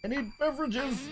I need beverages.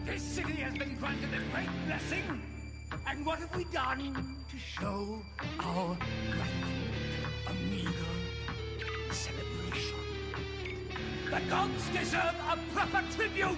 This city has been granted a great blessing, and what have we done to show our gratitude? A meager celebration. The gods deserve a proper tribute!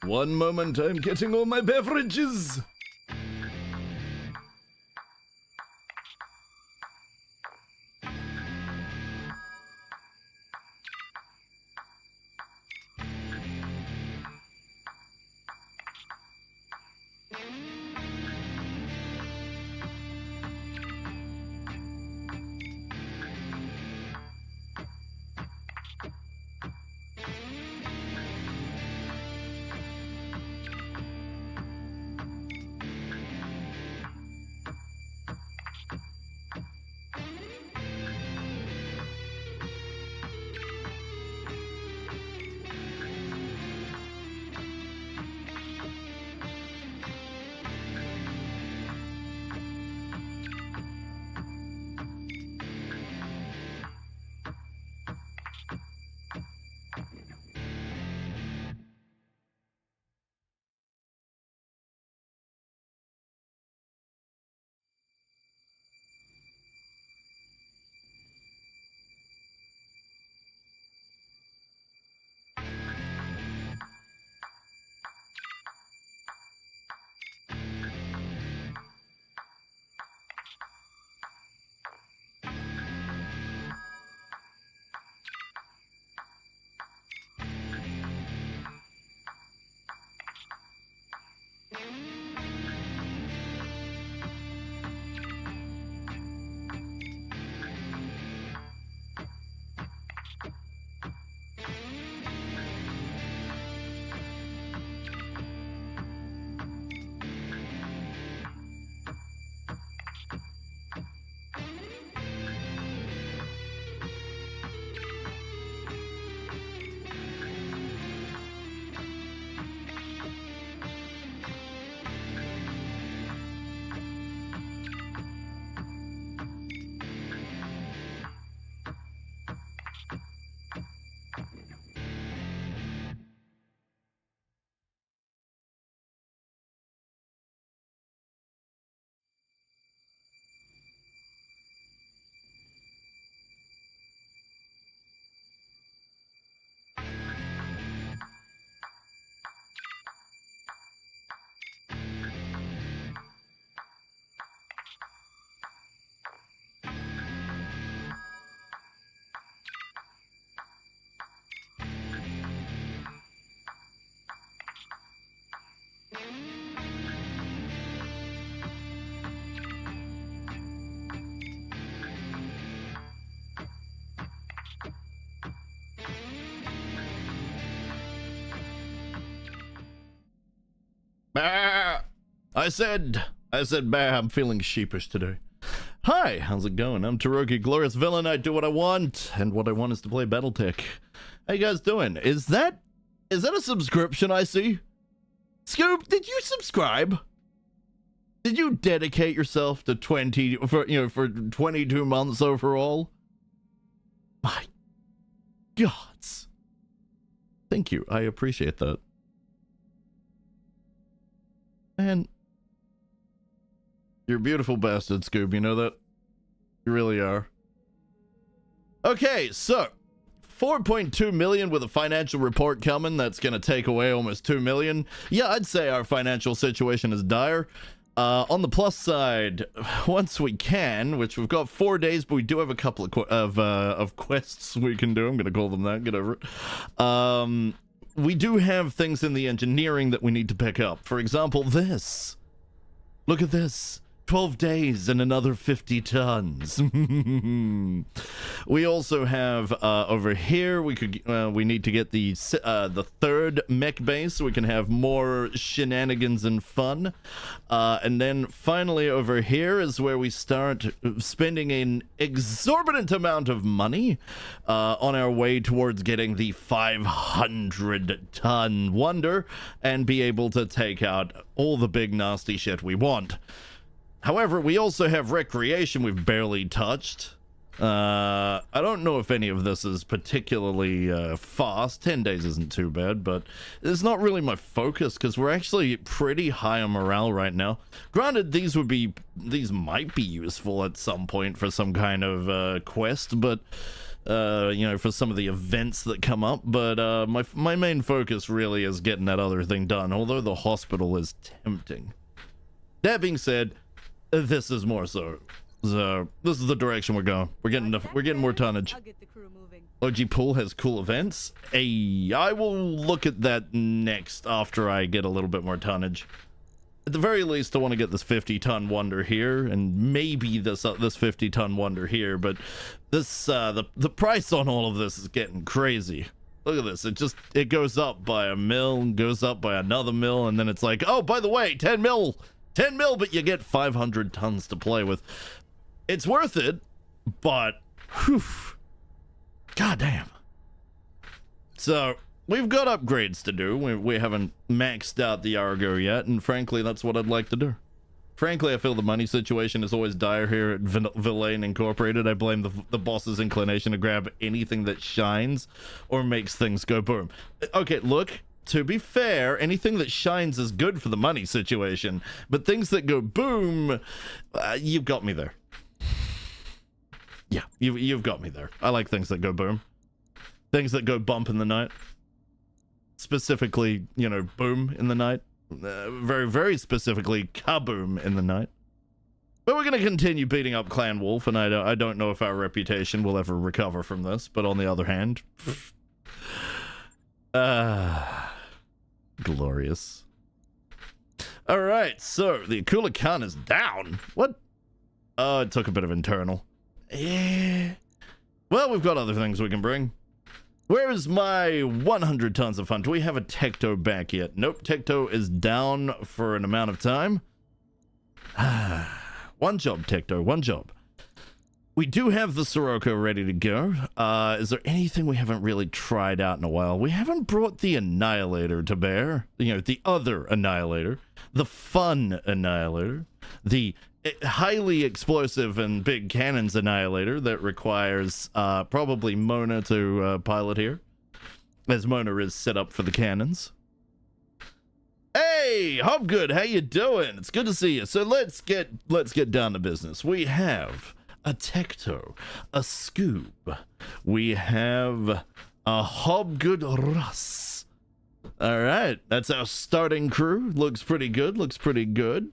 One moment, I'm getting all my beverages. Bah! I said, bah, I'm feeling sheepish today. Hi, how's it going? I'm Tyroki, glorious villain. I do what I want, and what I want is to play BattleTech. How you guys doing? Is that a subscription I see? Scoop, did you subscribe? Did you dedicate yourself to for 22 months overall? My gods. Thank you. I appreciate that. Man, you're a beautiful bastard, Scoob. You know that? You really are. Okay, so 4.2 million with a financial report coming that's going to take away almost 2 million. Yeah, I'd say our financial situation is dire. On the plus side, once we can, which we've got 4 days, but we do have a couple of quests we can do. I'm going to call them that. Get over it. We do have things in the engineering that we need to pick up. For example, this. Look at this. 12 days and another 50 tons. We also have over here, we need to get the third mech base so we can have more shenanigans and fun. And then finally over here is where we start spending an exorbitant amount of money on our way towards getting the 500-ton wonder and be able to take out all the big nasty shit we want. However, we also have recreation we've barely touched. I don't know if any of this is particularly fast. 10 days isn't too bad, but it's not really my focus because we're actually pretty high on morale right now. Granted, these might be useful at some point for some kind of quest, but you know, for some of the events that come up. But my main focus really is getting that other thing done, although the hospital is tempting. That being said, this is more so. So this is the direction we're going. We're getting more tonnage. I'll get the crew moving. OG Pool has cool events. Hey, I will look at that next after I get a little bit more tonnage. At the very least, I want to get this 50-ton wonder here, and maybe this 50-ton wonder here. But this the price on all of this is getting crazy. Look at this. It goes up by a mil, goes up by another mil, and then it's like, oh, by the way, 10 mil. 10 mil, but you get 500 tons to play with. It's worth it, but whew, goddamn. So we've got upgrades to do. We haven't maxed out the Argo yet, and frankly, that's what I'd like to do. Frankly, I feel the money situation is always dire here at Villainy Incorporated. I blame the boss's inclination to grab anything that shines or makes things go boom. Okay, look. To be fair, anything that shines is good for the money situation, but things that go boom, you've got me there. Yeah, you've got me there. I like things that go boom. Things that go bump in the night. Specifically, you know, boom in the night. Very, very specifically, kaboom in the night. But we're going to continue beating up Clan Wolf, and I don't know if our reputation will ever recover from this, but on the other hand... glorious. All right, so the Akula count is down. What? Oh, it took a bit of internal. Yeah. Well, we've got other things we can bring. Where is my 100 tons of fun? Do we have a Tecto back yet? Nope, Tecto is down for an amount of time. One job, Tecto, one job. We do have the Sirocco ready to go. Is there anything we haven't really tried out in a while? We haven't brought the Annihilator to bear. You know, the other Annihilator. The fun Annihilator. The highly explosive and big cannons Annihilator that requires probably Mona to pilot here. As Mona is set up for the cannons. Hey, Hobgood, how you doing? It's good to see you. So let's get down to business. We have... a Tecto, a Scoob. We have a Hobgood Russ. All right, that's our starting crew. Looks pretty good, looks pretty good.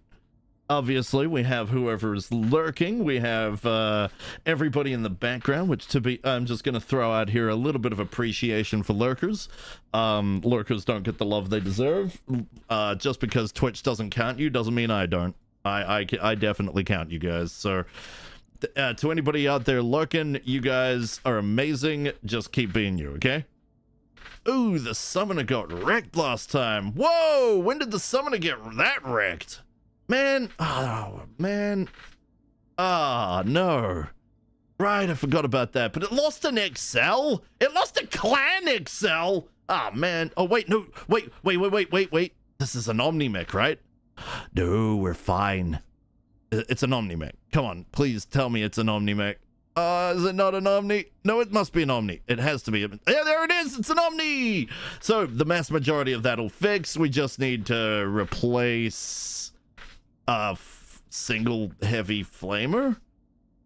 Obviously, we have whoever's lurking. We have everybody in the background, which I'm just going to throw out here a little bit of appreciation for lurkers. Lurkers don't get the love they deserve. Just because Twitch doesn't count you doesn't mean I don't. I definitely count you guys, so... to anybody out there lurking, you guys are amazing. Just keep being you, okay? Ooh, the summoner got wrecked last time. Whoa, when did the summoner get that wrecked? Man, oh, man. Ah, no. Right, I forgot about that. But it lost an XL? It lost a clan XL? Ah, man. Oh, wait, no. Wait. This is an Omnimech, right? No, we're fine. It's an Omnimech. Come on, please tell me it's an Omnimech. Is it not an Omni? No, it must be an Omni. It has to be. Yeah, there it is. It's an Omni. So the mass majority of that'll fix. We just need to replace a single heavy flamer.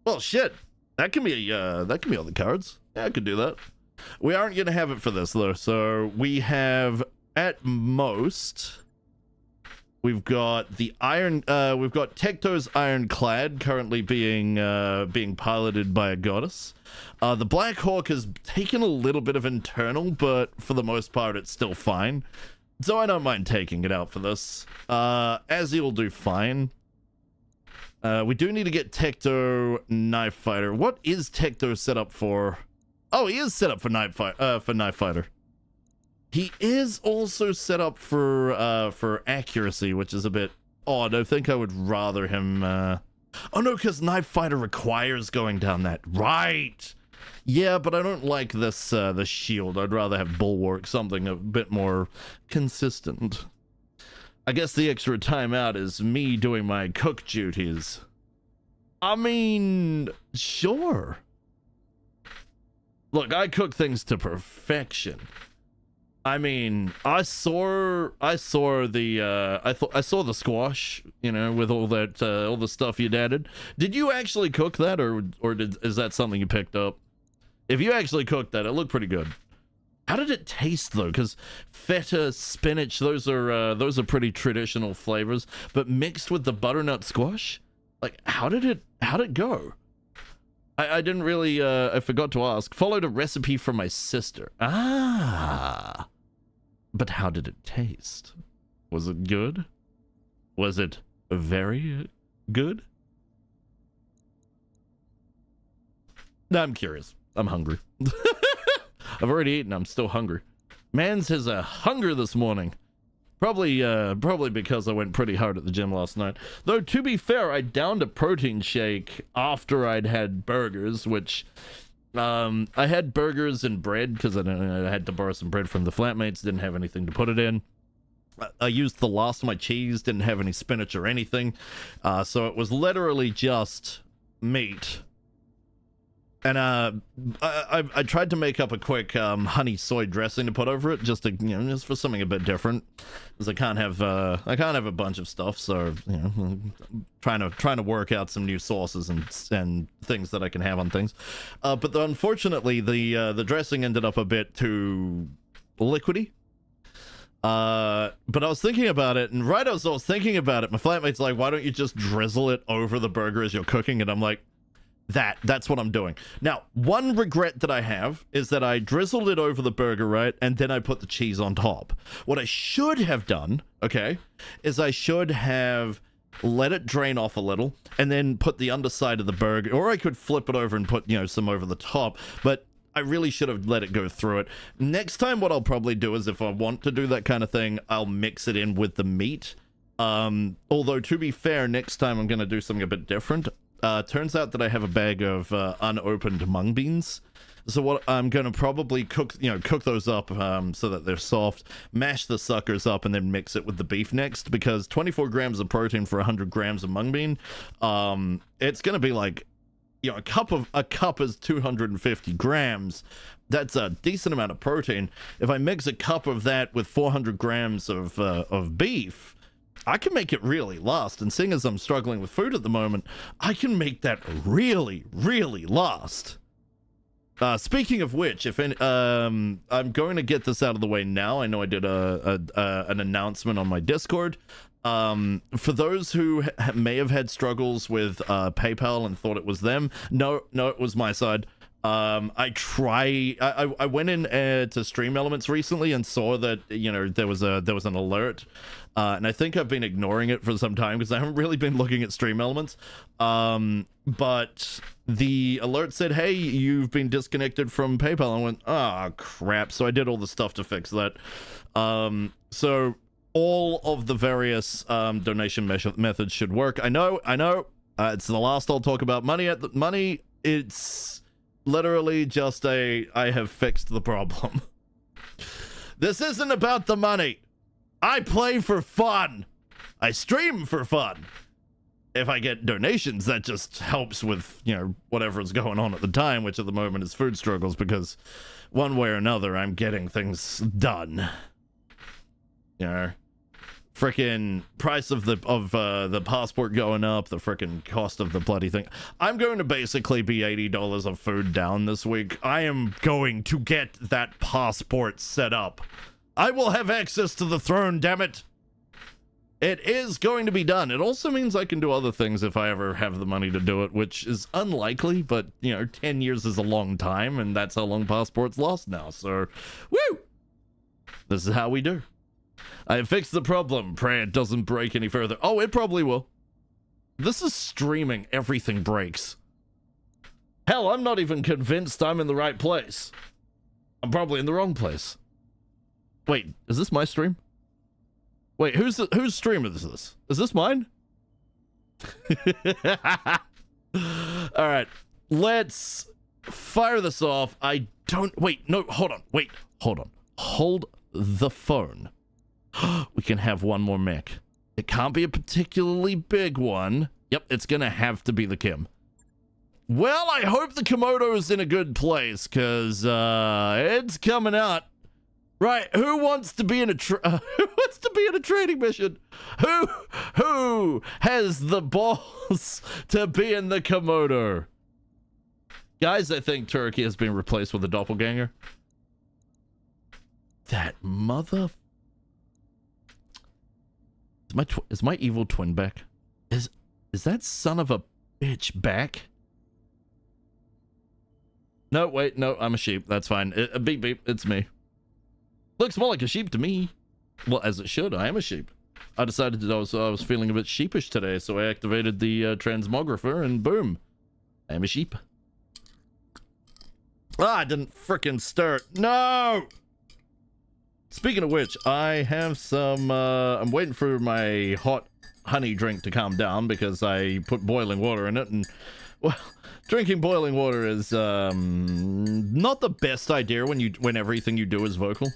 Well, shit. That can be on the cards. Yeah, I could do that. We aren't gonna have it for this though. So we have at most. We've got the we've got Tecto's Ironclad currently being piloted by a goddess. The Black Hawk has taken a little bit of internal, but for the most part, it's still fine. So I don't mind taking it out for this. Azzy will do fine. We do need to get Tecto Knife Fighter. What is Tecto set up for? Oh, he is set up for Knife Fighter. He is also set up for accuracy, which is a bit odd. I think I would rather him. Oh no, because Knife Fighter requires going down that. Right. Yeah, but I don't like this the shield. I'd rather have Bulwark, something a bit more consistent. I guess the extra timeout is me doing my cook duties. I mean, sure. Look, I cook things to perfection. I mean, I saw the squash, you know, with all that all the stuff you'd added. Did you actually cook that, or is that something you picked up? If you actually cooked that, it looked pretty good. How did it taste though? Because feta, spinach, those are pretty traditional flavors, but mixed with the butternut squash, like how did it go? I didn't really I forgot to ask. Followed a recipe from my sister. Ah, but how did it taste? Was it good? Was it very good? No, I'm curious. I'm hungry. I've already eaten. I'm still hungry. Mans has a hunger this morning. Probably because I went pretty hard at the gym last night. Though, to be fair, I downed a protein shake after I'd had burgers, which... I had burgers and bread because I had to borrow some bread from the flatmates. Didn't have anything to put it in. I used the last of my cheese. Didn't have any spinach or anything. So it was literally just meat. And I tried to make up a quick honey soy dressing to put over it, just to, you know, just for something a bit different, because I can't have a bunch of stuff. So, you know, trying to work out some new sauces and things that I can have on things. But unfortunately, the dressing ended up a bit too liquidy. But I was thinking about it, and right as I was thinking about it, my flatmate's like, "Why don't you just drizzle it over the burger as you're cooking?" And I'm like, That's what I'm doing. Now, one regret that I have is that I drizzled it over the burger, right? And then I put the cheese on top. What I should have done, okay, is I should have let it drain off a little and then put the underside of the burger, or I could flip it over and put, you know, some over the top, but I really should have let it go through it. Next time, what I'll probably do is if I want to do that kind of thing, I'll mix it in with the meat. Although, to be fair, next time I'm going to do something a bit different. Turns out that I have a bag of unopened mung beans. So what I'm going to probably cook those up so that they're soft, mash the suckers up, and then mix it with the beef next, because 24 grams of protein for 100 grams of mung bean, it's going to be like, you know, a cup is 250 grams. That's a decent amount of protein. If I mix a cup of that with 400 grams of beef, I can make it really last, and seeing as I'm struggling with food at the moment, I can make that really, really last. Speaking of which, I'm going to get this out of the way now. I know I did an announcement on my Discord. For those who may have had struggles with PayPal and thought it was them, no, it was my side. I went in to Stream Elements recently and saw that, you know, there was an alert, and I think I've been ignoring it for some time because I haven't really been looking at Stream Elements. But the alert said, "Hey, you've been disconnected from PayPal." I went, "Ah, crap!" So I did all the stuff to fix that. So all of the various donation methods should work. I know. It's the last I'll talk about money. It's literally just I have fixed the problem. This isn't about the money. I play for fun. I stream for fun. If I get donations, that just helps with, you know, whatever's going on at the time, which at the moment is food struggles, because one way or another, I'm getting things done. You know, frickin' price of the passport going up, the frickin' cost of the bloody thing. I'm going to basically be $80 of food down this week. I am going to get that passport set up. I will have access to the throne, damn it. It is going to be done. It also means I can do other things if I ever have the money to do it, which is unlikely, but, you know, 10 years is a long time, and that's how long passports last now, so, woo! This is how we do. I have fixed the problem. Pray it doesn't break any further. Oh, it probably will. This is streaming. Everything breaks. Hell, I'm not even convinced I'm in the right place. I'm probably in the wrong place. Wait, is this my stream? Wait, whose stream is this? Is this mine? All right, let's fire this off. I don't... Wait, no, hold on. Wait, hold on. Hold the phone. We can have one more mech. It can't be a particularly big one. Yep, it's gonna have to be the Kim. Well, I hope the Komodo's in a good place, because it's coming out. Right, who wants to be in a trading mission? Who has the balls to be in the Komodo? Guys, I think Tyroki has been replaced with a doppelganger. That mother... Is my evil twin back? Is that son of a bitch back? No, wait, no, I'm a sheep. That's fine. Beep, beep, it's me. Looks more like a sheep to me. Well, as it should. I am a sheep. I decided that I was feeling a bit sheepish today, so I activated the transmographer, and boom. I am a sheep. Ah, I didn't frickin' start. No! Speaking of which, I have some, I'm waiting for my hot honey drink to calm down because I put boiling water in it, and, well, drinking boiling water is, not the best idea when everything you do is vocal.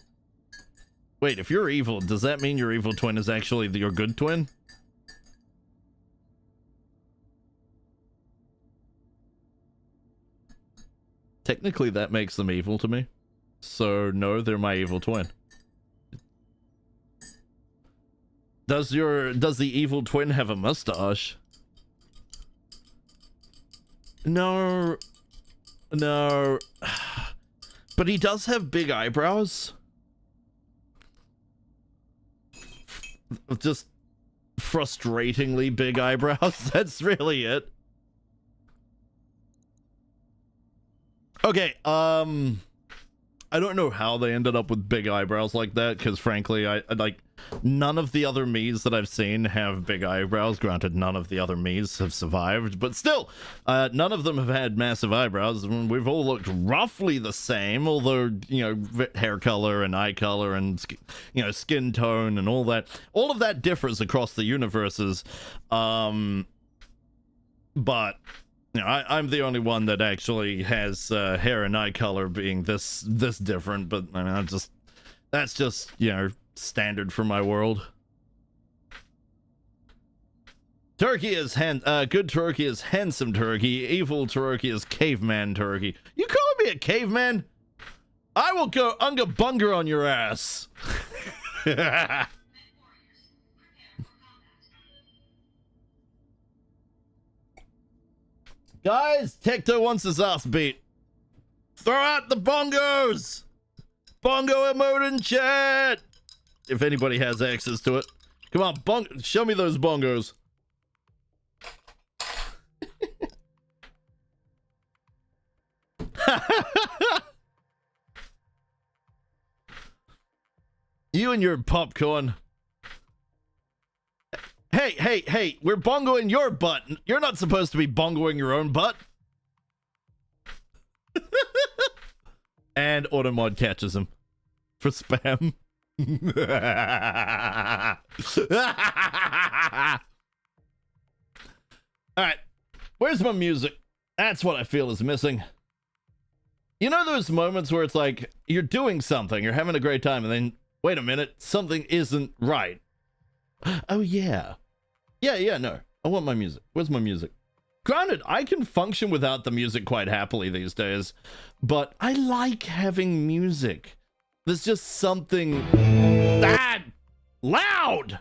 Wait, if you're evil, does that mean your evil twin is actually your good twin? Technically, that makes them evil to me. So, no, they're my evil twin. Does the evil twin have a mustache? No. No. But he does have big eyebrows. Just frustratingly big eyebrows. That's really it. Okay, I don't know how they ended up with big eyebrows like that, because frankly, I like, none of the other Miis that I've seen have big eyebrows. Granted, none of the other Miis have survived, but still, none of them have had massive eyebrows. We've all looked roughly the same, although, you know, hair color and eye color and, you know, skin tone and all that. All of that differs across the universes, but... You know, I'm the only one that actually has hair and eye color being this different, but I mean, that's just, you know, standard for my world. Tyroki is good Tyroki is handsome Tyroki, evil Tyroki is caveman Tyroki. You calling me a caveman? I will go unga bunga on your ass. Guys, Tecto wants his ass beat. Throw out the bongos! Bongo emote in chat! If anybody has access to it. Come on, show me those bongos. You and your popcorn. Hey, we're bongoing your butt. You're not supposed to be bongoing your own butt. And Automod catches him for spam. Alright, where's my music? That's what I feel is missing. You know those moments where it's like, you're doing something, you're having a great time, and then, wait a minute, something isn't right. Oh, yeah. Yeah, no. I want my music. Where's my music? Granted, I can function without the music quite happily these days, but I like having music. There's just something... that loud!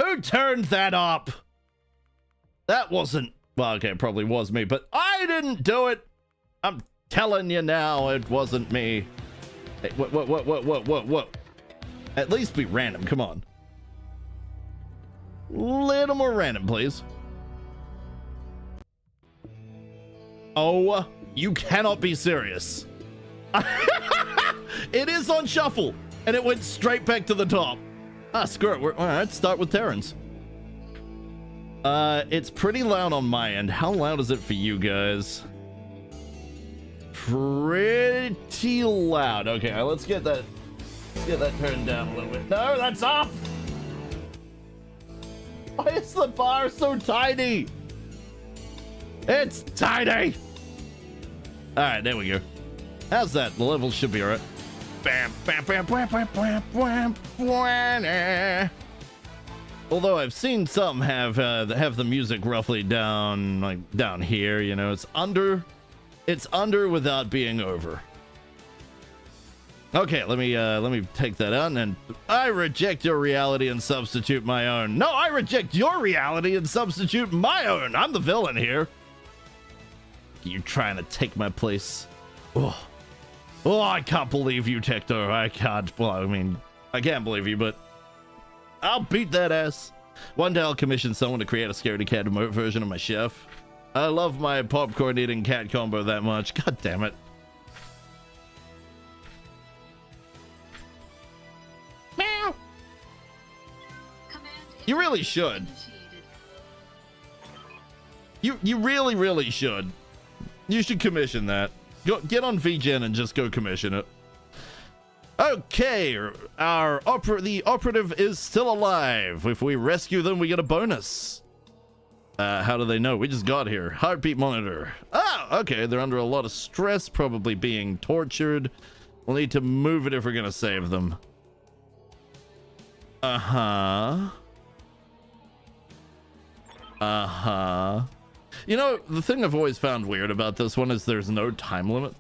Who turned that up? That wasn't... Well, okay, it probably was me, but I didn't do it! I'm telling you now, it wasn't me. Hey, what? At least be random, come on. Little more random, please. Oh, you cannot be serious. It is on shuffle, and it went straight back to the top. Ah, screw it. All right, start with Terrans. It's pretty loud on my end. How loud is it for you guys? Pretty loud. Okay, let's get that turned down a little bit. No, that's up. Why is the bar so tiny? It's tiny. All right, there we go. How's that? The level should be all right. Bam, bam, bam, bam, bam, bam, bam, bam. Although I've seen some have the music roughly down, like down here. You know, it's under without being over. Okay, let me take that out, and I reject your reality and substitute my own. No, I reject your reality and substitute my own. I'm the villain here. You trying to take my place? Oh, I can't believe you, Tector. I can't. Well, I mean, I can't believe you, but I'll beat that ass. One day I'll commission someone to create a scaredy cat emote version of my chef. I love my popcorn eating cat combo that much. God damn it. Meow. You really should. You really should. You should commission that. Go, get on VGen and just go commission it. Okay, the operative is still alive. If we rescue them, we get a bonus. How do they know? We just got here. Heartbeat monitor. Oh, okay. They're under a lot of stress, probably being tortured. We'll need to move it if we're gonna save them. Uh-huh. You know, the thing I've always found weird about this one is there's no time limit.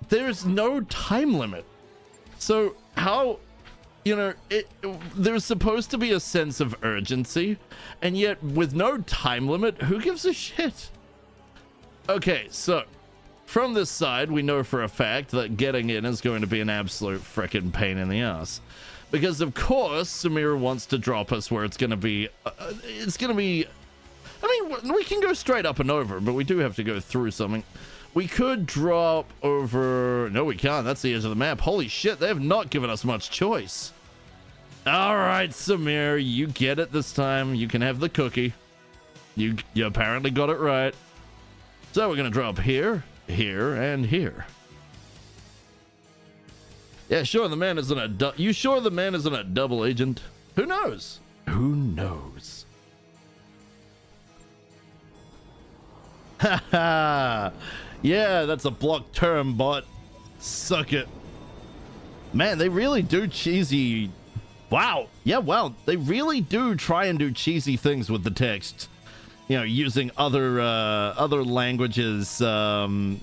There's no time limit. So how, you know, there's supposed to be a sense of urgency, and yet with no time limit, who gives a shit? Okay, so from this side, we know for a fact that getting in is going to be an absolute frickin' pain in the ass. Because of course, Samir wants to drop us where it's gonna be, I mean, we can go straight up and over, but we do have to go through something. We could drop over, no we can't, that's the edge of the map. Holy shit, they have not given us much choice. All right, Samir, you get it this time. You can have the cookie. You apparently got it right. So we're gonna drop here, here, and here. Yeah, sure, the man isn't a you sure the man isn't a double agent? Who knows? Who knows? Haha. Yeah, that's a block term, bot. Suck it. Man, they really do cheesy. Wow. Yeah, wow. They really do try and do cheesy things with the text. You know, using other languages, like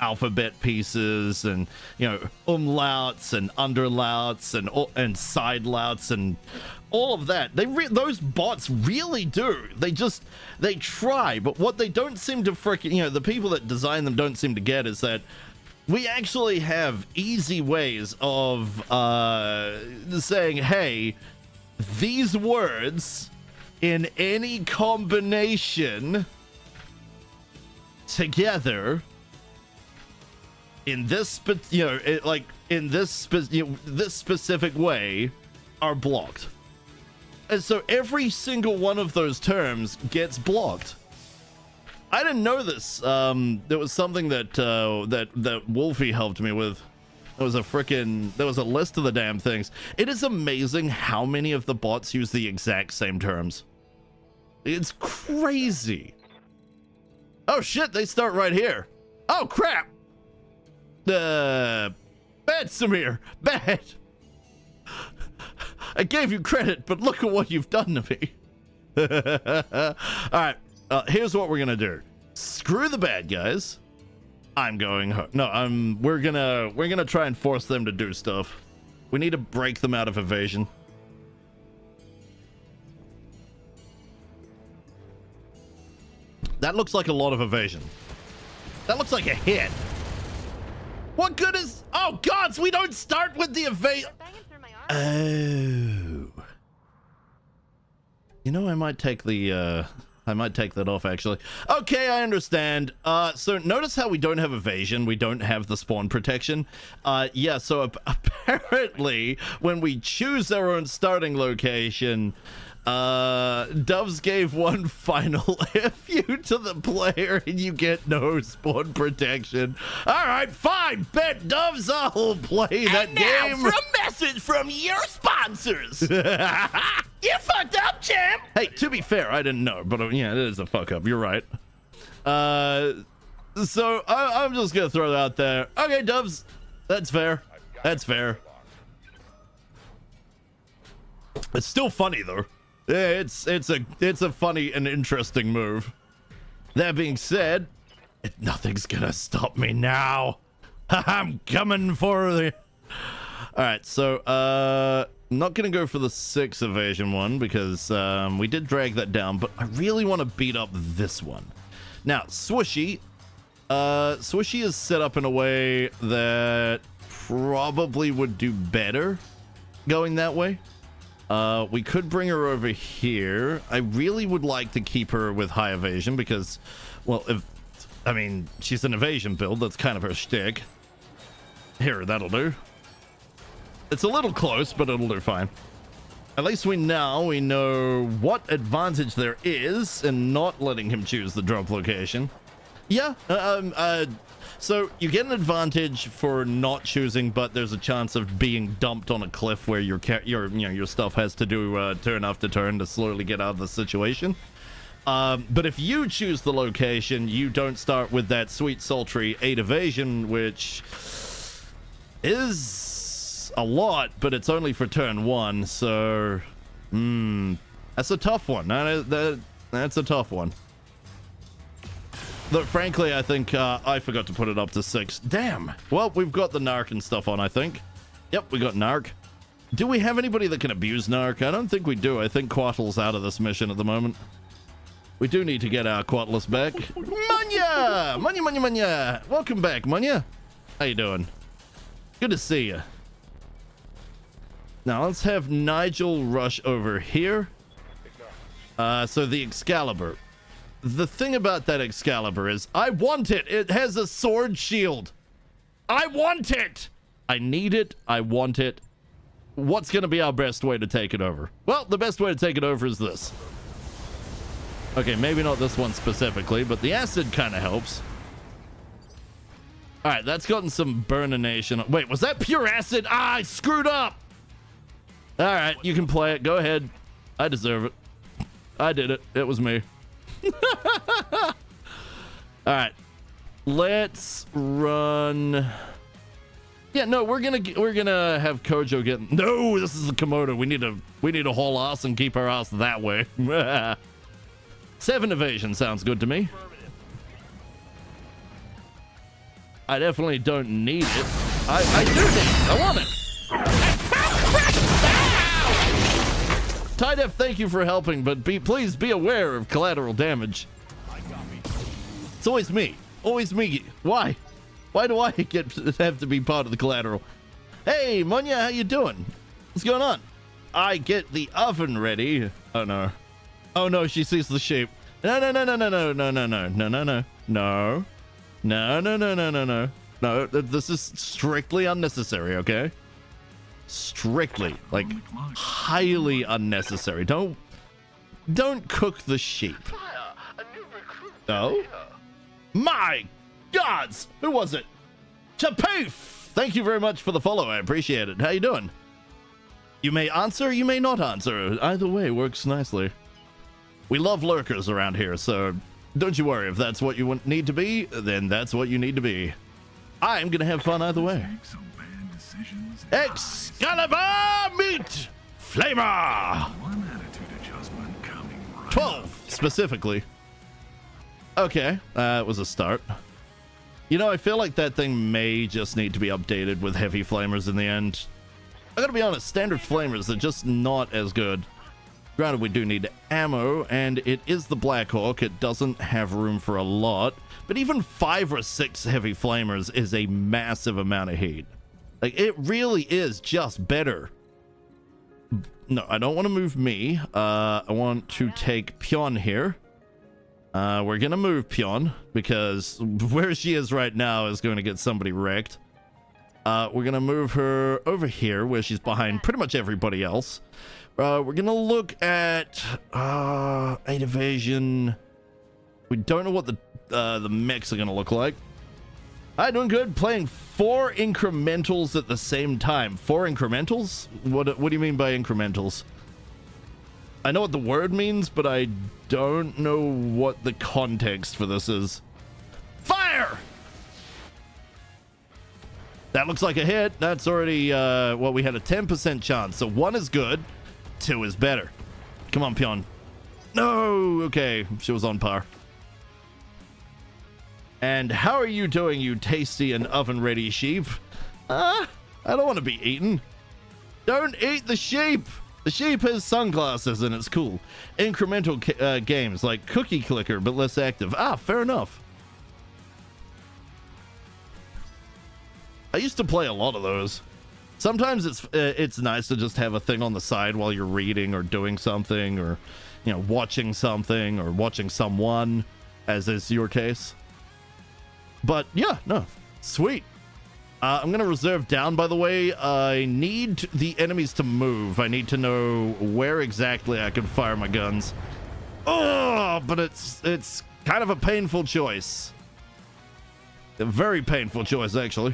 alphabet pieces, and you know, umlauts and underlauts and side louts and all of that. Those bots really do. They try, but what they don't seem to frickin', you know, the people that design them don't seem to get is that we actually have easy ways of saying, hey, these words in any combination together in this this specific way are blocked. And so every single one of those terms gets blocked. I didn't know this. There was something that Wolfie helped me with. There was a list of the damn things. It is amazing how many of the bots use the exact same terms. It's crazy. Oh shit, they start right here. Oh crap. Bad, Samir, bad. I gave you credit, but look at what you've done to me. All right, here's what we're gonna do. Screw the bad guys. I'm going home. No, we're gonna try and force them to do stuff. We need to break them out of evasion. That looks like a lot of evasion. That looks like a hit. What good is... Oh, gods, we don't start with the evasion. Oh. You know, I might take the I might take that off, actually. Okay, I understand. So notice how we don't have evasion. We don't have the spawn protection. Yeah, so apparently, when we choose our own starting location, Doves gave one final FU to the player and you get no spawn protection. Alright, fine, bet Doves, I'll play that game. For a message from your sponsors. You fucked up, champ. Hey, to be fair, I didn't know, but yeah, it is a fuck up, you're right. So I'm just gonna throw that out there. Okay, Doves, that's fair. That's fair. It's still funny though. Yeah, it's a funny and interesting move. That being said, nothing's gonna stop me now. I'm coming for the. All right, so not gonna go for the 6 evasion one because we did drag that down, but I really want to beat up this one. Now, Swooshy is set up in a way that probably would do better going that way. We could bring her over here. I really would like to keep her with high evasion because, well, I mean, she's an evasion build. That's kind of her shtick. Here, that'll do. It's a little close, but it'll do fine. At least we know what advantage there is in not letting him choose the drop location. Yeah, so you get an advantage for not choosing, but there's a chance of being dumped on a cliff where your stuff has to do turn after turn to slowly get out of the situation. But if you choose the location, you don't start with that sweet sultry 8 evasion, which is a lot, but it's only for turn 1. So, that's a tough one. That's a tough one. Look, frankly, I think I forgot to put it up to 6. Damn. Well, we've got the narc and stuff on, I think. Yep, we got narc. Do we have anybody that can abuse narc? I don't think we do. I think Quattle's out of this mission at the moment. We do need to get our Quattless back. Munya! Munya! Welcome back, Munya. How you doing? Good to see you. Now, let's have Nigel rush over here. So the Excalibur. The thing about that Excalibur is, I want it. It has a sword shield. I want it. I need it. I want it. What's going to be our best way to take it over? Well, the best way to take it over is this. Okay, maybe not this one specifically, but the acid kind of helps. All right, that's gotten some burnination. Wait, was that pure acid? Ah, I screwed up. All right, you can play it. Go ahead. I deserve it. I did it. It was me. All right, let's run. Yeah, no, we're gonna have Kojo get. No, this is a Komodo. We need to haul ass and keep our ass that way. 7 evasion sounds good to me. I definitely don't need it. I do need it. I want it. Tidef, thank you for helping, but please be aware of collateral damage. It's always me. Always me. Why? Why do I have to be part of the collateral? Hey, Munya, how you doing? What's going on? I get the oven ready. Oh, no. Oh, no, she sees the shape. No. No, this is strictly unnecessary, okay? Strictly, like, highly unnecessary. Don't cook the sheep. Oh? My gods! Who was it? Chapoof! Thank you very much for the follow. I appreciate it. How you doing? You may answer, you may not answer. Either way works nicely. We love lurkers around here, so don't you worry. If that's what you need to be, then that's what you need to be. I'm gonna have fun either way. Excalibur meat flavor. 12 specifically. Okay, it was a start. You know, I feel like that thing may just need to be updated with heavy flamers in the end. I gotta be honest, standard flamers are just not as good. Granted, we do need ammo, and it is the Black Hawk. It doesn't have room for a lot, but even 5 or 6 heavy flamers is a massive amount of heat. Like, it really is just better. No, I don't want to move me. I want to take Pion here. We're gonna move Pion because where she is right now is going to get somebody wrecked. We're gonna move her over here where she's behind pretty much everybody else. We're gonna look at 8 evasion. We don't know what the mechs are gonna look like. Hi, doing good. Playing 4 incrementals at the same time. 4 incrementals? What do you mean by incrementals? I know what the word means, but I don't know what the context for this is. Fire! That looks like a hit. That's already, well, we had a 10% chance. So 1 is good, 2 is better. Come on, Pion. No! Okay, she was on par. And how are you doing, you tasty and oven-ready sheep? I don't want to be eaten. Don't eat the sheep! The sheep has sunglasses and it's cool. Incremental games like Cookie Clicker, but less active. Fair enough. I used to play a lot of those. Sometimes it's nice to just have a thing on the side while you're reading or doing something, or, you know, watching something or watching someone, as is your case. But yeah, no, sweet. I'm gonna reserve down, by the way. I need the enemies to move. I need to know where exactly I can fire my guns. Oh, but it's kind of a painful choice. A very painful choice, actually.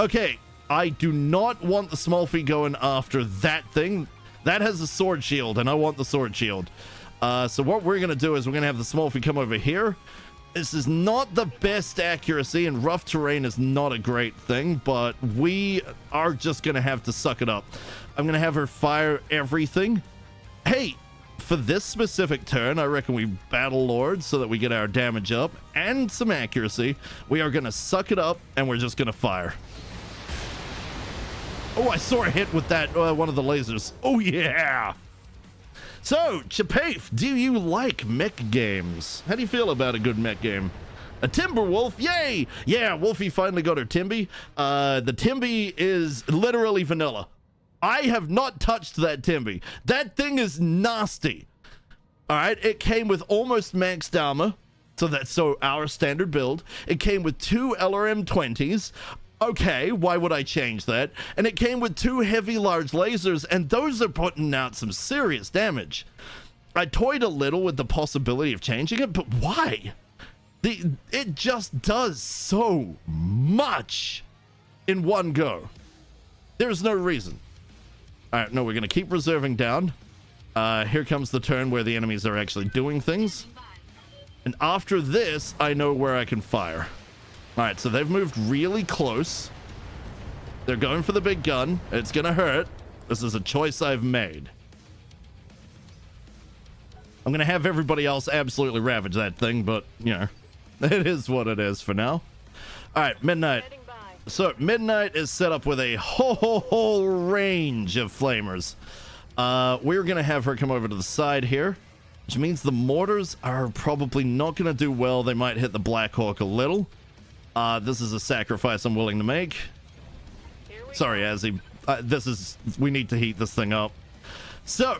Okay, I do not want the small feet going after that thing. That has a sword shield, and I want the sword shield. So what we're gonna do is we're gonna have the small feet come over here. This is not the best accuracy, and rough terrain is not a great thing, but we are just going to have to suck it up. I'm going to have her fire everything. Hey, for this specific turn, I reckon we battle Lord so that we get our damage up and some accuracy. We are going to suck it up, and we're just going to fire. Oh, I saw a hit with that, one of the lasers. Oh, yeah. So, Chapafe, do you like mech games? How do you feel about a good mech game? A Timberwolf, yay! Yeah, Wolfie finally got her Timby. The Timby is literally vanilla. I have not touched that Timby. That thing is nasty. All right, it came with almost maxed armor, so that's our standard build. It came with 2 LRM-20s. Okay, why would I change that? And it came with 2 heavy large lasers, and those are putting out some serious damage. I toyed a little with the possibility of changing it, but why? It just does so much in one go. There's no reason. All right, no, we're going to keep reserving down. Here comes the turn where the enemies are actually doing things. And after this, I know where I can fire. All right, so they've moved really close. They're going for the big gun. It's gonna hurt. This is a choice I've made. I'm gonna have everybody else absolutely ravage that thing, but, you know, it is what it is for now. All right, Midnight. So Midnight is set up with a whole range of flamers. We're gonna have her come over to the side here, which means the mortars are probably not gonna do well. They might hit the Black Hawk a little. This is a sacrifice I'm willing to make. Sorry, Azzy. We need to heat this thing up. So,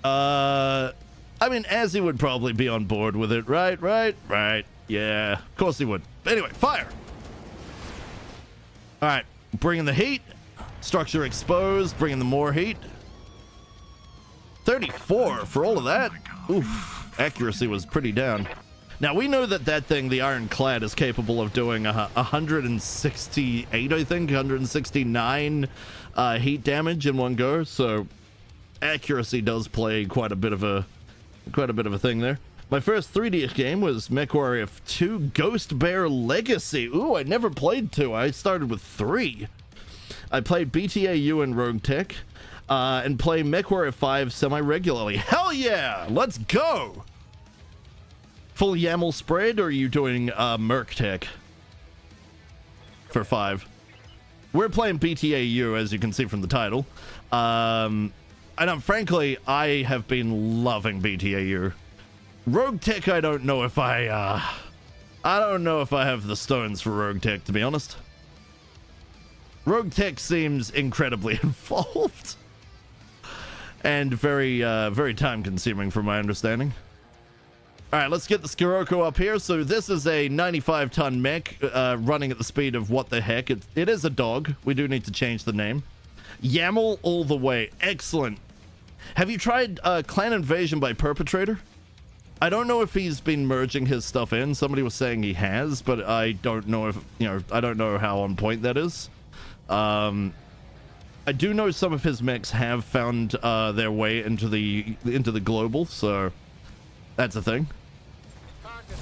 I mean, Azzy would probably be on board with it, right? Right. Yeah, of course he would. Anyway, fire. All right, bringing the heat. Structure exposed, bringing the more heat. 34 for all of that. Oof, accuracy was pretty down. Now, we know that thing, the Ironclad, is capable of doing 168, I think, 169 heat damage in one go, so accuracy does play quite a bit of a thing there. My first 3D game was MechWarrior 2 Ghost Bear Legacy. Ooh, I never played 2. I started with 3. I played BTAU and RairiiArt, and play MechWarrior 5 semi-regularly. Hell yeah! Let's go! Full YAML spread, or are you doing Merc Tech for 5? We're playing BTAU, as you can see from the title. And frankly, I have been loving BTAU. Rogue Tech, I don't know if I have the stones for Rogue Tech, to be honest. Rogue Tech seems incredibly involved and very time consuming from my understanding. All right, let's get the Scirocco up here. So this is a 95-ton mech running at the speed of what the heck. It is a dog. We do need to change the name. YAML all the way. Excellent. Have you tried Clan Invasion by Perpetrator? I don't know if he's been merging his stuff in. Somebody was saying he has, but I don't know if, I don't know how on point that is. I do know some of his mechs have found their way into the global, so that's a thing.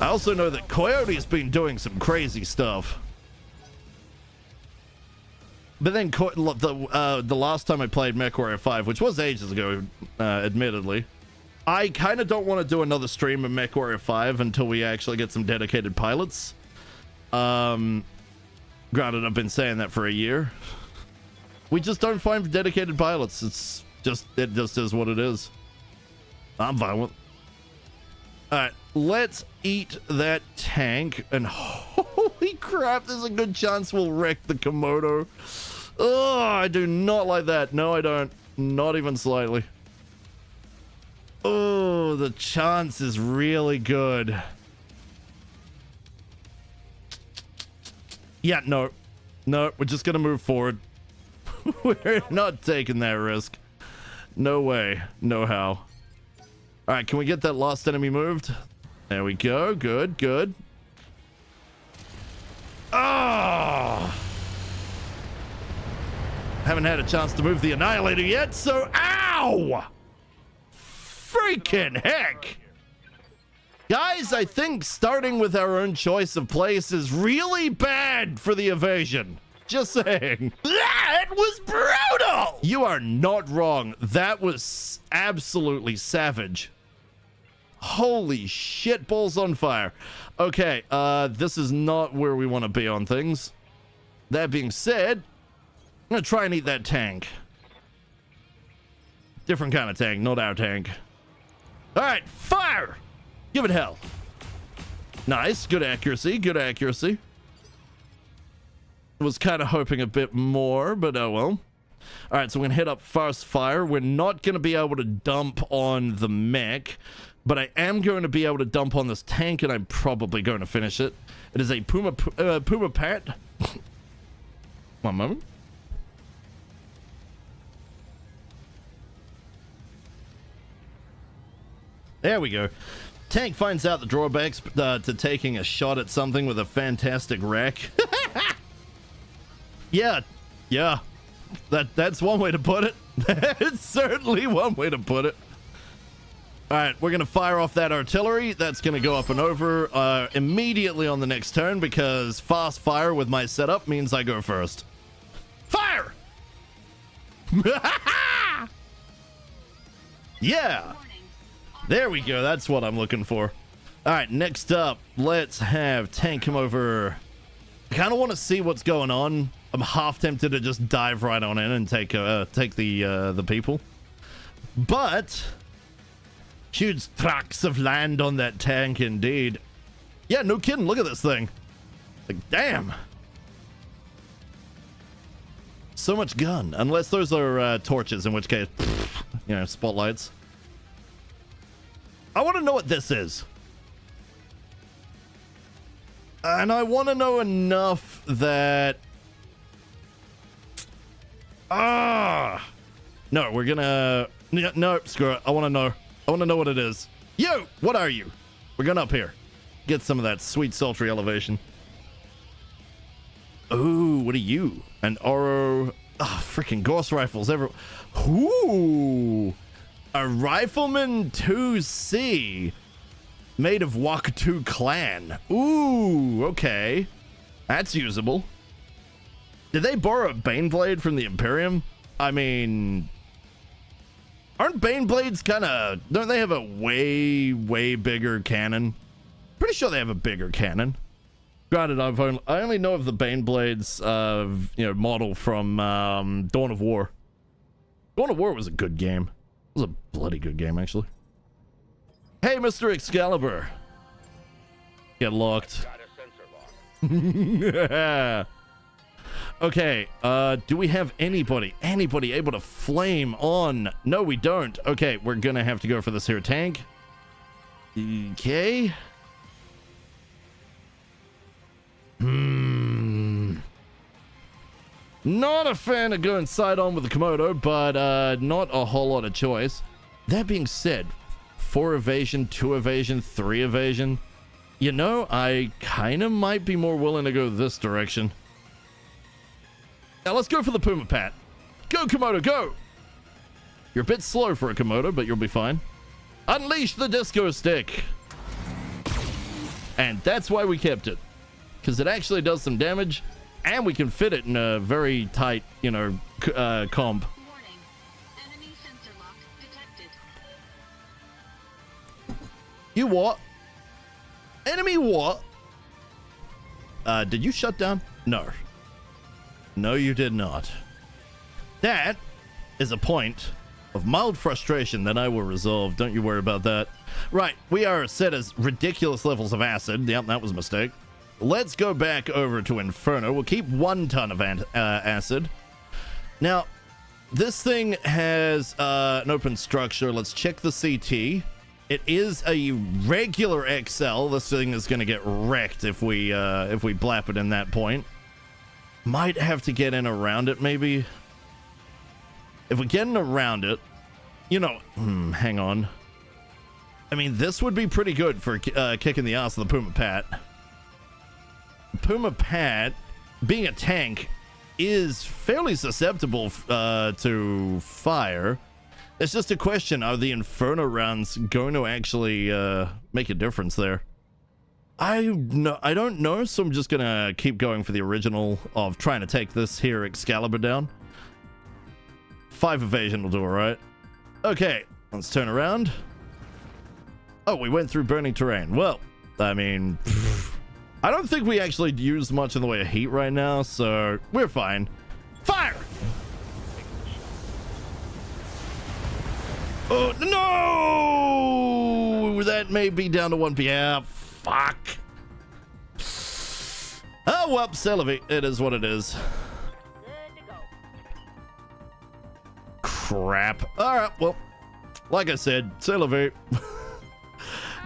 I also know that Coyote's been doing some crazy stuff. But then the last time I played MechWarrior 5, which was ages ago, admittedly, I kind of don't want to do another stream of MechWarrior 5 until we actually get some dedicated pilots. Granted, I've been saying that for a year. We just don't find dedicated pilots. It just is what it is. I'm violent. All right, let's eat that tank, and holy crap, there's a good chance we'll wreck the Komodo. Oh, I do not like that. No, I don't. Not even slightly. Oh, the chance is really good. Yeah, no. No, we're just gonna move forward. We're not taking that risk. No way. No how. All right, can we get that last enemy moved? There we go. Good, good. Oh! Haven't had a chance to move the Annihilator yet, so ow! Freaking heck! Guys, I think starting with our own choice of place is really bad for the evasion. Just saying. That was brutal! You are not wrong. That was absolutely savage. Holy shit, balls on fire. Okay, this is not where we want to be on things. That being said, I'm gonna try and eat that tank. Different kind of tank, not our tank. All right, fire! Give it hell. Nice, good accuracy, good accuracy. Was kind of hoping a bit more, but oh well. All right, so we're gonna hit up fast fire. We're not gonna be able to dump on the mech, but I am going to be able to dump on this tank, and I'm probably going to finish it. It is a Puma Pat. One moment. There we go. Tank finds out the drawbacks to taking a shot at something with a fantastic wreck. Yeah. That's one way to put it. It's certainly one way to put it. All right, we're going to fire off that artillery. That's going to go up and over immediately on the next turn because fast fire with my setup means I go first. Fire! Yeah! There we go. That's what I'm looking for. All right, next up, let's have tank come over. I kind of want to see what's going on. I'm half tempted to just dive right on in and take the people. But huge tracts of land on that tank indeed. Yeah, no kidding. Look at this thing. Like, damn. So much gun. Unless those are torches, in which case, spotlights. I want to know what this is. And I want to know enough that... No, we're gonna... No, screw it. I want to know. I want to know what it is. Yo, what are you? We're going up here. Get some of that sweet, sultry elevation. Ooh, what are you? An Oro... Oh, freaking Gauss rifles. Ooh. A Rifleman 2C. Made of Wakatu Clan. Ooh, okay. That's usable. Did they borrow a Baneblade from the Imperium? I mean... Aren't Baneblades kind of... Don't they have a way, way bigger cannon? Pretty sure they have a bigger cannon. Granted, I only know of the Baneblades, model from Dawn of War. Dawn of War was a good game. It was a bloody good game, actually. Hey, Mr. Excalibur. Get locked. Got a sensor lock. Okay, do we have anybody able to flame on? No, we don't. Okay, we're gonna have to go for this here tank. Okay. Not a fan of going side on with the Komodo, but not a whole lot of choice. That being said, 4 evasion, 2 evasion, 3 evasion. You know, I kind of might be more willing to go this direction. Now let's go for the Puma Pat. Go, Komodo, go! You're a bit slow for a Komodo, but you'll be fine. Unleash the disco stick! And that's why we kept it. Because it actually does some damage, and we can fit it in a very tight, you know, comp. Warning. Enemy sensor lock detected. You what? Enemy what? Did you shut down? No. No, you did not. That is a point of mild frustration that I will resolve. Don't you worry about that. Right, we are set as ridiculous levels of acid. Yep, that was a mistake. Let's go back over to Inferno. We'll keep 1 ton of acid. Now, this thing has an open structure. Let's check the CT. It is a regular XL. This thing is going to get wrecked if we blap it in that point. Might have to get in around it, maybe. If we get in around it, you know, hang on. I mean, this would be pretty good for kicking the ass of the Puma Pat. Puma Pat, being a tank, is fairly susceptible to fire. It's just a question, are the Inferno rounds going to actually make a difference there? I don't know, so I'm just gonna keep going for the original of trying to take this here Excalibur down. 5 evasion will do all right. Okay, let's turn around. Oh, we went through burning terrain. Well, I mean, I don't think we actually used much in the way of heat right now, so we're fine. Fire! Oh, no! That may be down to 1 PM. Fuck. Oh, well, CollissaVT. It is what it is. Crap. Alright, well, like I said, CollissaVT.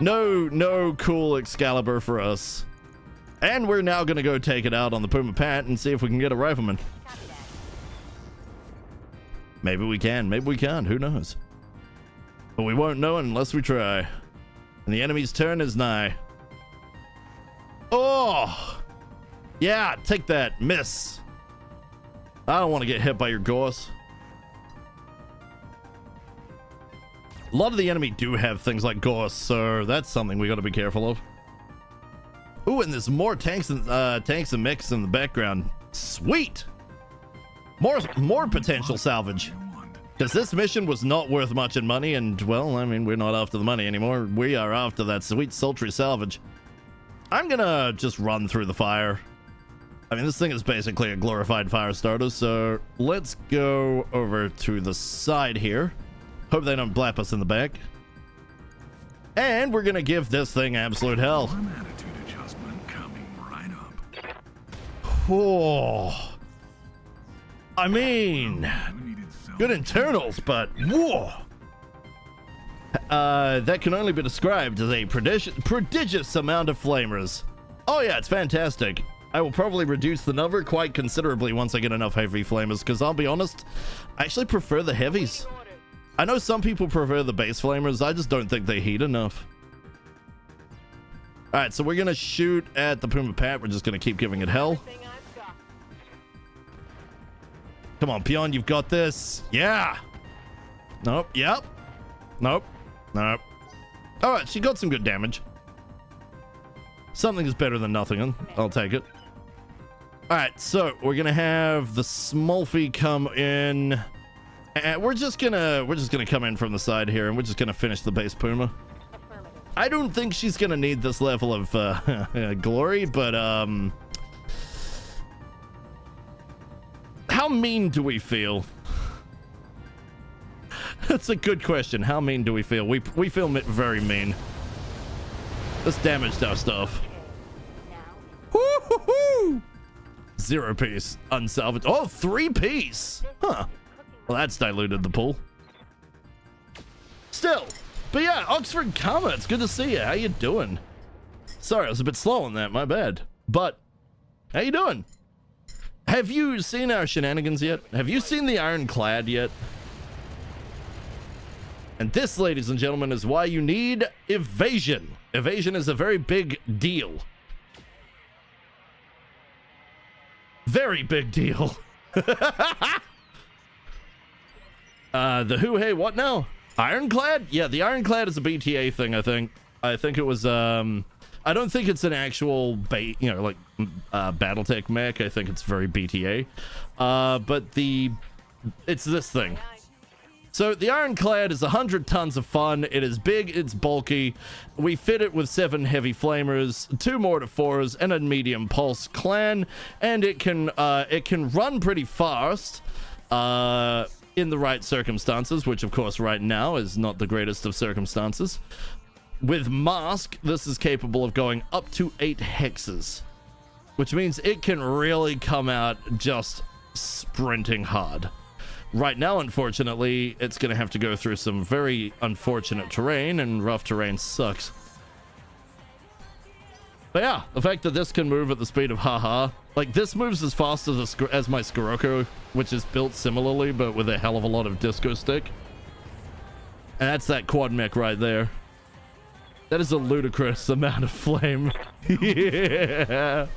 No cool Excalibur for us. And we're now gonna go take it out on the Puma Pat and see if we can get a rifleman. Maybe we can, maybe we can't, who knows? But we won't know unless we try. And the enemy's turn is nigh. Oh! Yeah, take that. Miss. I don't want to get hit by your Gorse. A lot of the enemy do have things like Gorse, so that's something we got to be careful of. Ooh, and there's more tanks and Mechs in the background. Sweet! More potential salvage. Because this mission was not worth much in money, and, well, I mean, we're not after the money anymore. We are after that sweet, sultry salvage. I'm gonna just run through the fire. I mean, this thing is basically a glorified fire starter, so let's go over to the side here. Hope they don't blap us in the back. And we're gonna give this thing absolute hell. One attitude adjustment coming right up. Oh. I mean, good internals, but whoa. That can only be described as a prodigious amount of flamers. Oh yeah, it's fantastic. I will probably reduce the number quite considerably once I get enough heavy flamers, because I'll be honest, I actually prefer the heavies. I know some people prefer the base flamers, I just don't think they heat enough. Alright, so we're gonna shoot at the Puma Pat, we're just gonna keep giving it hell. Come on, Peon, you've got this. Yeah! Nope, yep. Nope. Nope. Alright, she got some good damage. Something is better than nothing, I'll take it. Alright, so we're gonna have the Smolfy come in. And we're just gonna come in from the side here, and we're just gonna finish the base Puma. I don't think she's gonna need this level of glory, but how mean do we feel? That's a good question. How mean do we feel? We feel very mean. Let's damage our stuff. Woo-hoo-hoo! 0 piece. Unsalvaged. Oh, 3 piece. Huh. Well, that's diluted the pool. Still, But yeah, Oxford Karma, it's good to see you. How you doing? Sorry, I was a bit slow on that, my bad. But, how you doing? Have you seen our shenanigans yet? Have you seen the Ironclad yet? And this, ladies and gentlemen, is why you need evasion. Evasion is a very big deal. Very big deal. The who, hey, what now? Ironclad? Yeah, the Ironclad is a BTA thing, I think. I think it was, I don't think it's an actual, BattleTech mech. I think it's very BTA. But it's this thing. So the Ironclad is 100 tons of fun. It is big, it's bulky. We fit it with 7 heavy flamers, 2 mortar 4s, and a medium pulse clan. And it can run pretty fast in the right circumstances, which of course right now is not the greatest of circumstances. With Mask, this is capable of going up to 8 hexes, which means it can really come out just sprinting hard. Right now, unfortunately, it's going to have to go through some very unfortunate terrain, and rough terrain sucks. But yeah, the fact that this can move at the speed of haha, like this moves as fast as my Scirocco, which is built similarly, but with a hell of a lot of disco stick. And that's that quad mech right there. That is a ludicrous amount of flame. Yeah.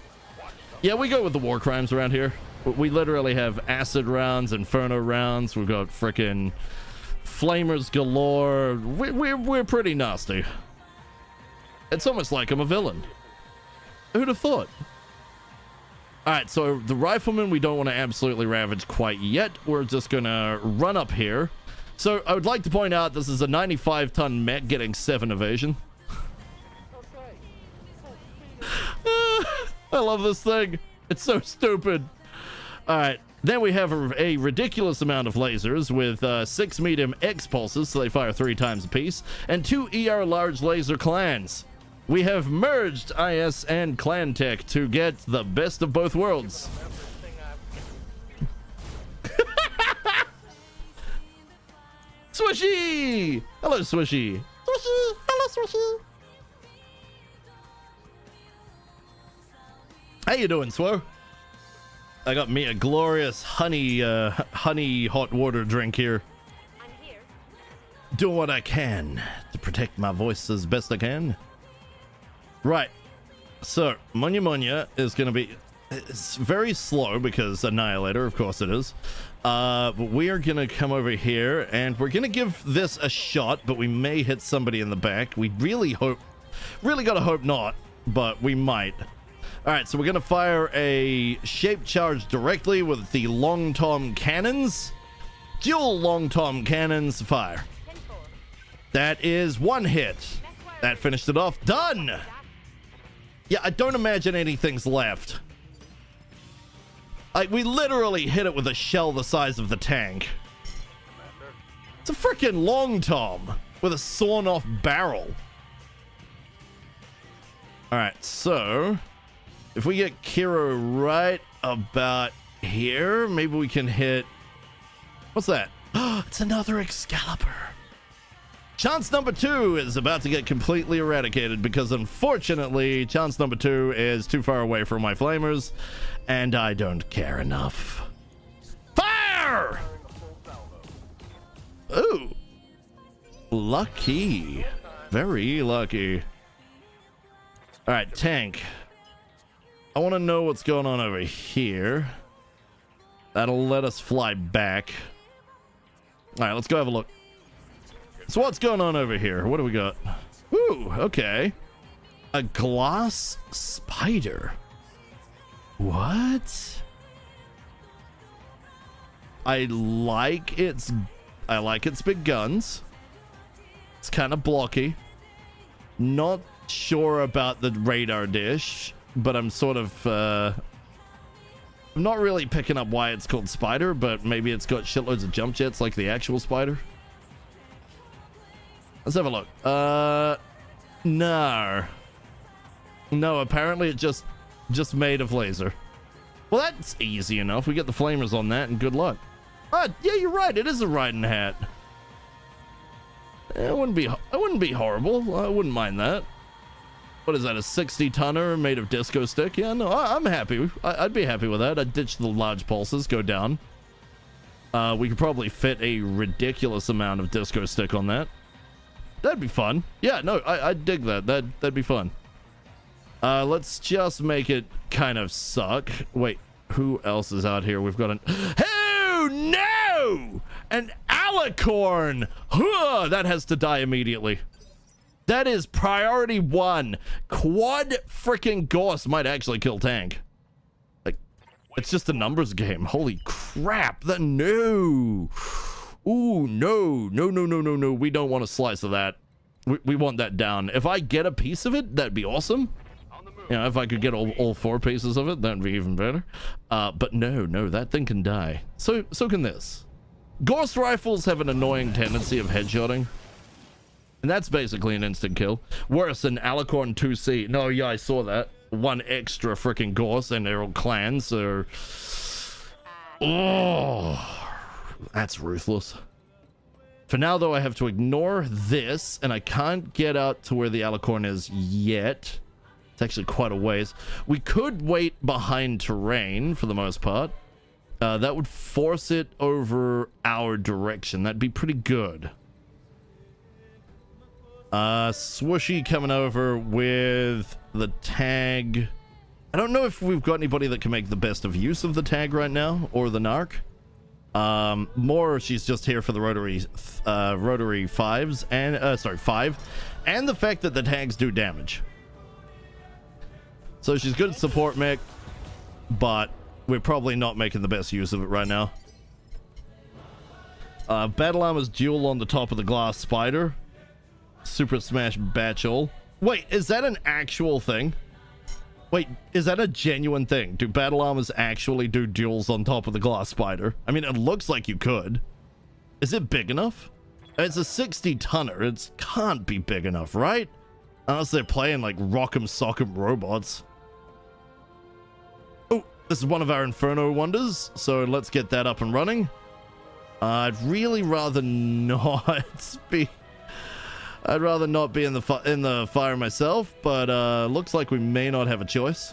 Yeah, we go with the war crimes around here. We literally have acid rounds, inferno rounds. We've got frickin' flamers galore. We're pretty nasty. It's almost like I'm a villain. Who'd have thought? Alright, so the riflemen we don't want to absolutely ravage quite yet. We're just gonna run up here. So I would like to point out this is a 95-ton mech getting 7 evasion. I love this thing. It's so stupid. Alright, then we have a ridiculous amount of lasers with 6 medium X pulses, so they fire 3 times apiece, and 2 ER large laser clans. We have merged IS and clan tech to get the best of both worlds. Swishy! Hello, Swishy. Swishy! Hello, Swishy. How you doing, Swo? I got me a glorious honey hot water drink here. I'm here. Doing what I can to protect my voice as best I can. Right. So, Munya Munya is going to be... It's very slow because Annihilator, of course it is. But we are going to come over here and we're going to give this a shot, but we may hit somebody in the back. We really got to hope not, but we might. Alright, so we're going to fire a shape charge directly with the long tom cannons. Dual long tom cannons, fire. That is 1 hit. That finished it off. Done! Yeah, I don't imagine anything's left. Like, we literally hit it with a shell the size of the tank. It's a freaking long tom with a sawn off barrel. Alright, so... if we get Kiro right about here, maybe we can hit... what's that? It's another Excalibur. Chance number 2 is about to get completely eradicated because unfortunately, chance number 2 is too far away from my flamers, and I don't care enough. Fire! Ooh. Lucky. Very lucky. All right, tank. I want to know what's going on over here. That'll let us fly back. All right, let's go have a look. So what's going on over here? What do we got? Ooh, okay. A glass spider. What? I like its big guns. It's kind of blocky. Not sure about the radar dish, but I'm sort of I'm not really picking up why it's called spider, but maybe it's got shitloads of jump jets like the actual spider. Let's have a look. No, apparently it just made of laser. Well, that's easy enough. We get the flamers on that and good luck. Yeah, you're right, it is a riding hat. It wouldn't be horrible. I wouldn't mind that. What is that, a 60-tonner made of disco stick? Yeah, no, I'm happy. I'd be happy with that. I'd ditch the large pulses, go down. We could probably fit a ridiculous amount of disco stick on that. That'd be fun. Yeah, no, I'd dig that. That'd be fun. Let's just make it kind of suck. Wait, who else is out here? We've got an... Oh, no! An alicorn! Huh, that has to die immediately. That is priority 1. Quad freaking Gauss might actually kill tank. Like, it's just a numbers game. Holy crap. That, no. Ooh, no. We don't want a slice of that. We want that down. If I get a piece of it, that'd be awesome. You know, if I could get all 4 pieces of it, that'd be even better. But no, that thing can die. So can this. Gauss rifles have an annoying tendency of headshotting. And that's basically an instant kill. Worse, an Alicorn 2C. No, yeah, I saw that. 1 extra freaking Gauss and they're all clans, so... Oh, that's ruthless. For now, though, I have to ignore this, and I can't get out to where the Alicorn is yet. It's actually quite a ways. We could wait behind terrain, for the most part. That would force it over our direction. That'd be pretty good. Swooshy coming over with the tag. I don't know if we've got anybody that can make the best of use of the tag right now, or the narc. More, she's just here for the rotary 5s, and, sorry, 5, and the fact that the tags do damage. So she's good at support mech, but we're probably not making the best use of it right now. Battle Armor's duel on the top of the glass spider. Super Smash Batchel. Wait, is that an actual thing? Wait, is that a genuine thing? Do battle armors actually do duels on top of the glass spider? I mean, it looks like you could. Is it big enough? It's a 60-tonner. It can't be big enough, right? Unless they're playing like Rock'em Sock'em robots. Oh, this is one of our Inferno wonders, so let's get that up and running. I'd really rather not be... I'd rather not be in the fire myself, but looks like we may not have a choice.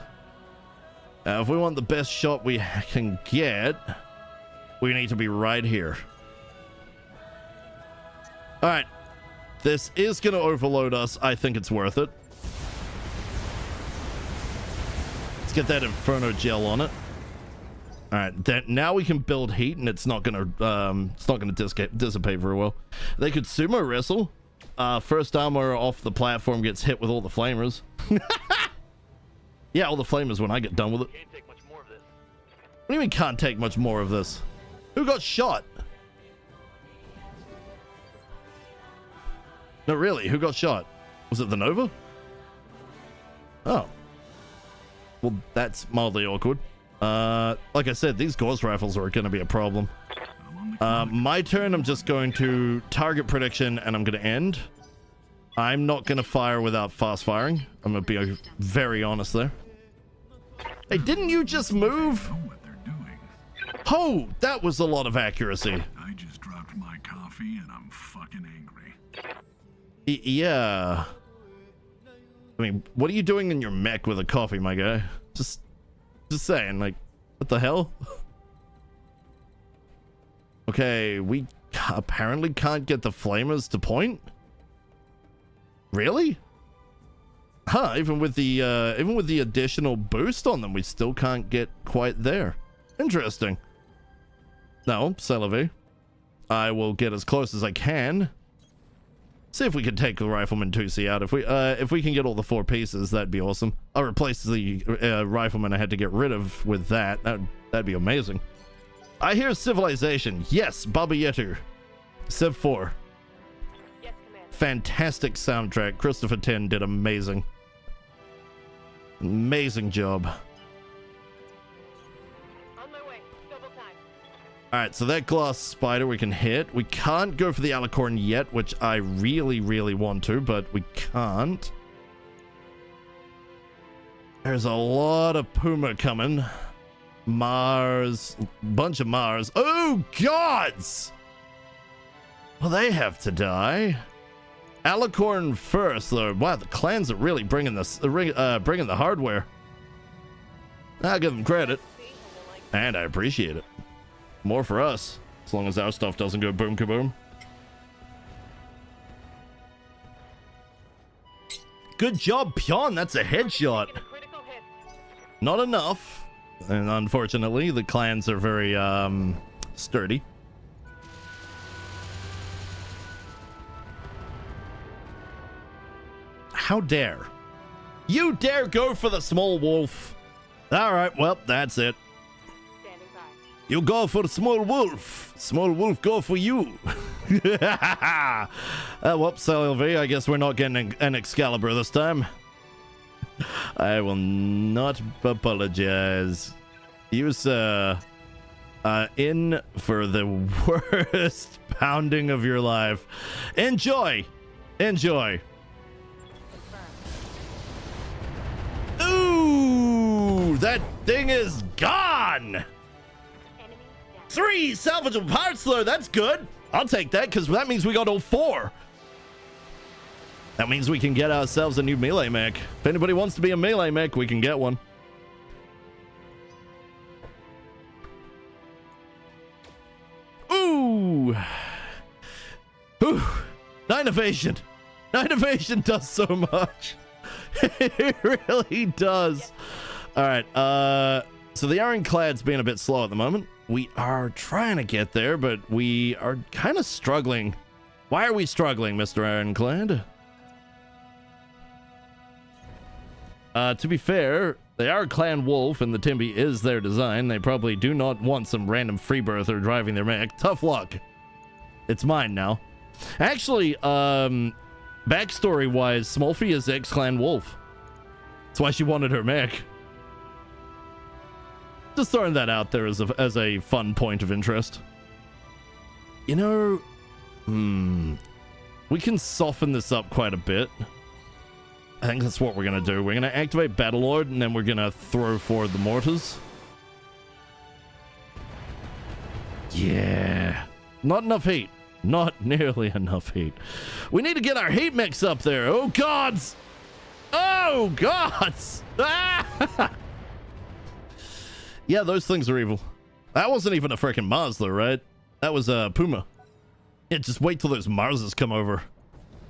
If we want the best shot we can get, we need to be right here. All right, this is going to overload us. I think it's worth it. Let's get that Inferno gel on it. All right, now we can build heat, and it's not going to dissipate very well. They could sumo wrestle. First armor off the platform gets hit with all the flamers. Yeah, all the flamers when I get done with it. Can't take much more of this. What do you mean can't take much more of this? Who got shot? No, really, who got shot? Was it the Nova? Oh. Well, that's mildly awkward. Like I said, these Gauss rifles are going to be a problem. My turn, I'm just going to target prediction and I'm going to end. I'm not going to fire without fast firing. I'm going to be very honest there. Hey, didn't you just move? Know what they're doing. Oh, that was a lot of accuracy. I just dropped my coffee and I'm fucking angry. Yeah. I mean, what are you doing in your mech with a coffee, my guy? Just saying, like, what the hell? Okay, we apparently can't get the flamers to point. Really? Huh, even with the additional boost on them, we still can't get quite there. Interesting. No, Celavi. I will get as close as I can. See if we can take the Rifleman 2C out. If we can get all the 4 pieces, that'd be awesome. I'll replace the Rifleman I had to get rid of with that. That'd be amazing. I hear Civilization. Yes, Baba Yetu. Civ 4. Yes, Commander. Fantastic soundtrack. Christopher 10 did amazing. Amazing job. On my way. Double time. Alright, so that glass spider we can hit. We can't go for the alicorn yet, which I really, really want to, but we can't. There's a lot of Puma coming. Mars, bunch of Mars. Oh gods! Well, they have to die. Alicorn first, though. Wow, the clans are really bringing this, bringing the hardware. I'll give them credit, and I appreciate it. More for us, as long as our stuff doesn't go boom kaboom. Good job, Pion. That's a headshot. Critical hit. Not enough, and unfortunately, the clans are very sturdy. How dare you dare go for the small wolf? All right, well, that's it. Standing by. You go for the small wolf. Small wolf go for you. Whoops, LV, I guess we're not getting an Excalibur this time. I will not apologize. You, sir, are in for the worst pounding of your life. Enjoy. Enjoy. Ooh, that thing is gone. Enemy down. 3 salvageable parts, though. That's good. I'll take that, because that means we got all 4. That means we can get ourselves a new melee mech. If anybody wants to be a melee mech, we can get one. Ooh. Ooh. 9 evasion. 9 evasion does so much. It really does. All right. So the Ironclad's being a bit slow at the moment. We are trying to get there, but we are kind of struggling. Why are we struggling, Mr. Ironclad? To be fair, the Ironclad Wolf and the Timby is their design. They probably do not want some random freebirther driving their mech. Tough luck. It's mine now. Actually, backstory-wise, Smolfy is ex-Clan Wolf. That's why she wanted her mech. Just throwing that out there as a fun point of interest. You know, we can soften this up quite a bit. I think that's what we're going to do. We're going to activate Battlelord, and then we're going to throw forward the mortars. Yeah. Not enough heat. Not nearly enough heat. We need to get our heat mix up there. Oh, gods. Oh, gods. Ah! Yeah, those things are evil. That wasn't even a freaking Mars, though, right? That was a Puma. Yeah, just wait till those Marses come over.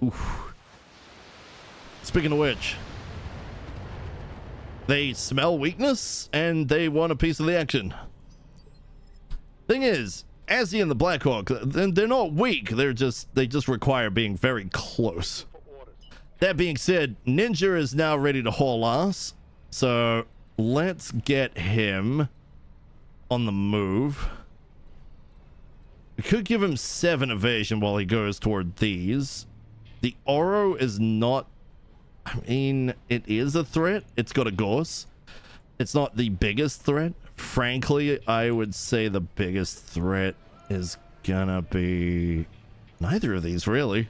Oof. Speaking of which, they smell weakness and they want a piece of the action. Thing is, Azzy and the Blackhawk, they're not weak. They just require being very close. That being said, Ninja is now ready to haul ass. So let's get him on the move. We could give him 7 evasion while he goes toward these. The Oro is not, I mean, it is a threat. It's got a Gauss. It's not the biggest threat. Frankly, I would say the biggest threat is gonna be neither of these, really.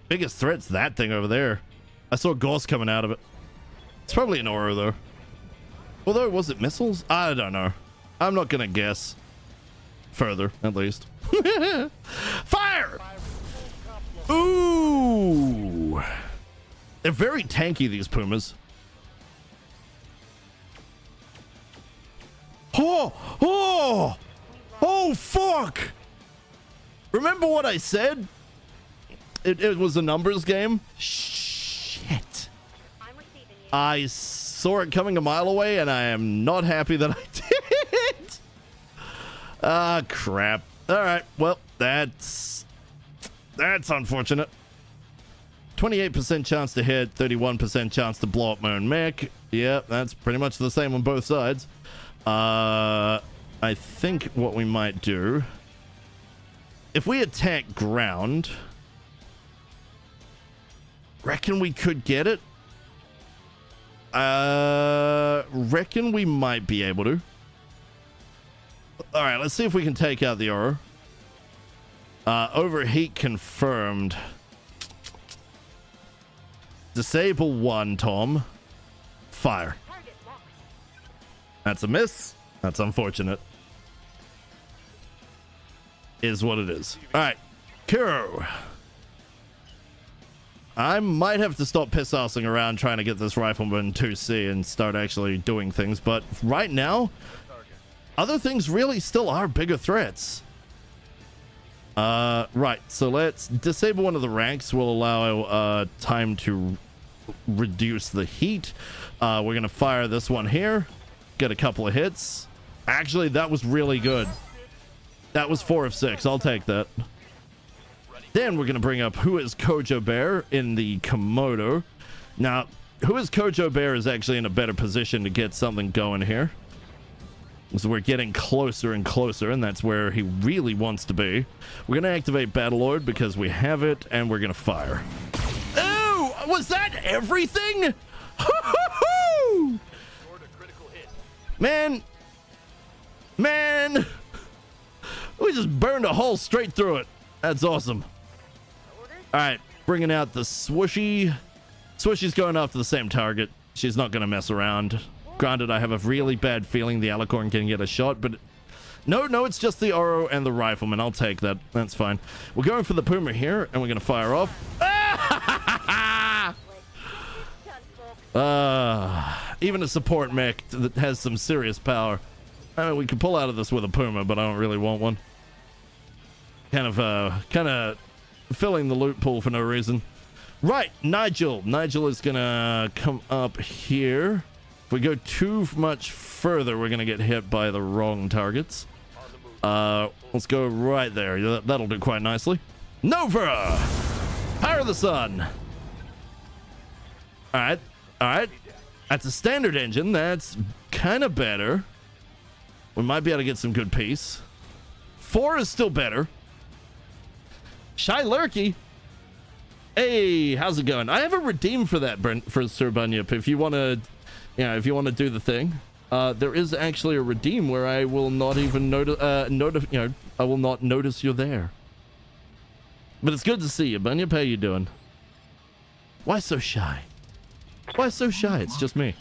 Biggest threat's that thing over there. I saw Gauss coming out of it. It's probably an Oro, though. Although, was it missiles? I don't know. I'm not gonna guess. Further, at least. Fire! Ooh! They're very tanky, these Pumas. Oh! Oh! Oh, fuck! Remember what I said? It was a numbers game? Shit. I'm receiving you. I saw it coming a mile away, and I am not happy that I did. Ah, crap. All right, well, that's unfortunate. 28% chance to hit, 31% chance to blow up my own mech. Yeah, that's pretty much the same on both sides. I think what we might do, if we attack ground, reckon we could get it. Reckon we might be able to. All right, let's see if we can take out the Oro. Overheat confirmed. Disable 1, Tom. Fire. Target locked. That's a miss. That's unfortunate. Is what it is. All right, Kuro. I might have to stop piss-assing around trying to get this rifleman 2C and start actually doing things, but right now, other things really still are bigger threats. Right, so let's disable one of the ranks. Will allow time to reduce the heat. We're gonna fire this one here, get a couple of hits. Actually, that was really good. That was 4 of 6. I'll take that. Then we're gonna bring up Who is Kojo Bear in the Komodo. Now, Who is Kojo Bear is actually in a better position to get something going here. So we're getting closer and closer, and that's where he really wants to be. We're gonna activate Battlelord because we have it, and we're gonna fire. Oh, was that everything? Man, we just burned a hole straight through it. That's awesome. All right, bringing out the Swooshy. Swooshy's going after the same target. She's not gonna mess around. Granted, I have a really bad feeling the Alicorn can get a shot, but no, it's just the Oro and the Rifleman. I'll take that. That's fine. We're going for the Puma here, and we're going to fire off. Even a support mech that has some serious power. I mean, we can pull out of this with a Puma, but I don't really want one. Kind of filling the loot pool for no reason. Right, Nigel. Nigel is going to come up here. If we go too much further, we're going to get hit by the wrong targets. Let's go right there. That'll do quite nicely. Nova! Power of the Sun. All right. That's a standard engine. That's kind of better. We might be able to get some good peace. 4 is still better. Shy Lurky. Hey, how's it going? I have a redeem for that, for Sir Bunyip. If you want to... Yeah, if you want to do the thing, there is actually a redeem where I will not even notice. I will not notice you're there. But it's good to see you, Bunyip. How you doing? Why so shy? Why so shy? It's just me.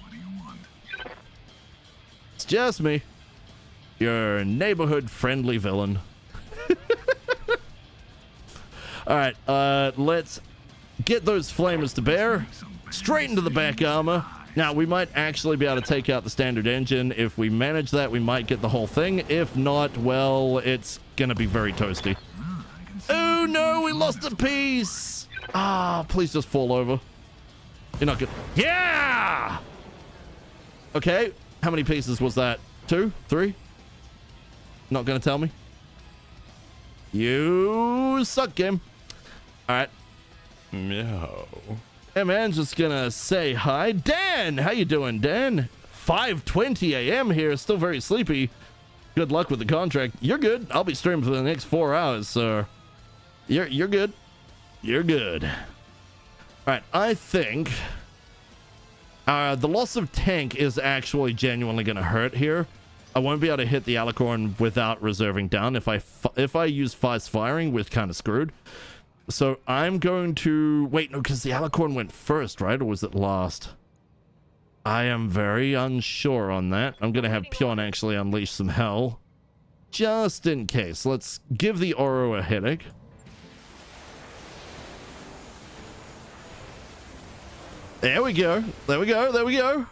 It's just me. Your neighborhood friendly villain. All right, let's get those flamers to bear. Straight into the back armor. Now, we might actually be able to take out the standard engine. If we manage that, we might get the whole thing. If not, well, it's gonna be very toasty. Oh no, we lost a piece. Ah, please just fall over. You're not good. Yeah! Okay, how many pieces was that? 2? 3? Not gonna tell me? You suck, game. All right. No. Hey man, just gonna say hi. Dan, how you doing, Dan? 5:20 a.m. here, still very sleepy. Good luck with the contract. You're good. I'll be streaming for the next 4 hours, so you're good. You're good. All right, I think the loss of tank is actually genuinely gonna hurt here. I won't be able to hit the Alicorn without reserving down. If I use fast firing, we're kind of screwed. So I'm going to... Wait, no, because the Alicorn went first, right? Or was it last? I am very unsure on that. I'm going to have Pion actually unleash some hell. Just in case. Let's give the Oro a headache. There we go. There we go. There we go.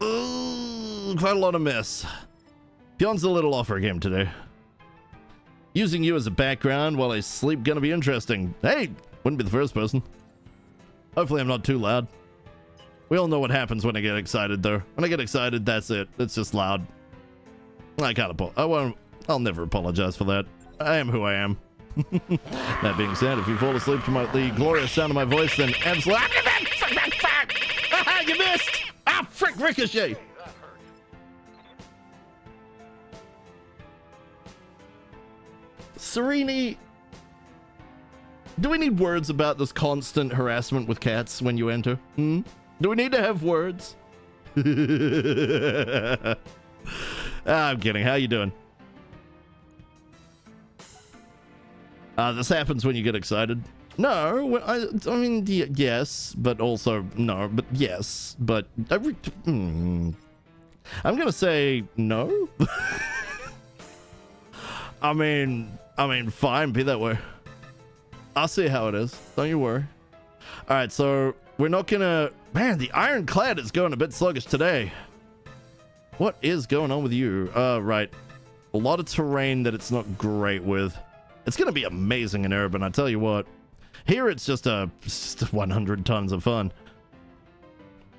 Ooh, quite a lot of miss. Pion's a little off her game today. Using you as a background while I sleep gonna be interesting. Hey, wouldn't be the first person. Hopefully I'm not too loud. We all know what happens when I get excited though. When I get excited, that's it. It's just loud. I can't I'll never apologize for that. I am who I am. That being said, if you fall asleep to the glorious sound of my voice, then absolutely... You missed! Ah, frick, ricochet! Serini, do we need words about this constant harassment with cats when you enter? Do we need to have words? I'm kidding. How you doing? This happens when you get excited. No, I mean, yes, but also no, but yes, but I'm gonna say no. I mean, fine, be that way. I'll see how it is. Don't you worry. Alright, so we're not gonna... Man, the Ironclad is going a bit sluggish today. What is going on with you? Right. A lot of terrain that it's not great with. It's gonna be amazing in urban, I tell you what. Here it's just 100 tons of fun.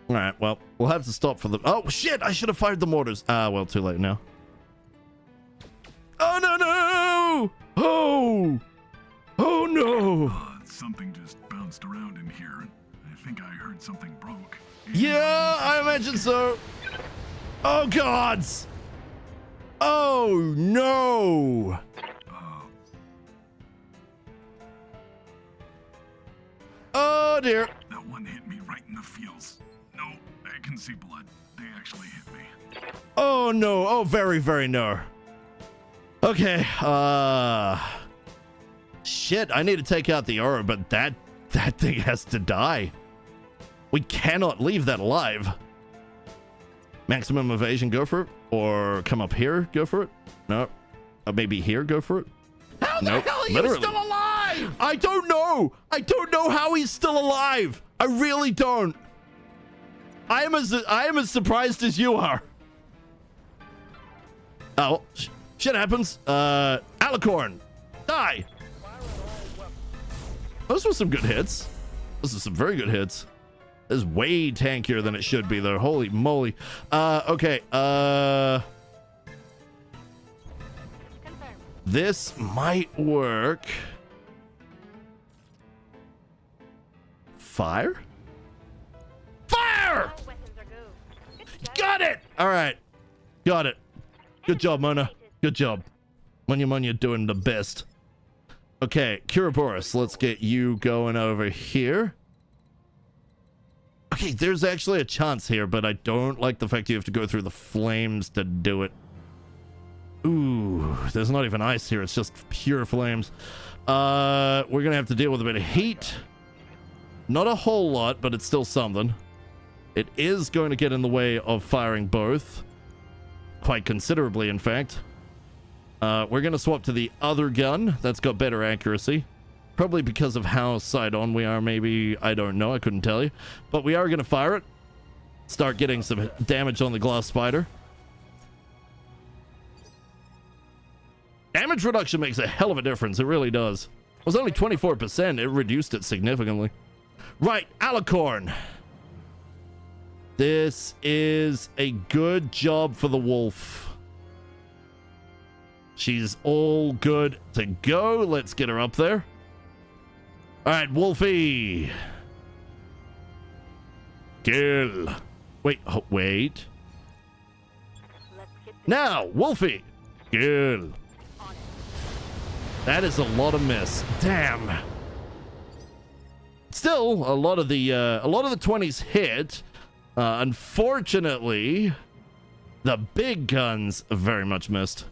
Alright, well, we'll have to stop for the... Oh, shit! I should have fired the mortars. Ah, well, too late now. Oh, no, no! Oh! Oh, no! Something just bounced around in here. I think I heard something broke. Yeah, I imagine so. Oh, gods! Oh, no! Oh, dear. That one hit me right in the feels. No, I can see blood. They actually hit me. Oh, no. Oh, very, very no. Okay, shit, I need to take out the aura, but that thing has to die. We cannot leave that alive. Maximum evasion, go for it. Or come up here, go for it. No. Maybe here, go for it. How the hell are you still alive? I don't know. I don't know how he's still alive. I really don't. I am as surprised as you are. Oh, shit happens. Alicorn, die. Those were some good hits. Those are some very good hits. This is way tankier than it should be, though. Holy moly. Okay. This might work. Fire? Fire! Got it! All right. Got it. Good job, Mona. Good job. Munya doing the best. Okay, Kuraboris, let's get you going over here. Okay, there's actually a chance here, but I don't like the fact you have to go through the flames to do it. Ooh, there's not even ice here. It's just pure flames. We're gonna have to deal with a bit of heat. Not a whole lot, but it's still something. It is going to get in the way of firing both. Quite considerably, in fact. We're gonna swap to the other gun. That's got better accuracy. Probably because of how side on we are, maybe. I don't know. I couldn't tell you. But we are gonna fire it. Start getting some damage on the glass spider. Damage reduction makes a hell of a difference. It really does. It was only 24%. It reduced it significantly. Right, Alicorn. This is a good job for the wolf. She's all good to go. Let's get her up there. All right, Wolfie. Kill. Wait, wait. Now, Wolfie. Kill. That is a lot of miss. Damn. Still, a lot of the 20s hit. Unfortunately, the big guns very much missed.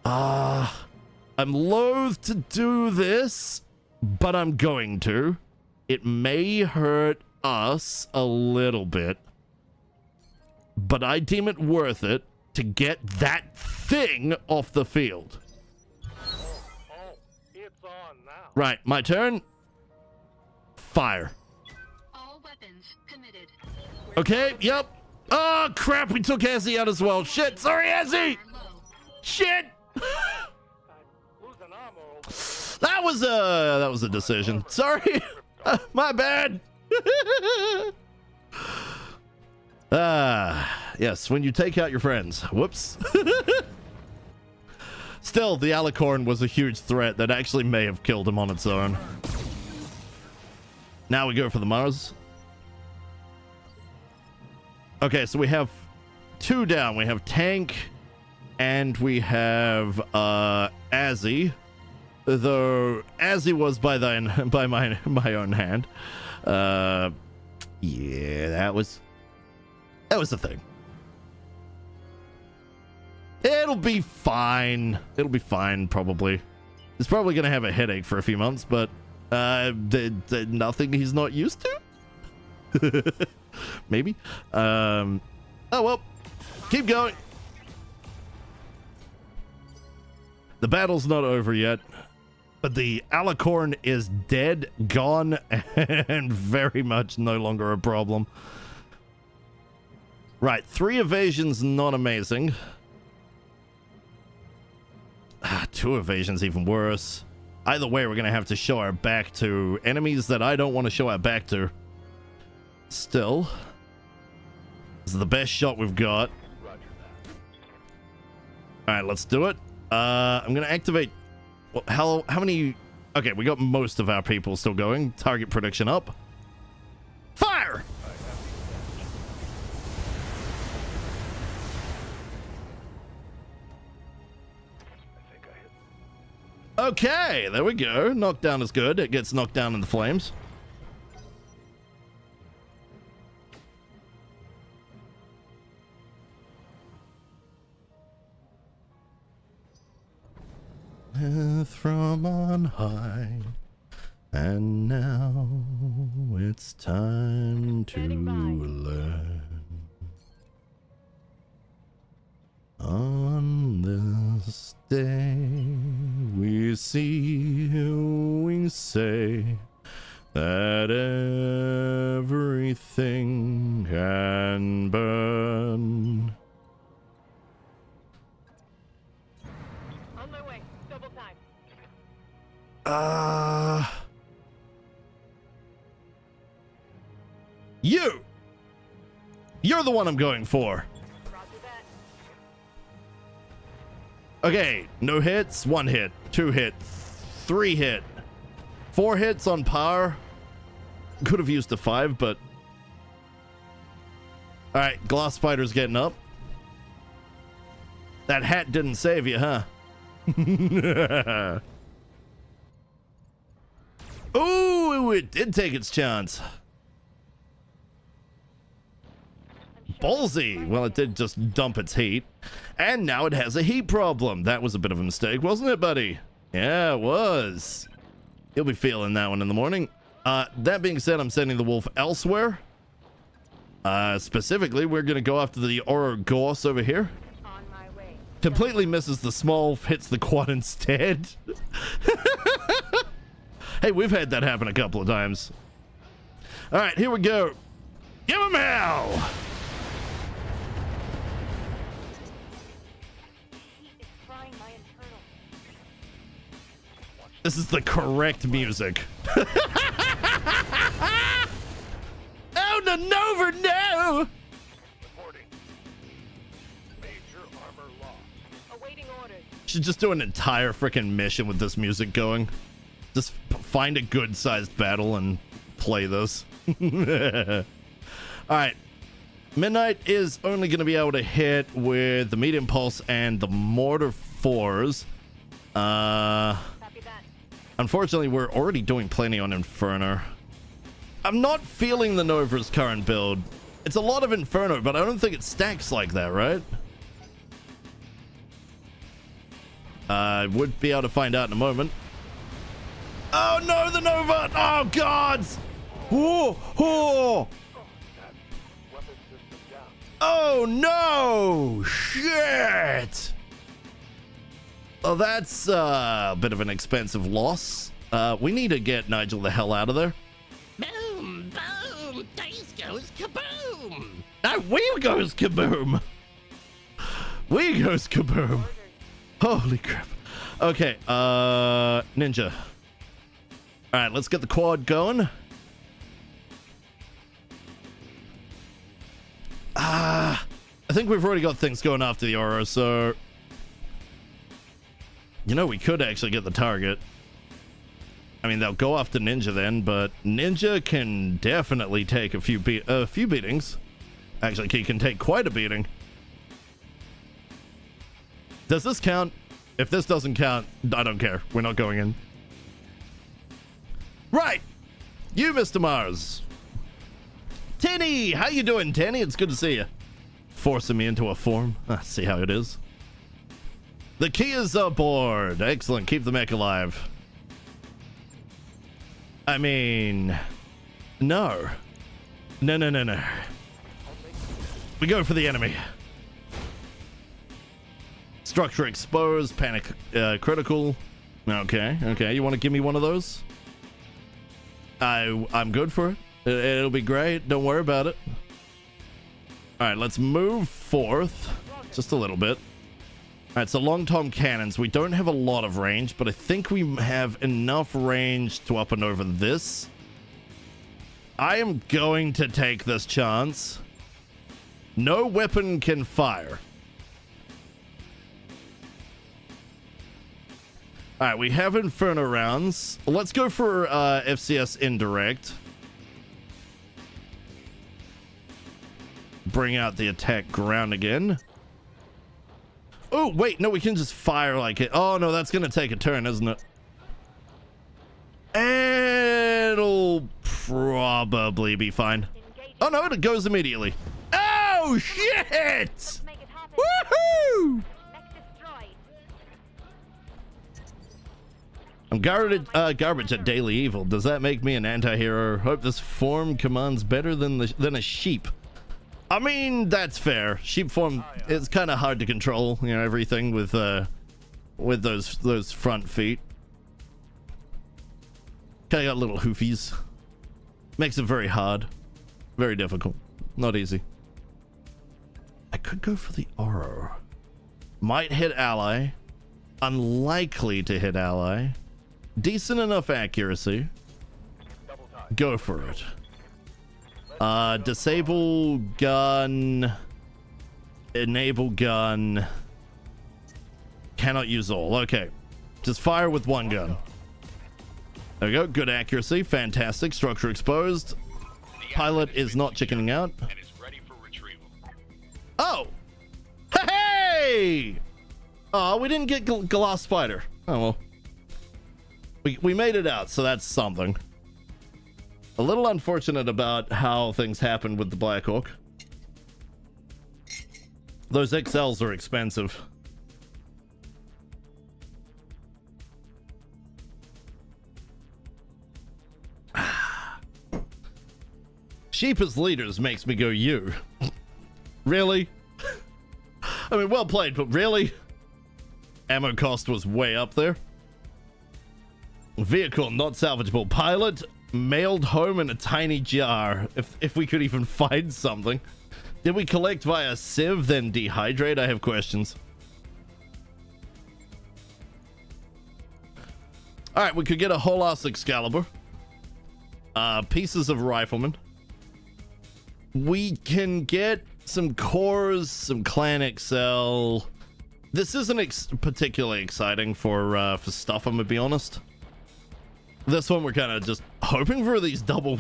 I'm loath to do this, but I'm going to. It may hurt us a little bit, but I deem it worth it to get that thing off the field. It's on now. Right, my turn. Fire. All weapons committed. Okay, yep. Oh, crap, we took Azzy out as well. Shit, sorry, Azzy! Are low. Shit! Losing ammo. That was a decision. Sorry. My bad. Yes, when you take out your friends. Whoops. Still, the Alicorn was a huge threat that actually may have killed him on its own. Now we go for the Mars. Okay, so we have two down. We have Tank and we have Azzy. Though Azzy was by my own hand. Yeah, that was the thing. It'll be fine. It'll be fine, probably. He's probably gonna have a headache for a few months, but nothing he's not used to. Maybe. Oh well. Keep going. The battle's not over yet. But the alicorn is dead, gone, and very much no longer a problem. Right, 3 evasions, not amazing. 2 evasions, even worse. Either way, we're going to have to show our back to enemies that I don't want to show our back to. Still, this is the best shot we've got. Alright, let's do it. I'm going to activate... Well, how many... Okay, we got most of our people still going. Target prediction up. Fire! Okay, there we go. Knockdown is good. It gets knocked down in the flames. From on high, and now it's time to learn. On this day we see, we say that everything can burn. On my way. Double time. You're the one I'm going for. Roger that. Okay, no hits, 1 hit, 2 hit, 3 hit, 4 hits on power. Could have used a 5, but... Alright, Glass Spider's getting up. That hat didn't save you, huh? Ooh, it did take its chance. Ballsy. Well, it did just dump its heat. And now it has a heat problem. That was a bit of a mistake, wasn't it, buddy? Yeah, it was. You'll be feeling that one in the morning. That being said, I'm sending the wolf elsewhere. Specifically, we're going to go after the Oro Gorse over here. On my way. Completely misses the small, hits the quad instead. Hey, we've had that happen a couple of times. All right, here we go. Give him hell! Heat is frying my internal. This is the correct music. Oh, the Nova, no! Reporting. Major armor loss. Awaiting orders. Should just do an entire freaking mission with this music going. Just find a good-sized battle and play this. All right. Midnight is only going to be able to hit with the medium pulse and the mortar 4s. Copy that. Unfortunately, we're already doing plenty on Inferno. I'm not feeling the Nova's current build. It's a lot of Inferno, but I don't think it stacks like that, right? I would be able to find out in a moment. Oh no, the Nova! Oh god! Whoa! Oh! Oh no! Shit! Well, that's a bit of an expensive loss. We need to get Nigel the hell out of there. Boom, boom, dice goes kaboom. No, we goes kaboom! We goes kaboom! Holy crap. Okay, Ninja. Alright, let's get the quad going. I think we've already got things going after the aura, so... You know, we could actually get the target. I mean, they'll go after Ninja then, but Ninja can definitely take a few beatings. Actually, he can take quite a beating. Does this count? If this doesn't count, I don't care. We're not going in. Right! You, Mr. Mars. Tenny! How you doing, Tenny? It's good to see you. Forcing me into a form. See how it is. The key is aboard. Excellent. Keep the mech alive. I mean... No. No, no, no, no. We go for the enemy. Structure exposed. Panic critical. Okay, okay. You want to give me one of those? I'm good for it. It'll be great. Don't worry about it. All right, let's move forth just a little bit. All right, so long tom cannons. We don't have a lot of range, but I think we have enough range to up and over this. I am going to take this chance. No weapon can fire. All right, we have Inferno rounds. Let's go for FCS indirect. Bring out the attack ground again. Oh, wait, no, we can just fire like it. Oh, no, that's going to take a turn, isn't it? It'll probably be fine. Oh, no, it goes immediately. Oh, shit! Woohoo! I'm garbage at Daily Evil. Does that make me an anti-hero? Hope this form commands better than a sheep. I mean, that's fair. Sheep form is kind of hard to control, you know, everything with those front feet. Kind of got little hoofies. Makes it very hard. Very difficult. Not easy. I could go for the Oro. Might hit ally. Unlikely to hit ally. Decent enough accuracy. Go for it. Disable gun. Enable gun. Cannot use all. Okay. Just fire with one gun. There we go. Good accuracy. Fantastic. Structure exposed. Pilot is not chickening out. Oh! Hey! Oh, we didn't get Glass Spider. Oh, well. We made it out, so that's something. A little unfortunate about how things happened with the Black Hawk. Those XLs are expensive. Sheep as leaders makes me go, you. Really? I mean, well played, but really? Ammo cost was way up there. Vehicle not salvageable. Pilot mailed home in a tiny jar. If we could even find something. Did we collect via sieve, then dehydrate? I have questions. Alright, we could get a whole ass Excalibur. Pieces of Rifleman. We can get some cores, some Clan XL. This isn't particularly exciting for stuff, I'm gonna be honest. This one we're kind of just hoping for these double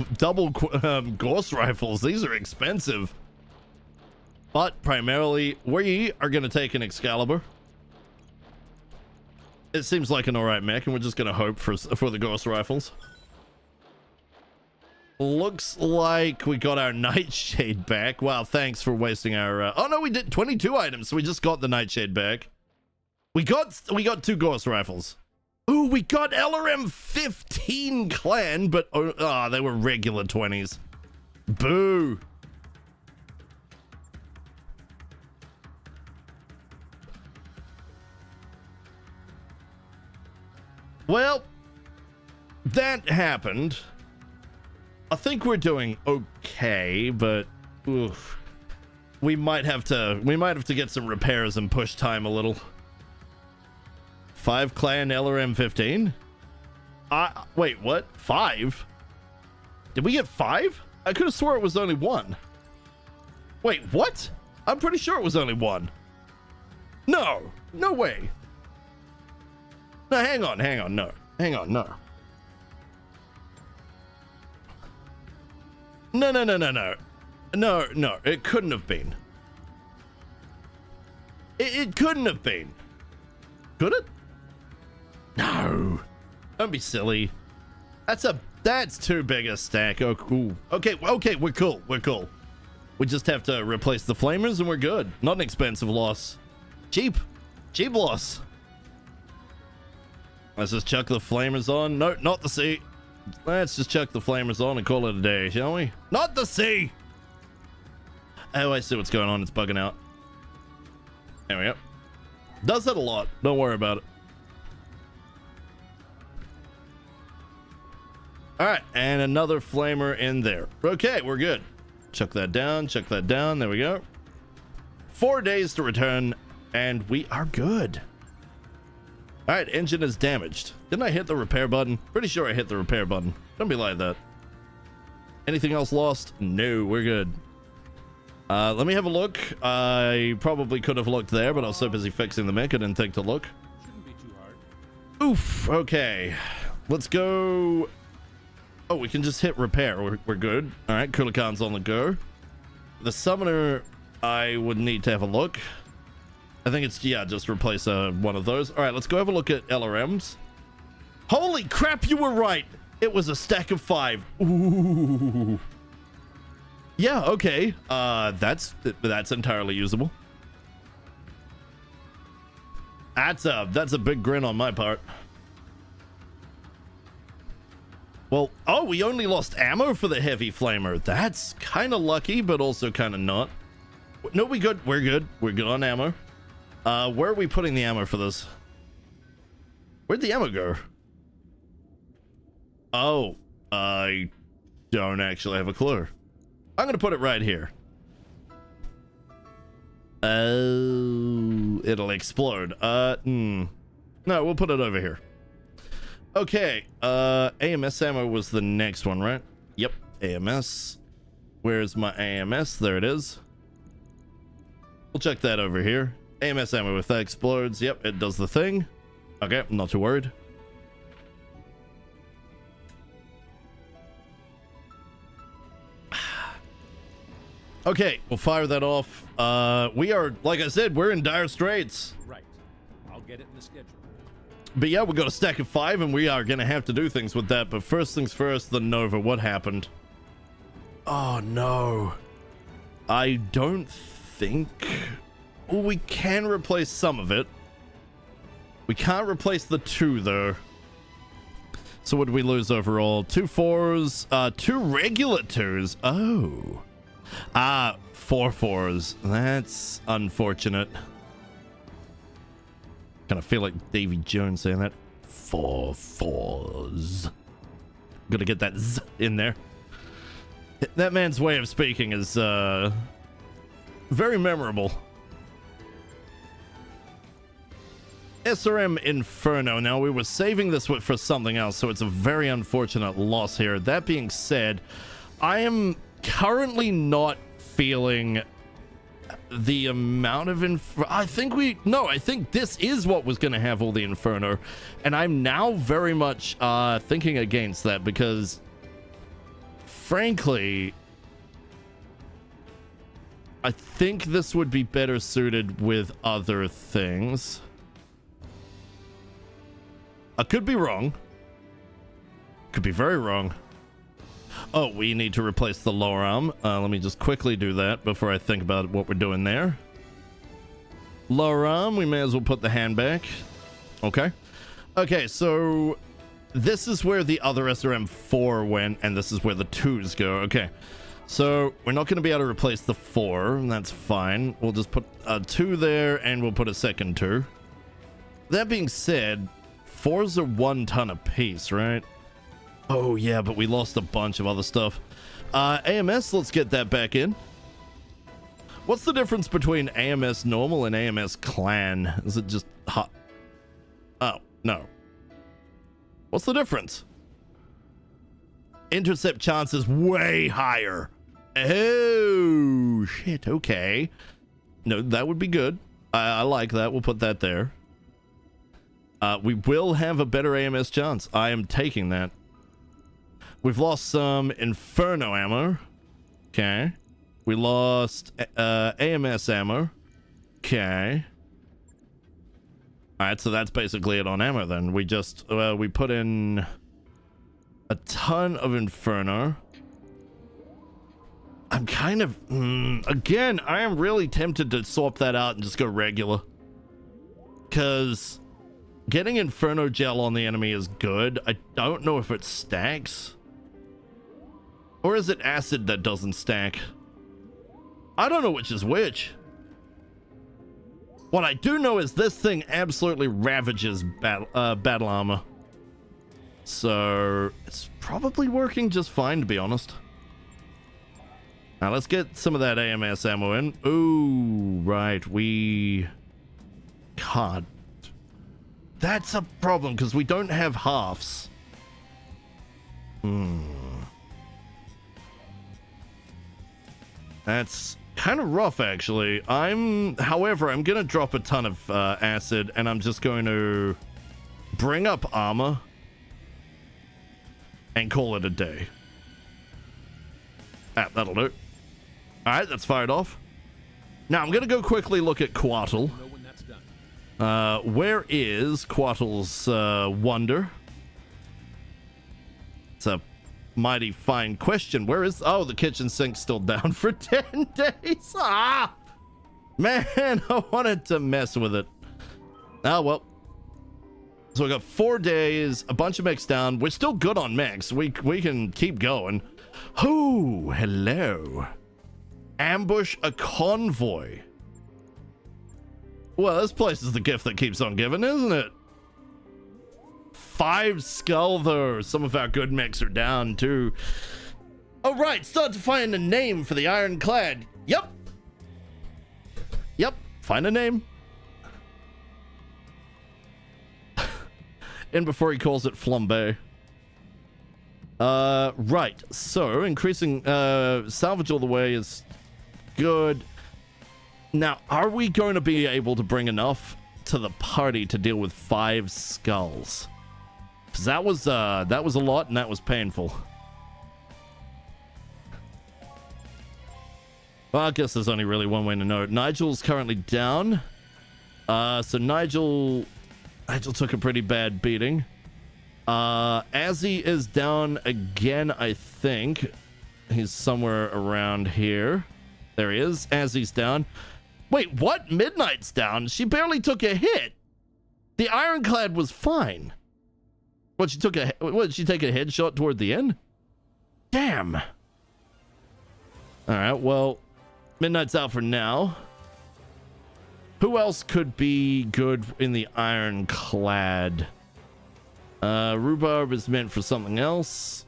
Gauss rifles. These are expensive. But primarily, we are going to take an Excalibur. It seems like an alright mech, and we're just going to hope for the Gauss rifles. Looks like we got our Nightshade back. Wow, thanks for wasting our... oh no, we did 22 items, so we just got the Nightshade back. We got 2 Gauss rifles. Ooh, we got LRM 15 clan, but they were regular 20s. Boo. Well, that happened. I think we're doing okay, but oof, we might have to get some repairs and push time a little. 5 clan LRM 15? Wait, what? 5? Did we get 5? I could have swore it was only 1. Wait, what? I'm pretty sure it was only 1. No, no way. No, hang on, no. Hang on, no. No, it couldn't have been. It couldn't have been. Could it? No. Don't be silly. That's too big a stack. Oh, cool. Okay, we're cool. We just have to replace the flamers and we're good. Not an expensive loss. Cheap loss. Let's just chuck the flamers on. No, not the C. Let's just chuck the flamers on and call it a day, shall we? Not the C! Oh, I see what's going on. It's bugging out. There we go. Does that a lot. Don't worry about it. All right, and another flamer in there. Okay, we're good. Chuck that down, chuck that down. There we go. 4 days to return, and we are good. All right, engine is damaged. Didn't I hit the repair button? Pretty sure I hit the repair button. Don't be like that. Anything else lost? No, we're good. Let me have a look. I probably could have looked there, but I was so busy fixing the mech I didn't think to look. Shouldn't be too hard. Oof, okay. Let's go. Oh, we can just hit repair. We're good. All right, Kulikan's on the go. The summoner, I would need to have a look. I think it's, yeah, just replace one of those. All right, let's go have a look at LRMs. Holy crap, you were right. It was a stack of 5. Ooh. Yeah, okay. That's entirely usable. That's a big grin on my part. Well, oh, we only lost ammo for the heavy flamer. That's kind of lucky, but also kind of not. No, we good. We're good. We're good on ammo. Where are we putting the ammo for this? Where'd the ammo go? Oh, I don't actually have a clue. I'm gonna put it right here. Oh, it'll explode. No, we'll put it over here. Okay, AMS ammo was the next one, right? Yep, AMS. Where's my AMS? There it is. We'll check that over here. AMS ammo, if that explodes, yep, it does the thing. Okay, I'm not too worried. Okay, we'll fire that off. We are, like I said, we're in dire straits. Right. I'll get it in the schedule. But yeah, we got a stack of 5 and we are gonna have to do things with that. But first things first, the Nova, what happened? Oh no. I don't think... Well, we can replace some of it. We can't replace the 2 though. So what did we lose overall? 2 4s, 2 regular 2s. Oh. 4 4s. That's unfortunate. Kind of feel like Davy Jones saying that. 4 4s. Gotta get that Z in there. That man's way of speaking is very memorable. SRM Inferno. Now, we were saving this for something else, so it's a very unfortunate loss here. That being said, I am currently not feeling the amount of I think this is what was going to have all the Inferno, and I'm now very much thinking against that, because frankly I think this would be better suited with other things. I could be wrong. Could be very wrong. Oh, we need to replace the lower arm. Let me just quickly do that before I think about what we're doing there. Lower arm, we may as well put the hand back. Okay. Okay, so this is where the other SRM4 went, and this is where the 2s go. Okay. So we're not going to be able to replace the 4, and that's fine. We'll just put a 2 there, and we'll put a second 2. That being said, 4s are 1 ton apiece, right? Oh, yeah, but we lost a bunch of other stuff. AMS, let's get that back in. What's the difference between AMS normal and AMS clan? Is it just hot? Oh, no. What's the difference? Intercept chance is way higher. Oh, shit, okay. No, that would be good. I like that. We'll put that there. We will have a better AMS chance. I am taking that. We've lost some Inferno ammo. Okay. We lost AMS ammo. Okay. Alright, so that's basically it on ammo then. We just, we put in a ton of Inferno. I'm kind of, again, I am really tempted to swap that out and just go regular. Because getting Inferno gel on the enemy is good. I don't know if it stacks. Or is it acid that doesn't stack? I don't know which is which. What I do know is this thing absolutely ravages battle armor. So it's probably working just fine, to be honest. Now let's get some of that AMS ammo in. Ooh, right, we can't. That's a problem because we don't have halves. That's kind of rough, actually. However, I'm gonna drop a ton of acid, and I'm just going to bring up armor and call it a day. That'll do. Alright, that's fired off. Now I'm gonna go quickly look at Quattle. Know when that's done. Where is Quattle's wonder? It's a mighty fine question. Where is... Oh, the kitchen sink's still down for 10 days. Ah! Man, I wanted to mess with it. Oh, well. So we got 4 days, a bunch of mechs down. We're still good on mechs. We can keep going. Oh, hello. Ambush a convoy. Well, this place is the gift that keeps on giving, isn't it? 5 skull, though. Some of our good mechs are down, too. Oh, right. Start to find a name for the ironclad. Yep. Yep. Find a name. In before he calls it flambe. Right. So, increasing salvage all the way is good. Now, are we going to be able to bring enough to the party to deal with 5 skulls? Because that was a lot, and that was painful. Well, I guess there's only really one way to know. Nigel's currently down. So Nigel took a pretty bad beating. Azzy is down again, I think. He's somewhere around here. There he is. Azzy's down. Wait, what? Midnight's down? She barely took a hit. The ironclad was fine. What, she take a headshot toward the end? Damn. All right, well, Midnight's out for now. Who else could be good in the ironclad? Rhubarb is meant for something else.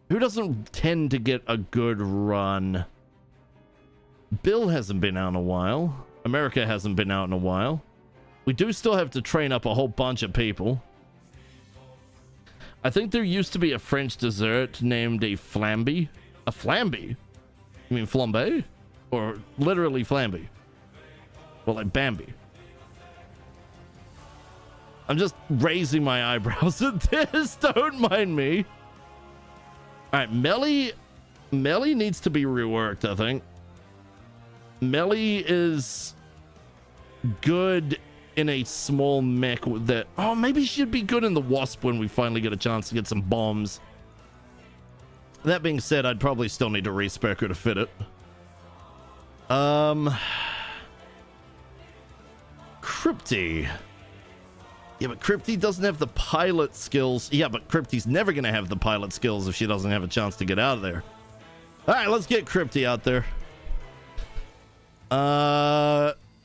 Who doesn't tend to get a good run? Bill hasn't been out in a while. America hasn't been out in a while. We do still have to train up a whole bunch of people. I think there used to be a French dessert named a flambe. A flambe? You mean flambe? Or literally flambe? Well, like Bambi. I'm just raising my eyebrows at this. Don't mind me. Alright, Melly needs to be reworked, I think. Melly is good in a small mech with that. Oh, maybe she'd be good in the Wasp when we finally get a chance to get some bombs. That being said, I'd probably still need to respec her to fit it. Crypty. Yeah, but Crypty doesn't have the pilot skills. Yeah, but Crypty's never gonna have the pilot skills if she doesn't have a chance to get out of there. All right, let's get Crypty out there.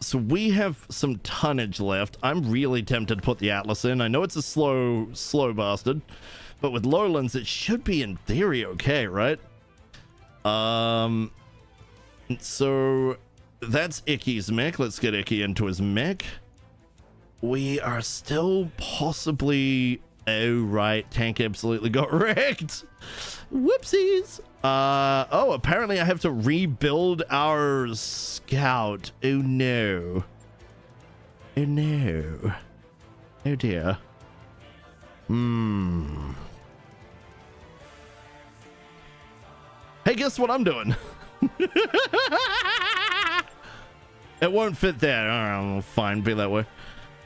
So we have some tonnage left. I'm really tempted to put the Atlas in. I know it's a slow bastard, but with Lowlands, it should be in theory okay, right? So that's Icky's mech. Let's get Icky into his mech. We are still possibly... Oh, right. Tank absolutely got wrecked. Whoopsies. Oh, apparently I have to rebuild our scout. Oh, no. Oh, no. Oh, dear. Hey, guess what I'm doing? It won't fit there. All right, fine. Be that way.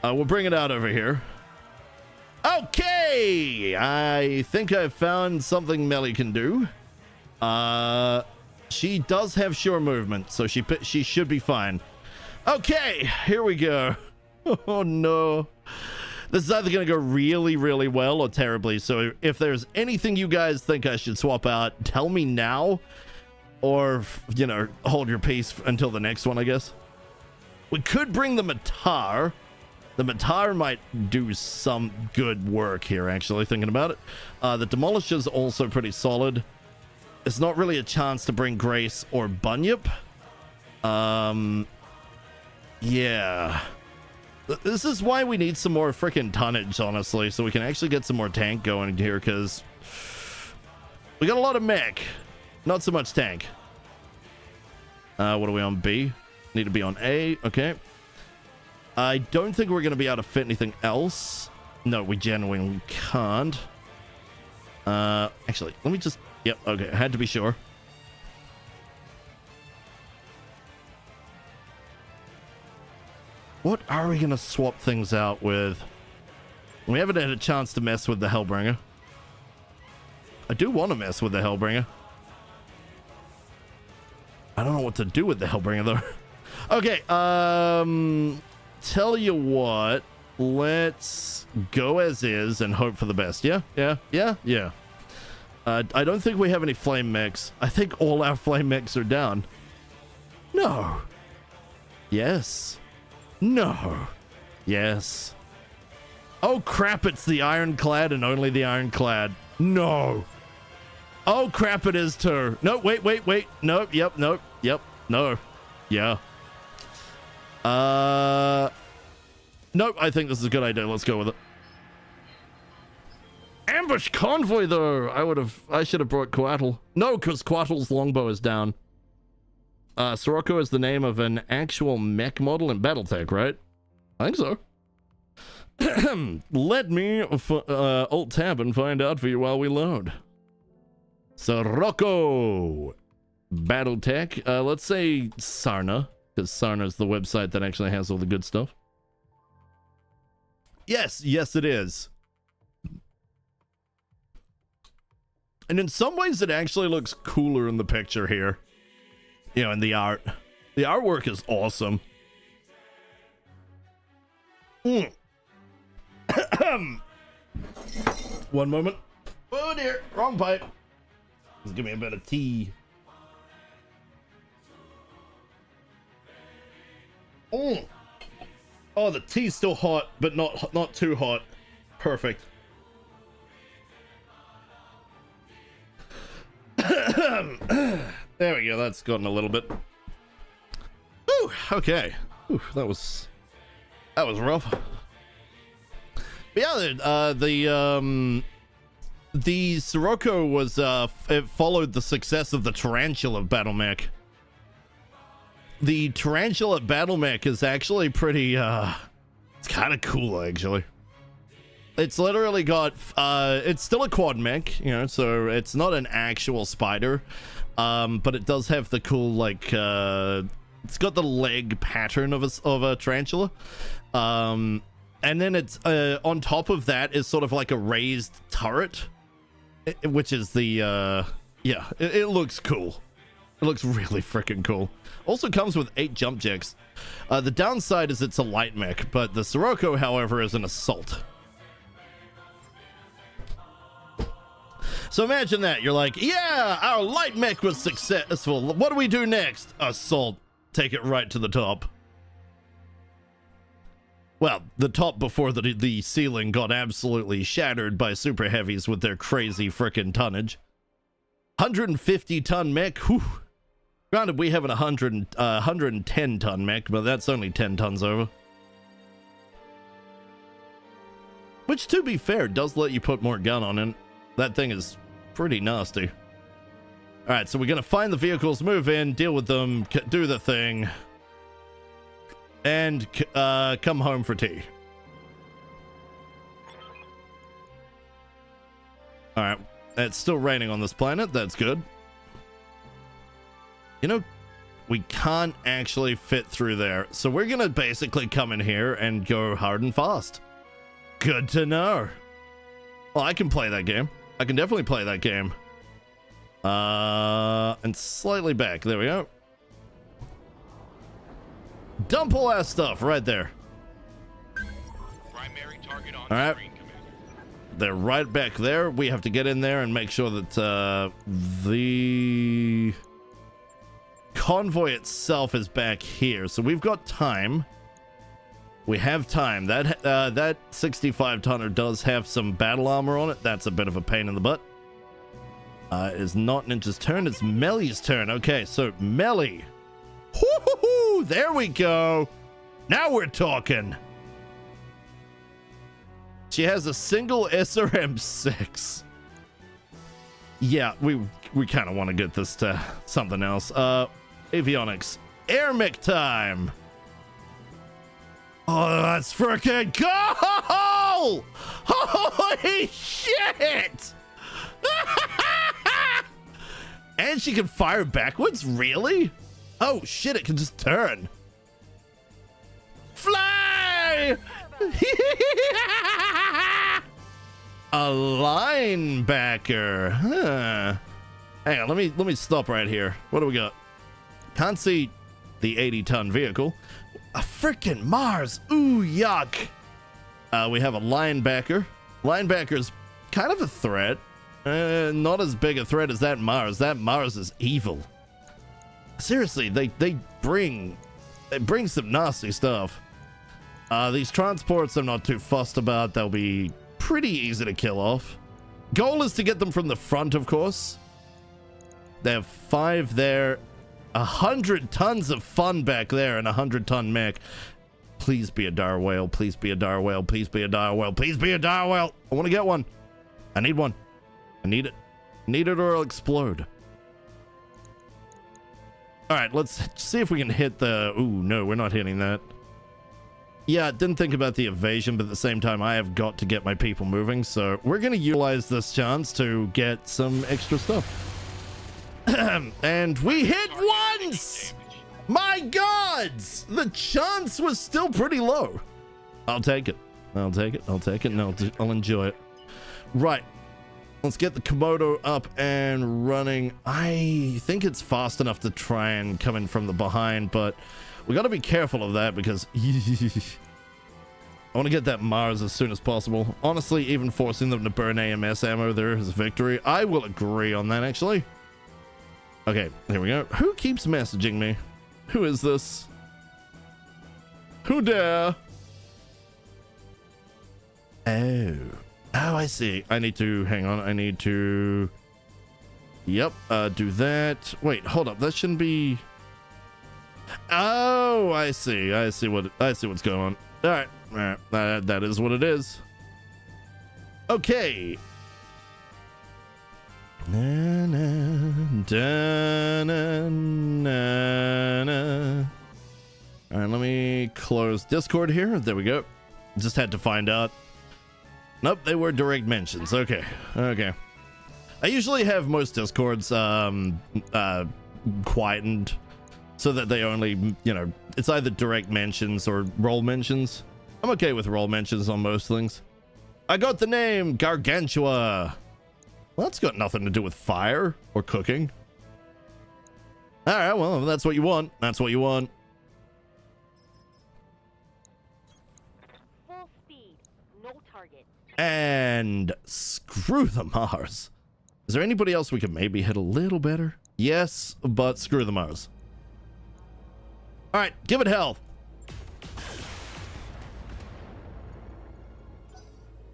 We'll bring it out over here. Okay, I think I've found something Melly can do. She does have sure movement, so she should be fine. Okay, here we go. Oh no. This is either going to go really, really well or terribly. So if there's anything you guys think I should swap out, tell me now. Or, you know, hold your peace until the next one, I guess. We could bring the Matar. The Matar might do some good work here, actually, thinking about it. The Demolisher's also pretty solid. It's not really a chance to bring Grace or Bunyip. Yeah. This is why we need some more freaking tonnage, honestly, so we can actually get some more tank going here, because we got a lot of mech. Not so much tank. What are we on? B? Need to be on A. Okay. I don't think we're going to be able to fit anything else. No, we genuinely can't. Actually, let me just... Yep, okay. I had to be sure. What are we going to swap things out with? We haven't had a chance to mess with the Hellbringer. I do want to mess with the Hellbringer. I don't know what to do with the Hellbringer, though. Okay, tell you what. Let's go as is and hope for the best. Yeah. I don't think we have any flame mechs. I think all our flame mechs are down. No. Yes. No. Yes. Oh crap, it's the Ironclad and only the Ironclad. No. Oh crap, it is too. No, wait. Nope, yep, no. Yeah. Nope, I think this is a good idea. Let's go with it. Ambush convoy, though. I should have brought Coatl. No, because Coatl's longbow is down. Sirocco is the name of an actual mech model in BattleTech, right? I think so. Let me alt tab and find out for you while we load. Sirocco. BattleTech. Let's say Sarna, because Sarna is the website that actually has all the good stuff. Yes, it is. And in some ways, it actually looks cooler in the picture here. You know, in the art. The artwork is awesome. One moment. Oh dear, wrong pipe. Just give me a bit of tea. Oh, the tea's still hot, but not too hot. Perfect. There we go. That's gotten a little bit. Ooh, okay. Ooh, that was rough. But yeah, the Sirocco was it followed the success of the Tarantula Battle Mech. The Tarantula Battle Mech is actually pretty it's kind of cool, actually. It's literally got it's still a quad mech, you know, so it's not an actual spider, but it does have the cool, like, it's got the leg pattern of a tarantula, and then it's on top of that is sort of like a raised turret, which is the yeah, it looks cool. It looks really freaking cool. Also comes with 8 jump jacks. The downside is it's a light mech, but the Sirocco, however, is an assault. So imagine that. You're like, yeah, our light mech was successful. What do we do next? Assault. Take it right to the top. Well, the top before the ceiling got absolutely shattered by super heavies with their crazy frickin' tonnage. 150 ton mech. Whew. Granted, we have a 110 ton mech, but that's only 10 tons over. Which, to be fair, does let you put more gun on it. That thing is pretty nasty. Alright, so we're gonna find the vehicles, move in, deal with them, do the thing, and come home for tea. Alright, it's still raining on this planet, that's good. You know, we can't actually fit through there, so we're gonna basically come in here and go hard and fast. Good to know. Well, I can play that game. I can definitely play that game. And slightly back. There we go. Dump all our stuff right there. Primary target on all right. screen, Commander. They're right back there. We have to get in there and make sure that the convoy itself is back here. So we've got time. We have time. That 65 tonner does have some battle armor on it. That's a bit of a pain in the butt. It is not Ninja's turn. It's Melly's turn. Okay, so Melly. Woo-hoo-hoo! There we go. Now we're talking. She has a single SRM-6. Yeah, we kind of want to get this to something else. Avionics. Air mech time. Oh, that's freaking cool! Holy shit! And she can fire backwards? Really? Oh shit, it can just turn. Fly! A linebacker. Huh. Hang on, let me stop right here. What do we got? Can't see the 80-ton vehicle. A freaking Mars. Ooh, yuck. We have a linebacker. Linebacker's kind of a threat. Not as big a threat as that Mars. That Mars is evil. Seriously, they bring some nasty stuff. These transports I'm not too fussed about. They'll be pretty easy to kill off. Goal is to get them from the front, of course. They have 5 there. 100 tons of fun back there and a 100-ton mech. Please be a dire whale. Please be a dire whale. Please be a dire whale. Please be a dire whale. I want to get one. I need one. I need it. Need it or it'll explode. All right, let's see if we can hit the... Ooh, no, we're not hitting that. Yeah, didn't think about the evasion, but at the same time, I have got to get my people moving, so we're going to utilize this chance to get some extra stuff. And we hit once! My gods! The chance was still pretty low. I'll take it. I'll take it. I'll take it. No, I'll enjoy it. Right. Let's get the Komodo up and running. I think it's fast enough to try and come in from the behind, but we got to be careful of that because I want to get that Mars as soon as possible. Honestly, even forcing them to burn AMS ammo there is a victory. I will agree on that, actually. Okay, here we go. Who keeps messaging me? Who is this? Who dare? Oh, I see. I need to, hang on. I need to, yep, do that. Wait, hold up. That shouldn't be. Oh, I see. I see what's going on. All right. All right. That is what it is. Okay. Na, na, da, na, na, na. All right, let me close Discord here. There we go. Just had to find out. Nope, they were direct mentions. Okay. Okay. I usually have most Discords quietened so that they only, you know, it's either direct mentions or roll mentions. I'm okay with roll mentions on most things. I got the name Gargantua. Well, that's got nothing to do with fire or cooking. All right, well, if that's what you want. That's what you want. Full speed, no target. And screw the Mars. Is there anybody else we could maybe hit a little better? Yes, but screw the Mars. All right, give it hell.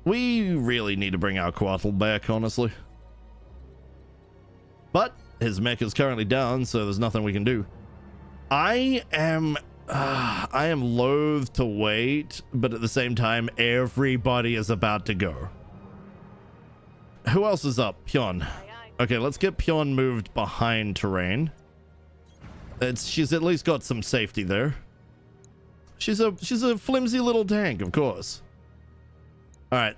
We really need to bring our Quattl back, honestly. But his mech is currently down, so there's nothing we can do. I am loath to wait, but at the same time, everybody is about to go. Who else is up? Pion. Okay, let's get Pion moved behind terrain. She's at least got some safety there. She's a flimsy little tank, of course. All right.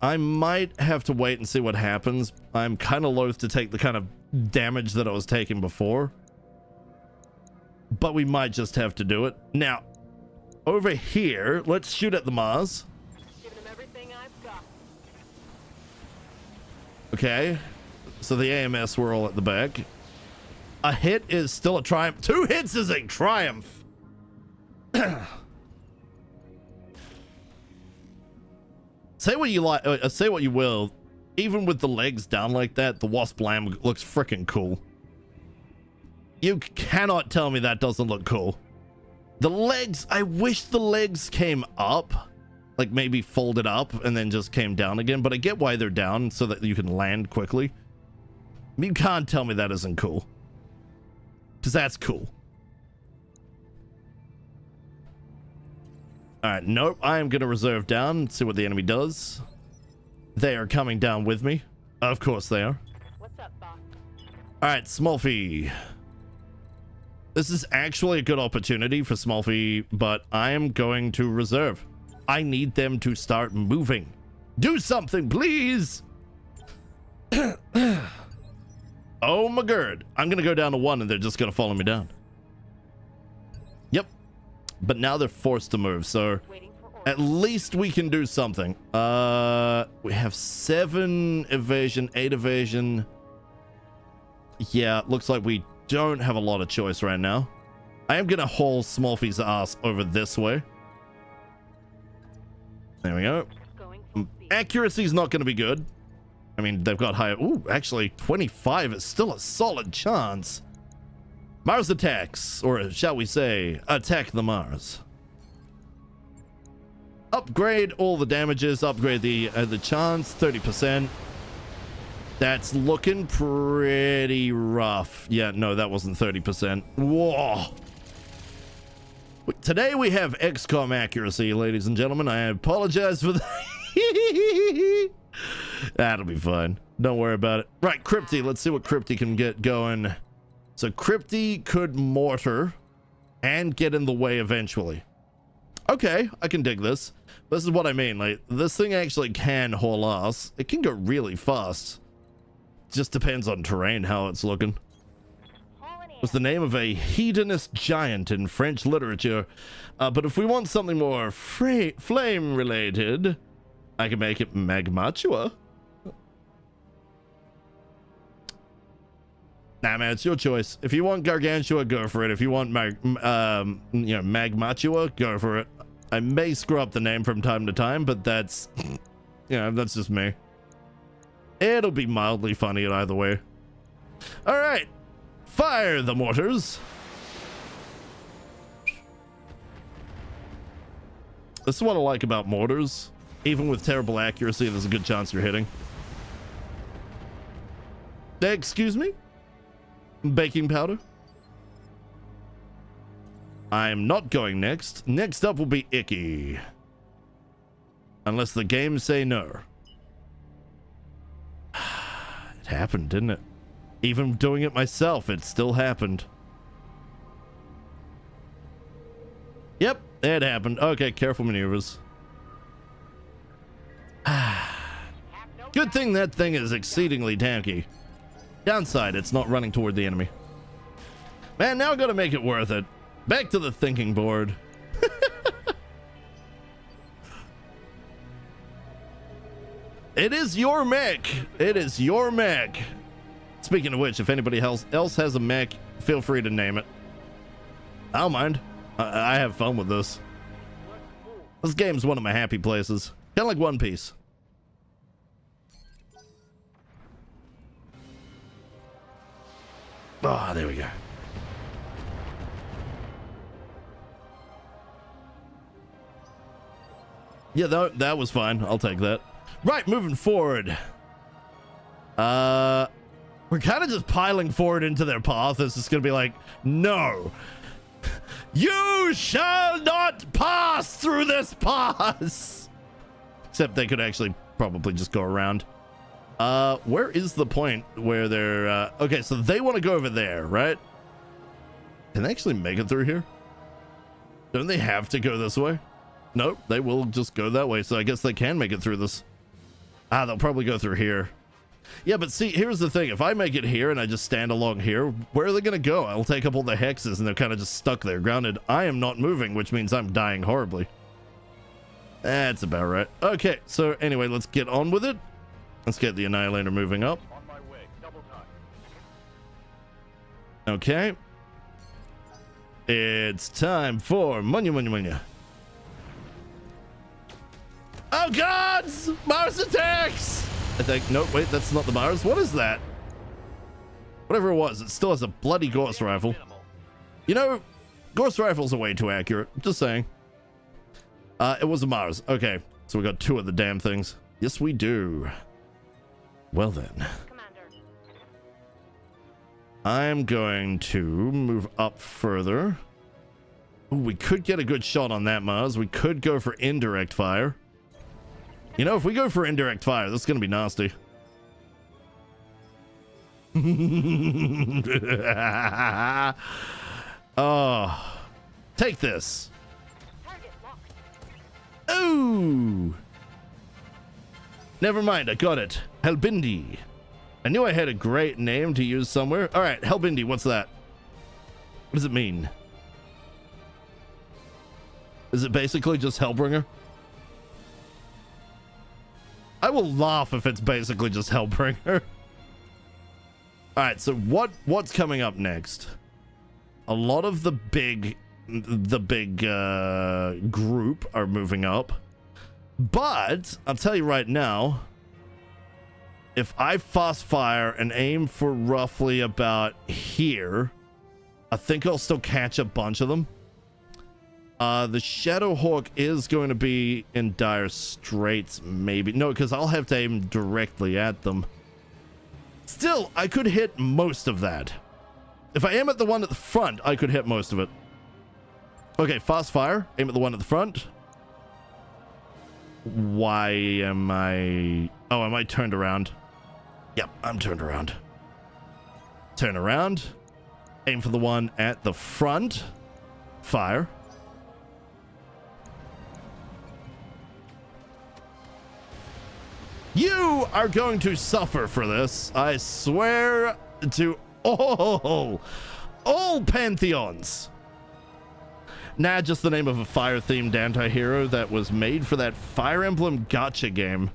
I might have to wait and see what happens. I'm kind of loath to take the kind of damage that I was taking before. But we might just have to do it. Now, over here, let's shoot at the Mars. Giving them everything I've got. Okay. So the AMS were all at the back. A hit is still a triumph. 2 hits is a triumph. Say what you like, say what you will. Even with the legs down like that, the Wasp Lamb looks freaking cool. You cannot tell me that doesn't look cool. The legs, I wish the legs came up, like maybe folded up and then just came down again, but I get why they're down so that you can land quickly. You can't tell me that isn't cool, because that's cool. All right, nope, I am going to reserve down, see what the enemy does. They are coming down with me. Of course they are. What's up, boss? All right, Smolfy. This is actually a good opportunity for Smolfy, but I am going to reserve. I need them to start moving. Do something, please. Oh my god. I'm going to go down to 1 and they're just going to follow me down. Yep. But now they're forced to move, so at least we can do something. We have 7 evasion, 8 evasion. Yeah, looks like we don't have a lot of choice right now. I am gonna haul Smolfy's ass over this way. There we go. Accuracy's not gonna be good. I mean, they've got higher. Ooh, actually 25 is still a solid chance. Mars attacks, or shall we say attack the Mars. Upgrade all the damages, upgrade the chance 30%. That's looking pretty rough. Yeah, no, that wasn't 30%. Whoa. Today we have XCOM accuracy, ladies and gentlemen. I apologize for that. That'll be fine. Don't worry about it. Right, Crypty. Let's see what Crypty can get going. So Crypty could mortar and get in the way eventually. Okay, I can dig this. This is what I mean. Like, this thing actually can haul ass. It can go really fast. Just depends on terrain, how it's looking. Was the name of a hedonist giant in French literature. But if we want something more flame related, I can make it Magmatua. Nah, man, it's your choice. If you want Gargantua, go for it. If you want Magmatua, go for it. I may screw up the name from time to time, but that's, that's just me. It'll be mildly funny in either way. All right, fire the mortars. This is what I like about mortars. Even with terrible accuracy, there's a good chance you're hitting. Excuse me? Baking powder? I'm not going next. Next up will be Icky. Unless the games say no. It happened, didn't it? Even doing it myself, it still happened. Yep, it happened. Okay, careful maneuvers. Good thing that thing is exceedingly tanky. Downside, it's not running toward the enemy. Man, now I gotta make it worth it. Back to the thinking board. It is your mech. It is your mech. Speaking of which, if anybody else has a mech, feel free to name it. I don't mind. I have fun with this. This game's one of my happy places. Kind of like One Piece. Ah, there we go. Yeah, that was fine. I'll take that. Right, moving forward. We're kind of just piling forward into their path. It's just gonna be like, no. You shall not pass through this pass. Except they could actually probably just go around. Where is the point where they're okay, so they want to go over there, right? Can they actually make it through here? Don't they have to go this way? Nope, they will just go that way, so I guess they can make it through this. They'll probably go through here. Yeah, but see, here's the thing. If I make it here and I just stand along here, where are they gonna go? I'll take up all the hexes and they're kind of just stuck there, grounded. I am not moving, which means I'm dying horribly. That's about right. Okay, so anyway, let's get on with it. Let's get the Annihilator moving up. On my way. Double time. Okay. It's time for Munya. Oh gods! Mars attacks! I think, nope, wait, that's not the Mars. What is that? Whatever it was, it still has a bloody Gauss rifle. You know, Ghost rifles are way too accurate. Just saying. It was a Mars. Okay, so we got 2 of the damn things. Yes, we do. Well then. Commander. I'm going to move up further. Ooh, we could get a good shot on that Mars. We could go for indirect fire. You know, if we go for indirect fire, this is going to be nasty. Oh, take this. Target locked. Oh, never mind. I got it. Helbindi. I knew I had a great name to use somewhere. All right, Helbindi. What's that? What does it mean? Is it basically just Hellbringer? I will laugh if it's basically just Hellbringer. All right, so what's coming up next? A lot of the big group are moving up, but I'll tell you right now, if I fast fire and aim for roughly about here, I think I'll still catch a bunch of them. The Shadowhawk is going to be in dire straits, maybe. No, because I'll have to aim directly at them. Still, I could hit most of that. If I aim at the one at the front, I could hit most of it. Okay, fast fire. Aim at the one at the front. Why am I... Oh, am I turned around? Yep, I'm turned around. Turn around. Aim for the one at the front. Fire. You are going to suffer for this. I swear to all pantheons. Nah, just the name of a fire-themed anti-hero that was made for that Fire Emblem gacha game.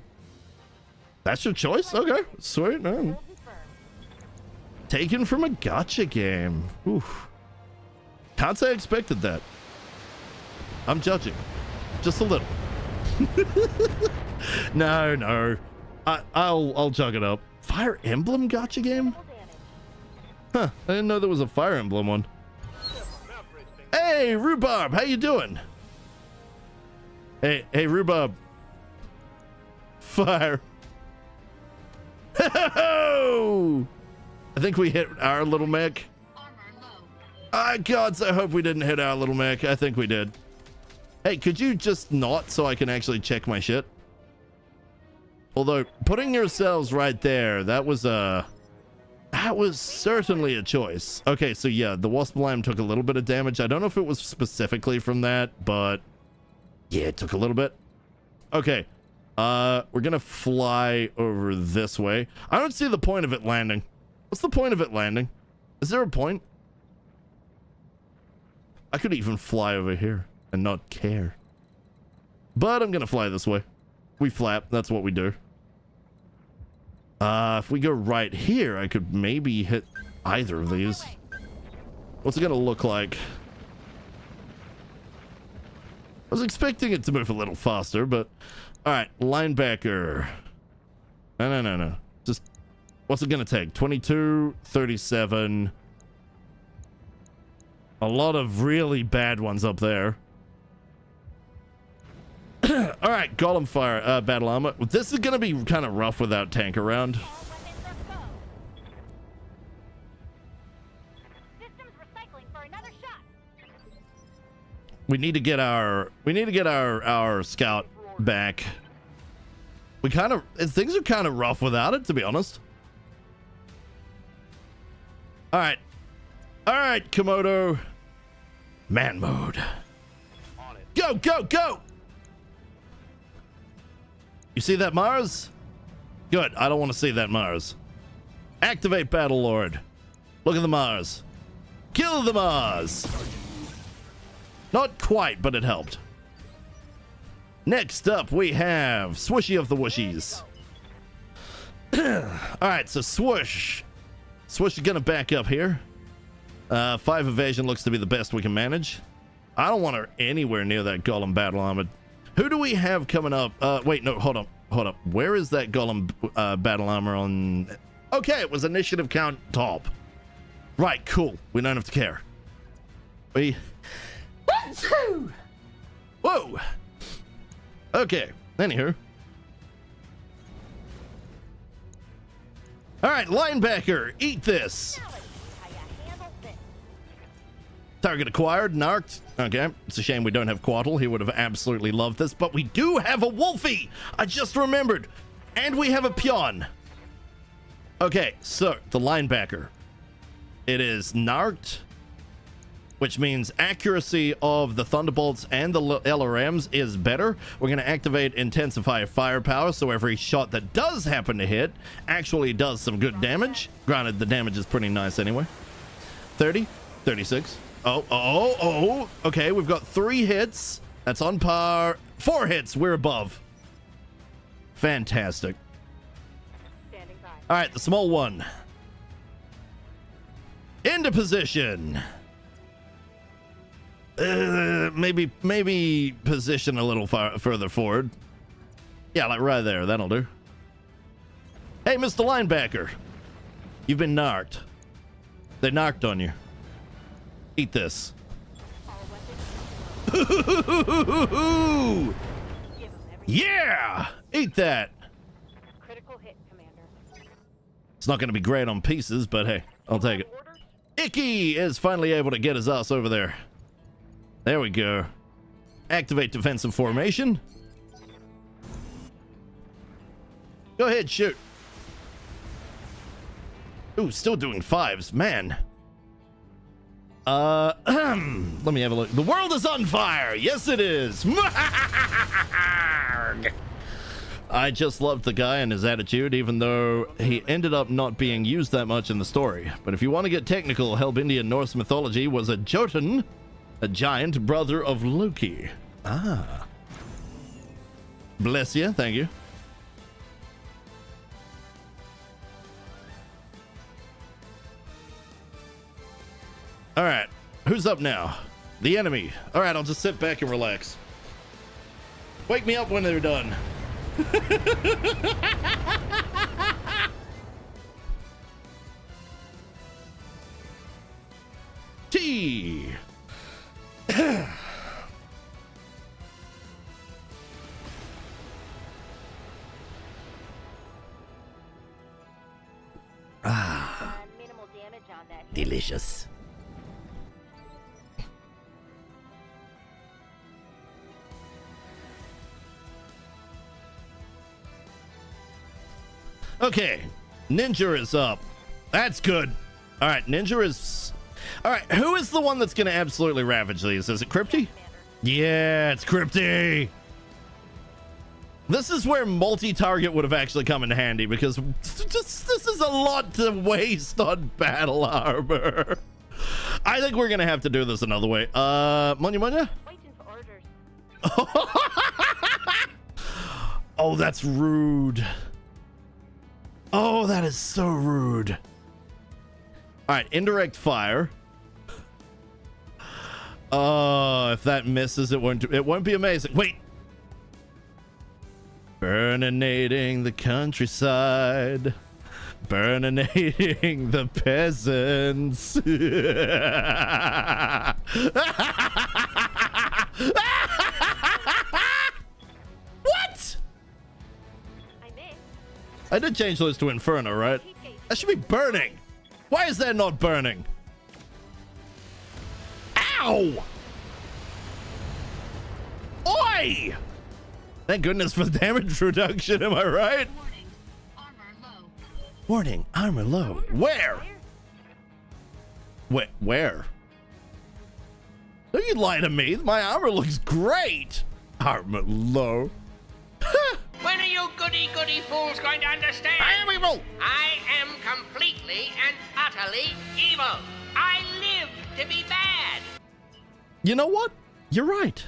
That's your choice? Okay, sweet. No. Taken from a gacha game. Oof. Can't say I expected that. I'm judging. Just a little. No. I'll chug it up. Fire Emblem gacha game? Huh, I didn't know there was a Fire Emblem one. Hey, Rhubarb, how you doing? Hey, Rhubarb. Fire. Ho-ho-ho! I think we hit our little mech. Gods, I hope we didn't hit our little mech. I think we did. Hey, could you just not so I can actually check my shit? Although, putting yourselves right there, that was certainly a choice. Okay, so yeah, the Wasp Lamb took a little bit of damage. I don't know if it was specifically from that, but yeah, it took a little bit. Okay, we're gonna fly over this way. I don't see the point of it landing. What's the point of it landing? Is there a point? I could even fly over here and not care. But I'm gonna fly this way. We flap, that's what we do. If we go right here, I could maybe hit either of these. What's it gonna look like? I was expecting it to move a little faster, but... Alright, linebacker. No. Just... What's it gonna take? 22, 37... A lot of really bad ones up there. Alright, Golem Fire, Battle Armor. This is gonna be kind of rough without tank around. We need to get our scout back. Things are kind of rough without it, to be honest. Alright, Komodo. Man mode. Go! You see that Mars? Good. I don't want to see that Mars. Activate Battle Lord. Look at the Mars. Kill the Mars. Not quite, but it helped. Next up, we have Swooshy of the Wooshies. Alright, so Swoosh. Swoosh is going to back up here. 5 evasion looks to be the best we can manage. I don't want her anywhere near that Golem Battle Armored. Who do we have coming up? Wait, no, hold up. Where is that Golem Battle Armor on? Okay, it was initiative count top. Right, cool. We don't have to care. We... Whoa! Okay, anywho. Alright, linebacker, eat this! Target acquired, narked. Okay, it's a shame we don't have Quaddle. He would have absolutely loved this, but we do have a Wolfie! I just remembered! And we have a Peon. Okay, so, the linebacker. It is narked, which means accuracy of the Thunderbolts and the LRMs is better. We're going to activate Intensify Firepower, so every shot that does happen to hit actually does some good damage. Granted, the damage is pretty nice anyway. 30, 36. Oh. Okay, we've got 3 hits. That's on par. 4 hits. We're above. Fantastic. All right, the small one. Into position. Maybe position a little further forward. Yeah, like right there. That'll do. Hey, Mr. Linebacker. You've been narked. They narked on you. Eat this. Yeah! Eat that. Critical hit, Commander. It's not going to be great on pieces, but hey, I'll take it. Icky is finally able to get his ass over there. There we go. Activate defensive formation. Go ahead, shoot. Ooh, still doing 5s, man. Let me have a look. The world is on fire. Yes, it is. I just loved the guy and his attitude, even though he ended up not being used that much in the story. But if you want to get technical, Helbindian Norse mythology was a Jotun, a giant brother of Loki. Ah. Bless you. Thank you. All right. Who's up now? The enemy. All right, I'll just sit back and relax. Wake me up when they're done. T. Minimal damage on that. Delicious. Okay, Ninja is up. That's good. All right, Ninja is... All right, who is the one that's going to absolutely ravage these? Is it Crypty? Yeah, it's Crypty. This is where multi-target would have actually come in handy, because this is a lot to waste on battle armor. I think we're going to have to do this another way. Munya? Waiting for orders. Oh, that's rude. Oh, that is so rude. All right, indirect fire. If that misses, it won't be amazing. Wait. Burninating the countryside. Burninating the peasants. What? I did change those to Inferno, right? That should be burning. Why is that not burning? Ow! Oi! Thank goodness for the damage reduction, am I right? Warning, armor low. Warning, armor low. Where? Where? Don't you lie to me. My armor looks great. Armor low. When are you goody fools going to understand? I am evil. I am completely and utterly evil. I live to be bad. You know what? You're right.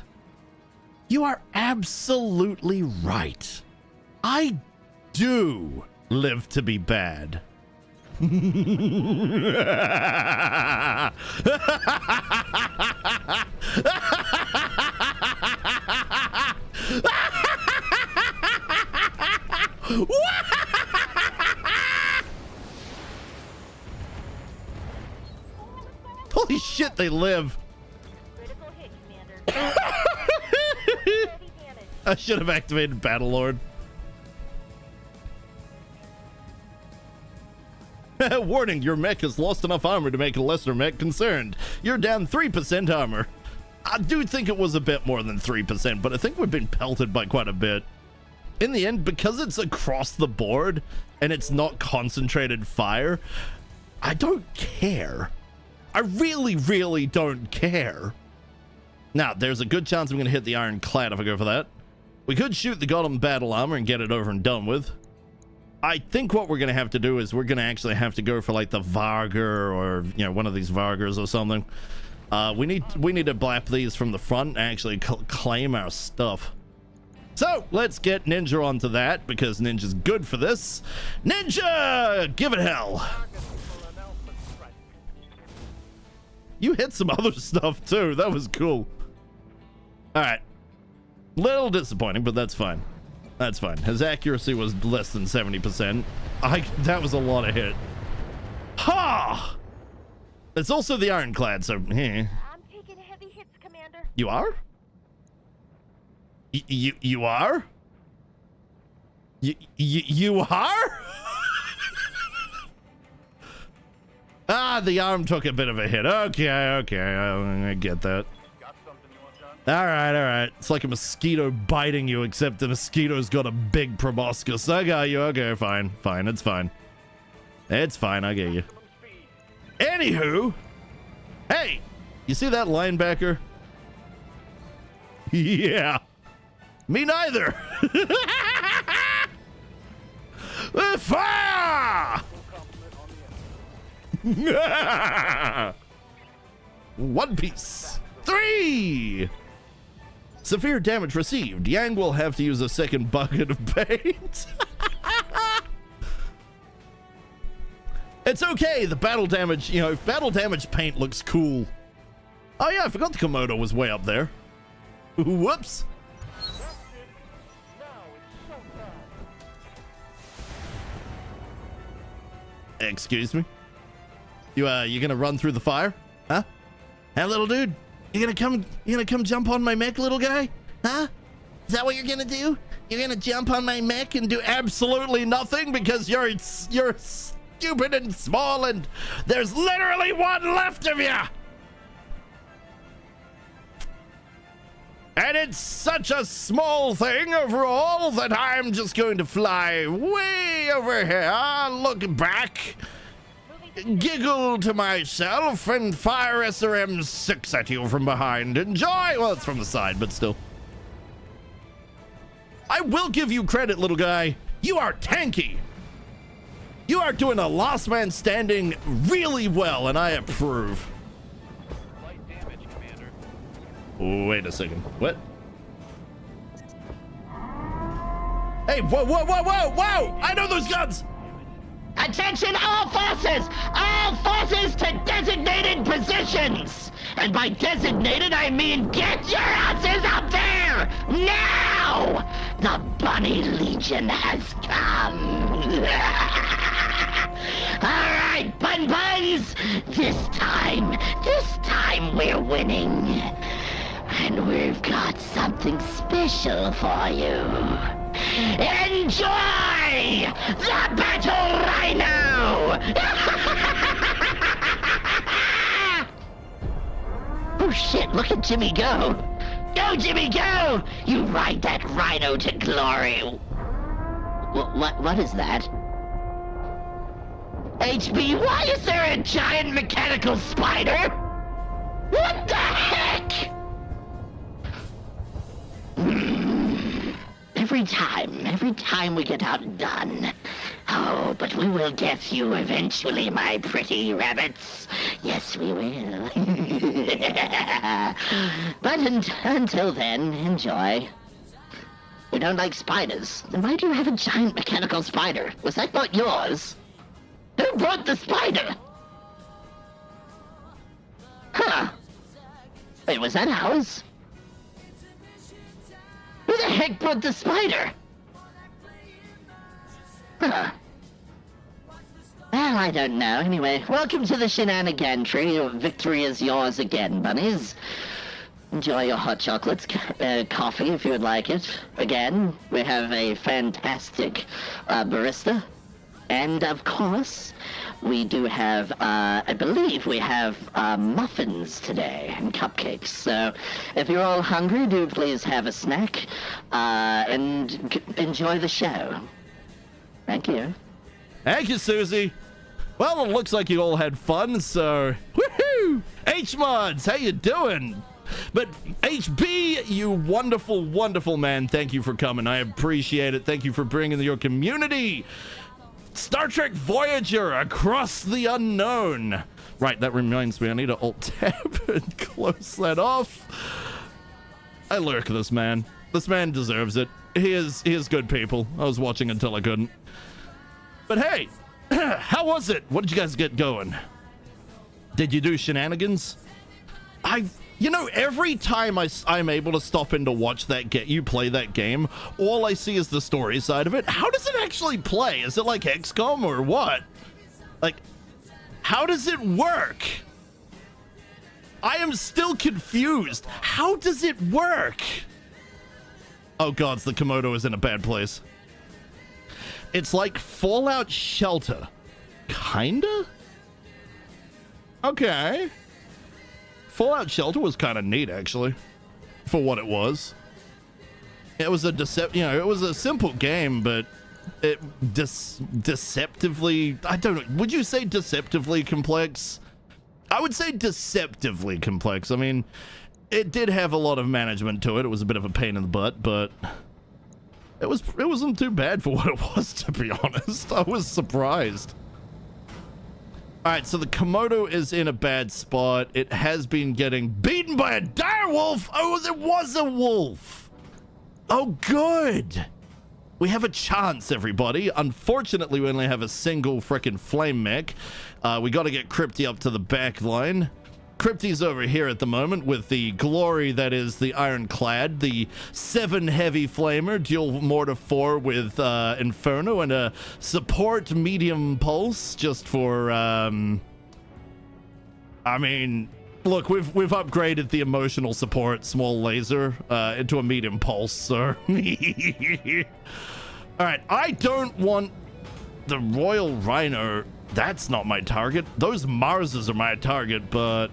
You are absolutely right. I do live to be bad. Holy shit, they live. I should have activated Battlelord. Warning, your mech has lost enough armor to make a lesser mech concerned. You're down 3% armor. I do think it was a bit more than 3%, but I think we've been pelted by quite a bit. In the end, because it's across the board and it's not concentrated fire, I don't care. I really, really don't care. Now, there's a good chance I'm going to hit the ironclad if I go for that. We could shoot the golem battle armor and get it over and done with. I think what we're going to have to do is we're going to actually have to go for like the Varger or, you know, one of these Vargers or something. We need to blap these from the front and actually claim our stuff. So let's get Ninja onto that because Ninja's good for this. Ninja, give it hell. You hit some other stuff too. That was cool. All right. Little disappointing, but that's fine. That's fine. His accuracy was less than 70%. That was a lot of hit. Ha! It's also the ironclad, so I'm taking heavy hits, Commander. You are? You are? You are? Ah, the arm took a bit of a hit. Okay, I get that. All right. It's like a mosquito biting you, except the mosquito's got a big proboscis. I got you. Okay, fine. It's fine. It's fine. I get you. Anywho, hey, you see that linebacker? Yeah. Me neither. Fire! One piece. 3. Severe damage received. Yang will have to use a second bucket of paint. It's okay. The battle damage, you know, if battle damage paint looks cool. Oh yeah, I forgot the Komodo was way up there. Whoops. Excuse me? You gonna run through the fire? Huh? Hey, little dude, you gonna come jump on my mech, little guy? Huh? Is that what you're gonna do? You're gonna jump on my mech and do absolutely nothing because you're stupid and small and there's literally one left of you. And it's such a small thing overall that I'm just going to fly way over here, look back, giggle to myself, and fire SRM-6 at you from behind. Enjoy! Well, it's from the side, but still. I will give you credit, little guy. You are tanky. You are doing a last man standing really well, and I approve. Wait a second. What? Hey, whoa! I know those guns! Attention all forces! All forces to designated positions! And by designated, I mean get your asses up there! Now! The Bunny Legion has come! Alright, Bun-Buns! This time we're winning! And we've got something special for you. Enjoy the Battle Rhino! Oh shit, look at Jimmy go! Go, Jimmy, go! You ride that rhino to glory! What is that? HB, why is there a giant mechanical spider? What the heck? Every time we get outdone. Oh, but we will get you eventually, my pretty rabbits. Yes, we will. But until then, enjoy. You don't like spiders? Then why do you have a giant mechanical spider? Was that not yours? Who brought the spider? Huh. Wait, was that ours? Who the heck brought the spider? Huh. Well, I don't know. Anyway, welcome to the shenanigans tree. Victory is yours again, bunnies. Enjoy your hot chocolates, coffee if you would like it. Again, we have a fantastic barista. And of course, we do have, I believe we have muffins today and cupcakes. So if you're all hungry, do please have a snack and enjoy the show. Thank you. Thank you, Susie. Well, it looks like you all had fun, so woohoo! H-Mods, how you doing? But HB, you wonderful, wonderful man, thank you for coming. I appreciate it. Thank you for bringing your community. Star Trek Voyager Across the Unknown. Right, that reminds me, I need to alt-tab and close that off. I lurk this man. This man deserves it. He is good people. I was watching until I couldn't. But hey, how was it? What did you guys get going? Did you do shenanigans? You know, every time I'm able to stop in to watch that you play that game, all I see is the story side of it. How does it actually play? Is it like XCOM or what? Like, how does it work? I am still confused. How does it work? Oh gods, the Komodo is in a bad place. It's like Fallout Shelter. Kinda? Okay. Fallout Shelter was kind of neat, actually, for what it was. It was a it was a simple game, but it deceptively, I don't know, would you say deceptively complex? I would say deceptively complex. I mean, it did have a lot of management to it. It was a bit of a pain in the butt, but it wasn't too bad for what it was, to be honest. I was surprised. All right, so the Komodo is in a bad spot. It has been getting beaten by a direwolf. Oh, there was a wolf. Oh, good. We have a chance, everybody. Unfortunately, we only have a single frickin' flame mech. We got to get Crypty up to the back line. Crypty's over here at the moment with the glory that is the Ironclad, the 7 heavy flamer, dual mortar 4 with Inferno, and a support medium pulse just for, I mean, look, we've upgraded the emotional support small laser into a medium pulse, so. All right, I don't want the Royal Rhino. That's not my target. Those Marses are my target, but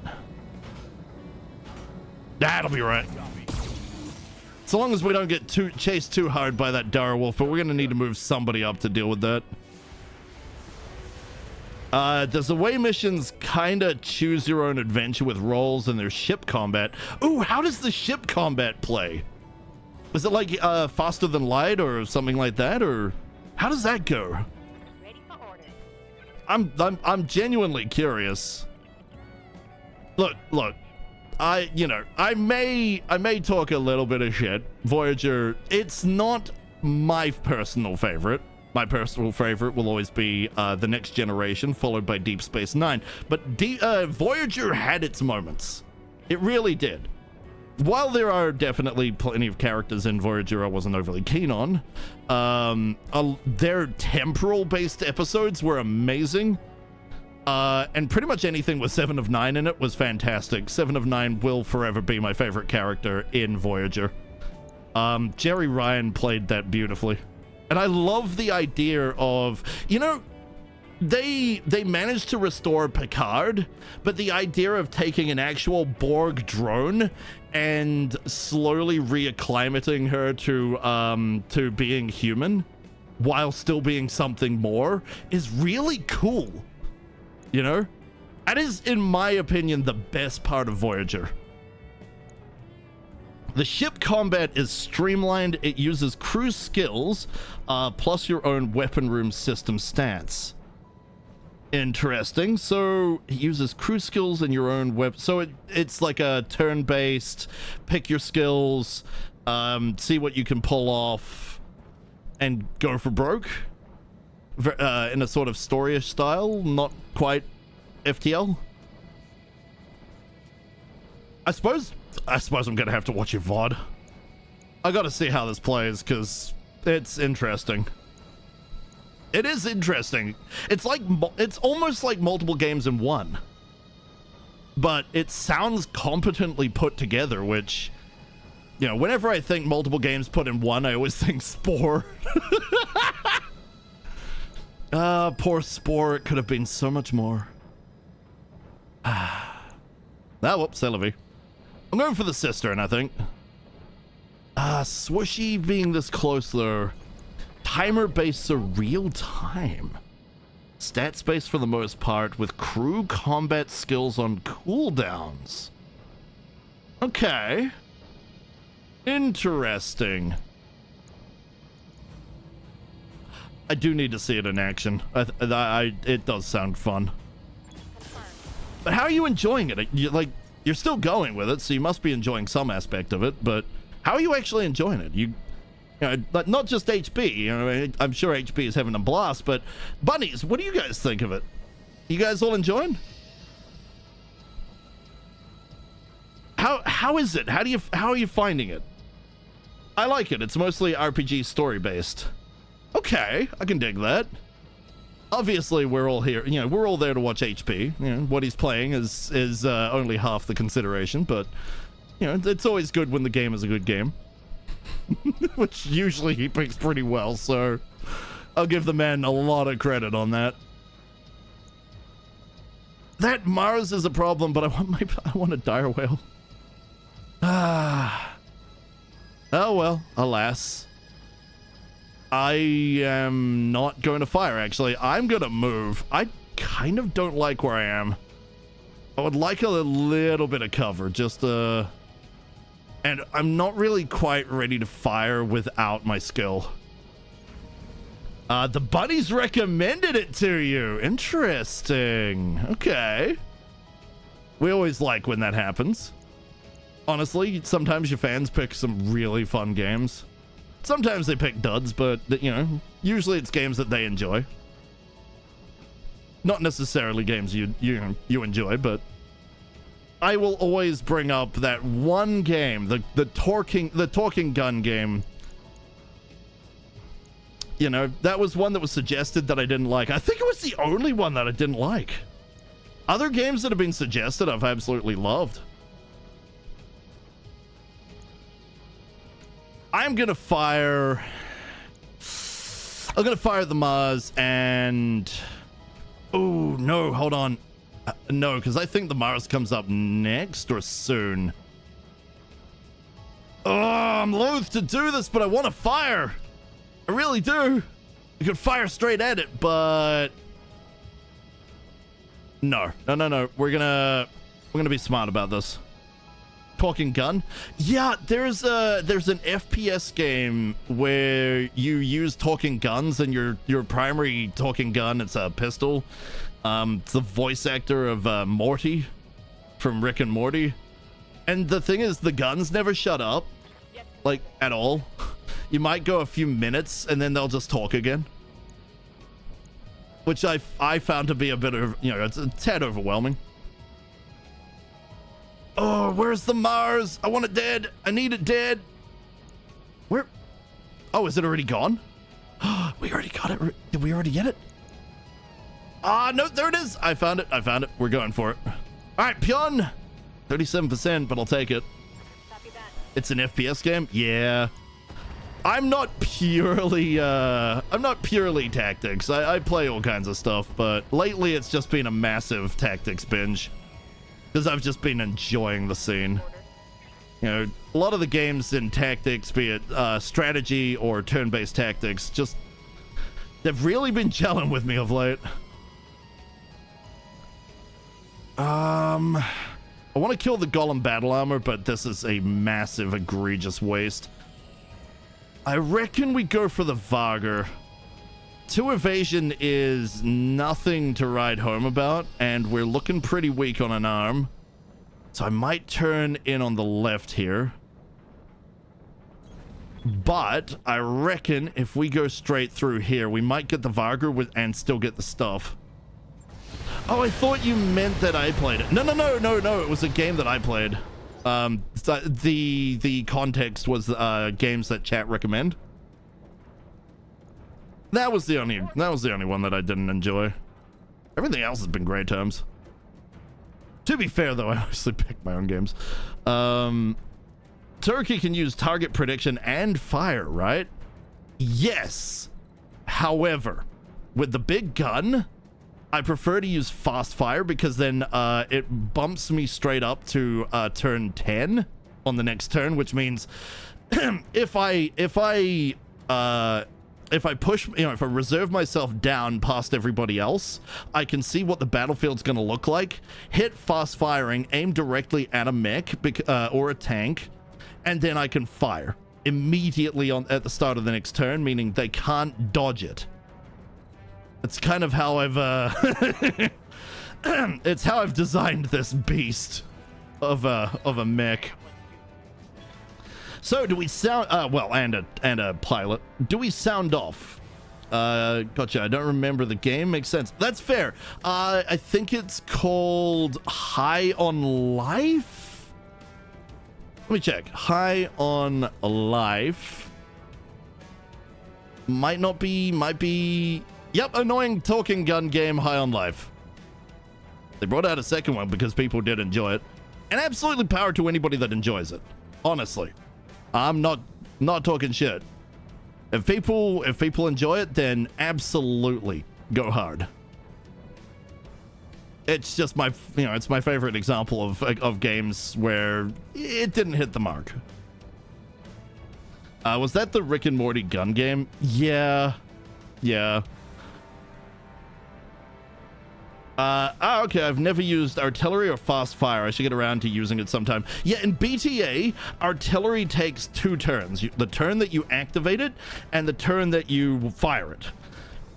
that'll be right. So long as we don't get chased too hard by that direwolf, but we're gonna need to move somebody up to deal with that. Does away missions kind of choose your own adventure with roles and their ship combat? Ooh, how does the ship combat play? Is it like faster than light or something like that, or how does that go? I'm genuinely curious. Look, I may talk a little bit of shit. Voyager, it's not my personal favorite. My personal favorite will always be The Next Generation, followed by Deep Space Nine. But Voyager had its moments. It really did. While there are definitely plenty of characters in Voyager I wasn't overly keen on, their temporal-based episodes were amazing. And pretty much anything with 7 of 9 in it was fantastic. 7 of 9 will forever be my favorite character in Voyager. Jerry Ryan played that beautifully. And I love the idea of, you know, they managed to restore Picard, but the idea of taking an actual Borg drone and slowly reacclimating her to being human while still being something more is really cool. You know, that is, in my opinion, the best part of Voyager. The ship combat is streamlined. It uses crew skills plus your own weapon room system stats. Interesting. So it uses crew skills and your own weapon. So it's like a turn-based, pick your skills, see what you can pull off, and go for broke. In a sort of storyish style, not quite FTL. I suppose I'm gonna have to watch your VOD. I gotta see how this plays, because it's interesting. It is interesting. It's almost like multiple games in one. but it sounds competently put together, which, you know, whenever I think multiple games put in one, I always think Spore. Poor Spore. It could have been so much more. Whoops, Celebi. I'm going for the Cistern, I think. Swooshy being this close, though. Timer-based, so real time. Stat space for the most part, with crew combat skills on cooldowns. Okay. Interesting. I do need to see it in action. It does sound fun. But how are you enjoying it? You're still going with it, so you must be enjoying some aspect of it, but how are you actually enjoying it? You know, not just HP, you know, I'm sure HP is having a blast, but bunnies, what do you guys think of it? You guys all enjoying? How is it? How are you finding it? I like it. It's mostly RPG story based. Okay, I can dig that. Obviously, we're all here, you know, we're all there to watch HP. You know, what he's playing is only half the consideration, but you know, it's always good when the game is a good game. Which usually he picks pretty well, so I'll give the man a lot of credit on that. That Mars is a problem, but I want a dire whale. Oh well, alas. I am not going to fire, actually. I'm gonna move. I kind of don't like where I am. I would like a little bit of cover, just and I'm not really quite ready to fire without my skill. The buddies recommended it to you. Interesting. Okay. We always like when that happens. Honestly, sometimes your fans pick some really fun games. Sometimes they pick duds, but, you know, usually it's games that they enjoy. Not necessarily games you enjoy, but I will always bring up that one game, the talking gun game. You know, that was one that was suggested that I didn't like. I think it was the only one that I didn't like. Other games that have been suggested, I've absolutely loved. I'm gonna fire the Mars and... Oh, no, hold on. No, because I think the Mars comes up next or soon. Oh, I'm loath to do this, but I want to fire. I really do. You could fire straight at it, but... No. We're gonna be smart about this. Talking gun? Yeah, there's an FPS game where you use talking guns, and your primary talking gun, it's a pistol. It's the voice actor of Morty from Rick and Morty. And the thing is, the guns never shut up, like, at all. You might go a few minutes and then they'll just talk again. Which I found to be a bit of, you know, it's a tad overwhelming. Oh, where's the Mars? I want it dead. I need it dead. Where? Oh, is it already gone? We already got it. Did we already get it? Ah, no, there it is. I found it. We're going for it. All right, Pion. 37%, but I'll take it. Copy that. It's an FPS game? Yeah. I'm not purely tactics. I play all kinds of stuff, but lately it's just been a massive tactics binge. Because I've just been enjoying the scene. You know, a lot of the games in tactics, be it strategy or turn-based tactics, just... they've really been gelling with me of late. I want to kill the Golem battle armor, but this is a massive, egregious waste. I reckon we go for the Varger. 2 evasion is nothing to write home about, and we're looking pretty weak on an arm. So I might turn in on the left here. But I reckon if we go straight through here, we might get the Varger and still get the stuff. Oh, I thought you meant that I played it. No. It was a game that I played. The context was games that chat recommend. That was the only one that I didn't enjoy. Everything else has been great terms. To be fair, though, I mostly pick my own games. Tyroki can use target prediction and fire, right? Yes. However, with the big gun, I prefer to use fast fire because then it bumps me straight up to turn 10 on the next turn, which means if I push, if I reserve myself down past everybody else, I can see what the battlefield's going to look like, hit fast firing, aim directly at a mech or a tank, and then I can fire immediately at the start of the next turn, meaning they can't dodge it. It's kind of how I've it's how I've designed this beast of a mech. So do we sound well, and a pilot. Do we sound off? Gotcha. I don't remember the game. Makes sense. That's fair. I think it's called High on Life. Let me check. High on Life. Might not be, might be. Yep, annoying talking gun game High on Life. They brought out a second one because people did enjoy it. And absolutely power to anybody that enjoys it. Honestly. I'm not talking shit. If people enjoy it, then absolutely go hard. It's just my, it's my favorite example of games where it didn't hit the mark. Was that the Rick and Morty gun game? Yeah. Okay, I've never used artillery or fast fire. I should get around to using it sometime. Yeah, in BTA, artillery takes 2 turns. The turn that you activate it and the turn that you fire it.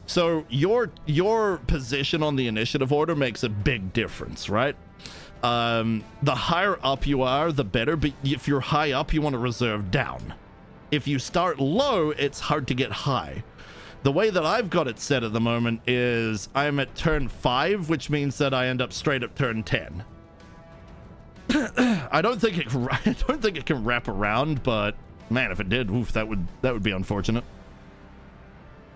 So your position on the initiative order makes a big difference, right? The higher up you are, the better, but if you're high up, you want to reserve down. If you start low, it's hard to get high. The way that I've got it set at the moment is I'm at turn 5, which means that I end up straight at turn 10. I don't think it can wrap around, but man, if it did, oof, that would be unfortunate.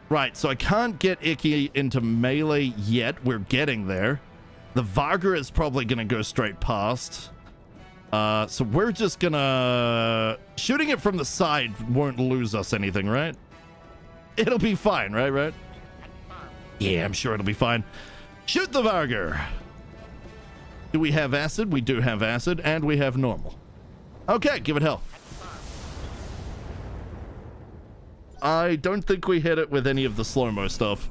Right, so I can't get Icky into melee yet. We're getting there. The Varga is probably gonna go straight past. So we're just gonna shooting it from the side won't lose us anything, right? It'll be fine, right? Yeah, I'm sure it'll be fine. Shoot the Varga. Do we have acid? We do have acid, and we have normal. Okay, give it hell. I don't think we hit it with any of the slow-mo stuff.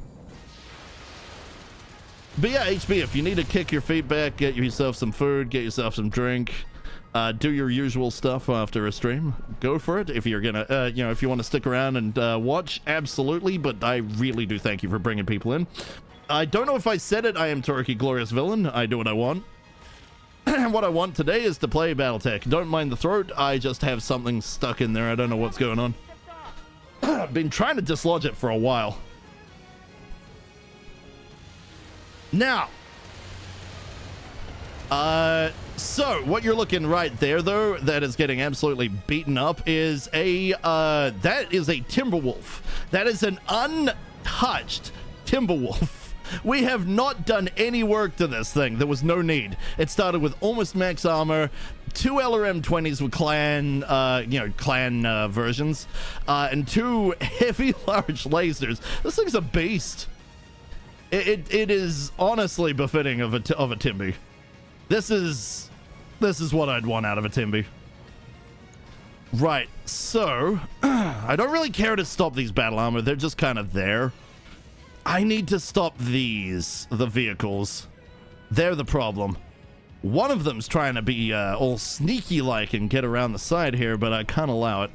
But yeah, HB, if you need to kick your feet back, get yourself some food, get yourself some drink, do your usual stuff after a stream, go for it. If you're gonna, if you want to stick around and watch, absolutely, but I really do thank you for bringing people in. I don't know if I said it, I am Tyroki Glorious Villain. I do what I want. What I want today is to play BattleTech. Don't mind the throat, I just have something stuck in there. I don't know what's going on. I've been trying to dislodge it for a while. Now, so what you're looking right there, though, that is getting absolutely beaten up is that is a Timberwolf. That is an untouched Timberwolf. We have not done any work to this thing. There was no need. It started with almost max armor, 2 LRM-20s with clan versions, and 2 heavy large lasers. This thing's a beast. It is honestly befitting of a Timby. This is what I'd want out of a Timby. Right, so I don't really care to stop these battle armor. They're just kind of there. I need to stop the vehicles. They're the problem. One of them's trying to be all sneaky-like and get around the side here, but I can't allow it.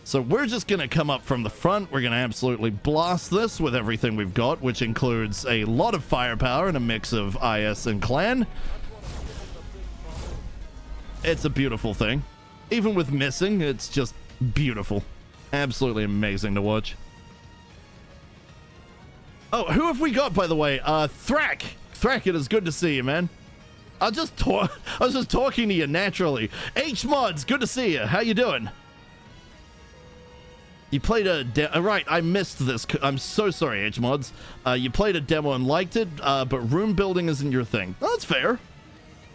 So we're just going to come up from the front. We're going to absolutely blast this with everything we've got, which includes a lot of firepower and a mix of IS and clan. It's a beautiful thing. Even with missing, it's just beautiful. Absolutely amazing to watch. Oh, who have we got, by the way? Thrak. Thrak, it is good to see you, man. I was just talking to you naturally. H-Mods, good to see you. How you doing? You played a right, I missed this. I'm so sorry, H-Mods. You played a demo and liked it, but room building isn't your thing. Oh, that's fair.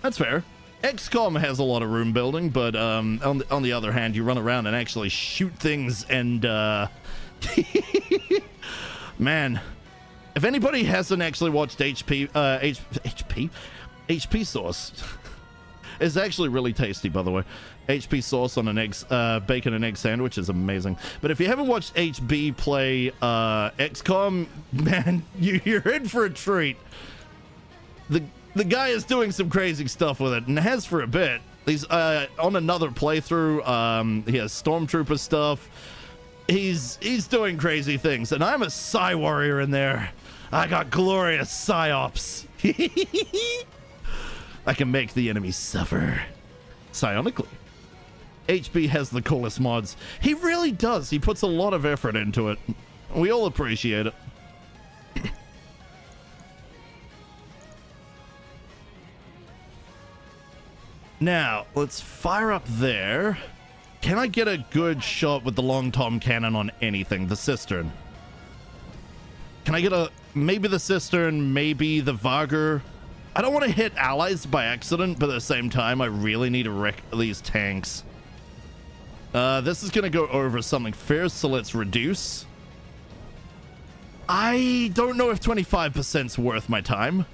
That's fair. XCOM has a lot of room building, but on the other hand, you run around and actually shoot things and man, if anybody hasn't actually watched HP sauce, it's actually really tasty, by the way. HP sauce on an bacon and egg sandwich is amazing. But if you haven't watched HB play XCOM, man, you're in for a treat. The guy is doing some crazy stuff with it, and has for a bit. He's on another playthrough. He has Stormtrooper stuff. He's doing crazy things, and I'm a Psi warrior in there. I got glorious psyops. I can make the enemy suffer psionically. HB has the coolest mods. He really does. He puts a lot of effort into it. We all appreciate it. Now, let's fire up there. Can I get a good shot with the long tom cannon on anything? The cistern. Can I get maybe the cistern, maybe the Varger? I don't want to hit allies by accident, but at the same time, I really need to wreck these tanks. This is going to go over something fierce, so let's reduce. I don't know if 25%'s worth my time.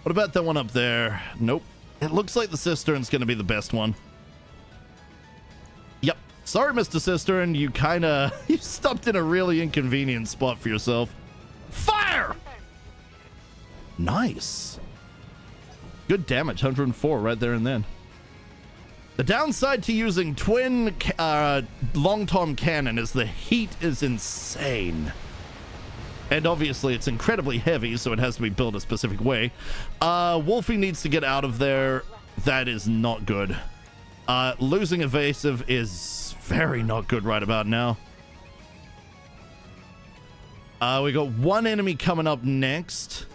What about that one up there? Nope. It looks like the cistern's going to be the best one. Yep. Sorry, Mr. Cistern. You you stopped in a really inconvenient spot for yourself. Fire! Nice. Good damage. 104 right there and then. The downside to using twin long tom cannon is the heat is insane. And obviously it's incredibly heavy, so it has to be built a specific way. Wolfie needs to get out of there. That is not good. Losing evasive is very not good right about now. We got one enemy coming up next.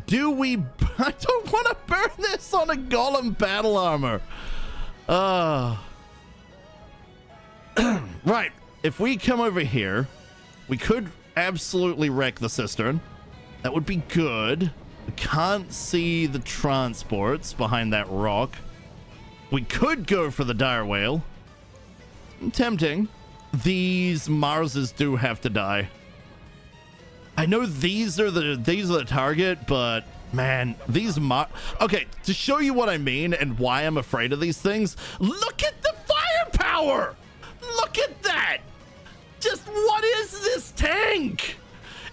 Do we... I don't want to burn this on a golem battle armor. Right. If we come over here, we could absolutely wreck the cistern. That would be good. We can't see the transports behind that rock. We could go for the dire whale. Tempting. These Marses do have to die. I know these are the target, but man, these okay, to show you what I mean and why I'm afraid of these things, look at the firepower. Look at that. Just what is this tank?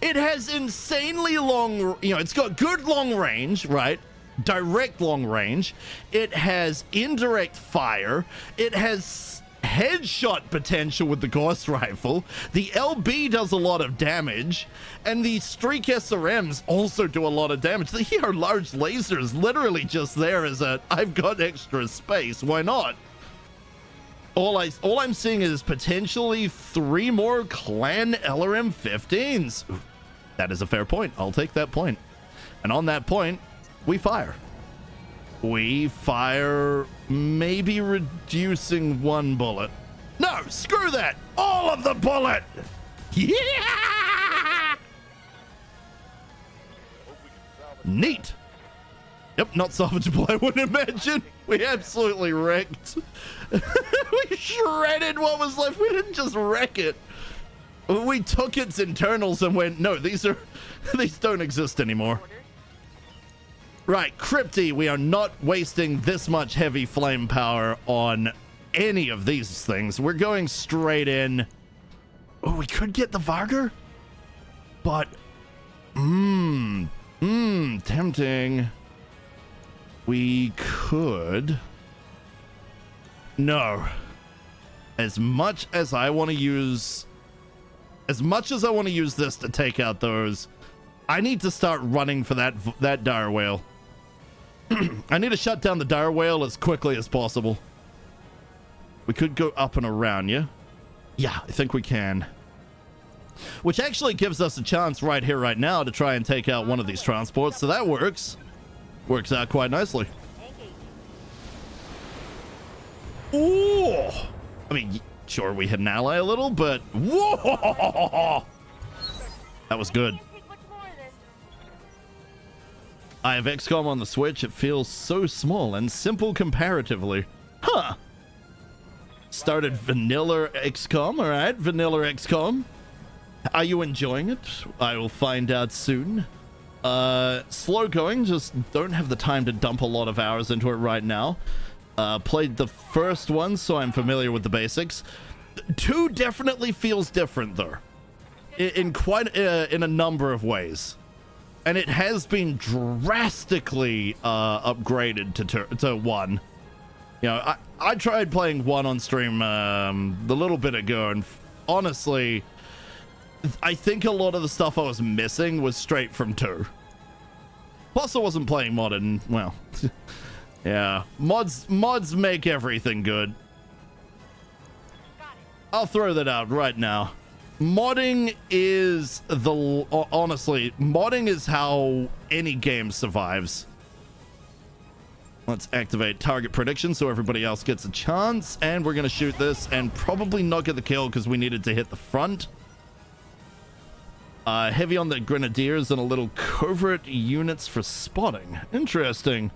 It has insanely long, it's got good long range, right? Direct long range. It has indirect fire. It has headshot potential with the Gauss rifle. The LB does a lot of damage, and the Streak SRMs also do a lot of damage. They are large lasers, literally just there as I've got extra space. Why not? All I'm seeing is potentially 3 more Clan LRM-15s. Ooh, that is a fair point. I'll take that point. And on that point, we fire. We fire, maybe reducing 1 bullet. No, screw that. All of the bullet. Yeah! Neat. Yep, not salvageable, I wouldn't imagine. We absolutely wrecked. We shredded what was left. We didn't just wreck it. We took its internals and went, no, these don't exist anymore. Right, Crypty, we are not wasting this much heavy flame power on any of these things. We're going straight in. Oh, we could get the Varger? But, tempting. We could. No. As much as I want to use this to take out those, I need to start running for that dire whale. I need to shut down the dire whale as quickly as possible. We could go up and around you. Yeah, I think we can. Which actually gives us a chance right here, right now, to try and take out one of these transports. So that works. Works out quite nicely. Ooh! I mean, sure, we hit an ally a little, but... Whoa! That was good. I have XCOM on the Switch. It feels so small and simple comparatively. Huh. Started vanilla XCOM. All right, vanilla XCOM. Are you enjoying it? I will find out soon. Slow going. Just don't have the time to dump a lot of hours into it right now. Played the first one, so I'm familiar with the basics. 2 definitely feels different, though. In a number of ways. And it has been drastically upgraded to 1. You know, I tried playing 1 on stream a little bit ago, and honestly, I think a lot of the stuff I was missing was straight from 2. Plus, I wasn't playing modern. Well, yeah, mods make everything good. I'll throw that out right now. Modding is honestly, modding is how any game survives. Let's activate target prediction so everybody else gets a chance, and we're gonna shoot this and probably not get the kill because we needed to hit the front. Heavy on the grenadiers and a little covert units for spotting. Interesting.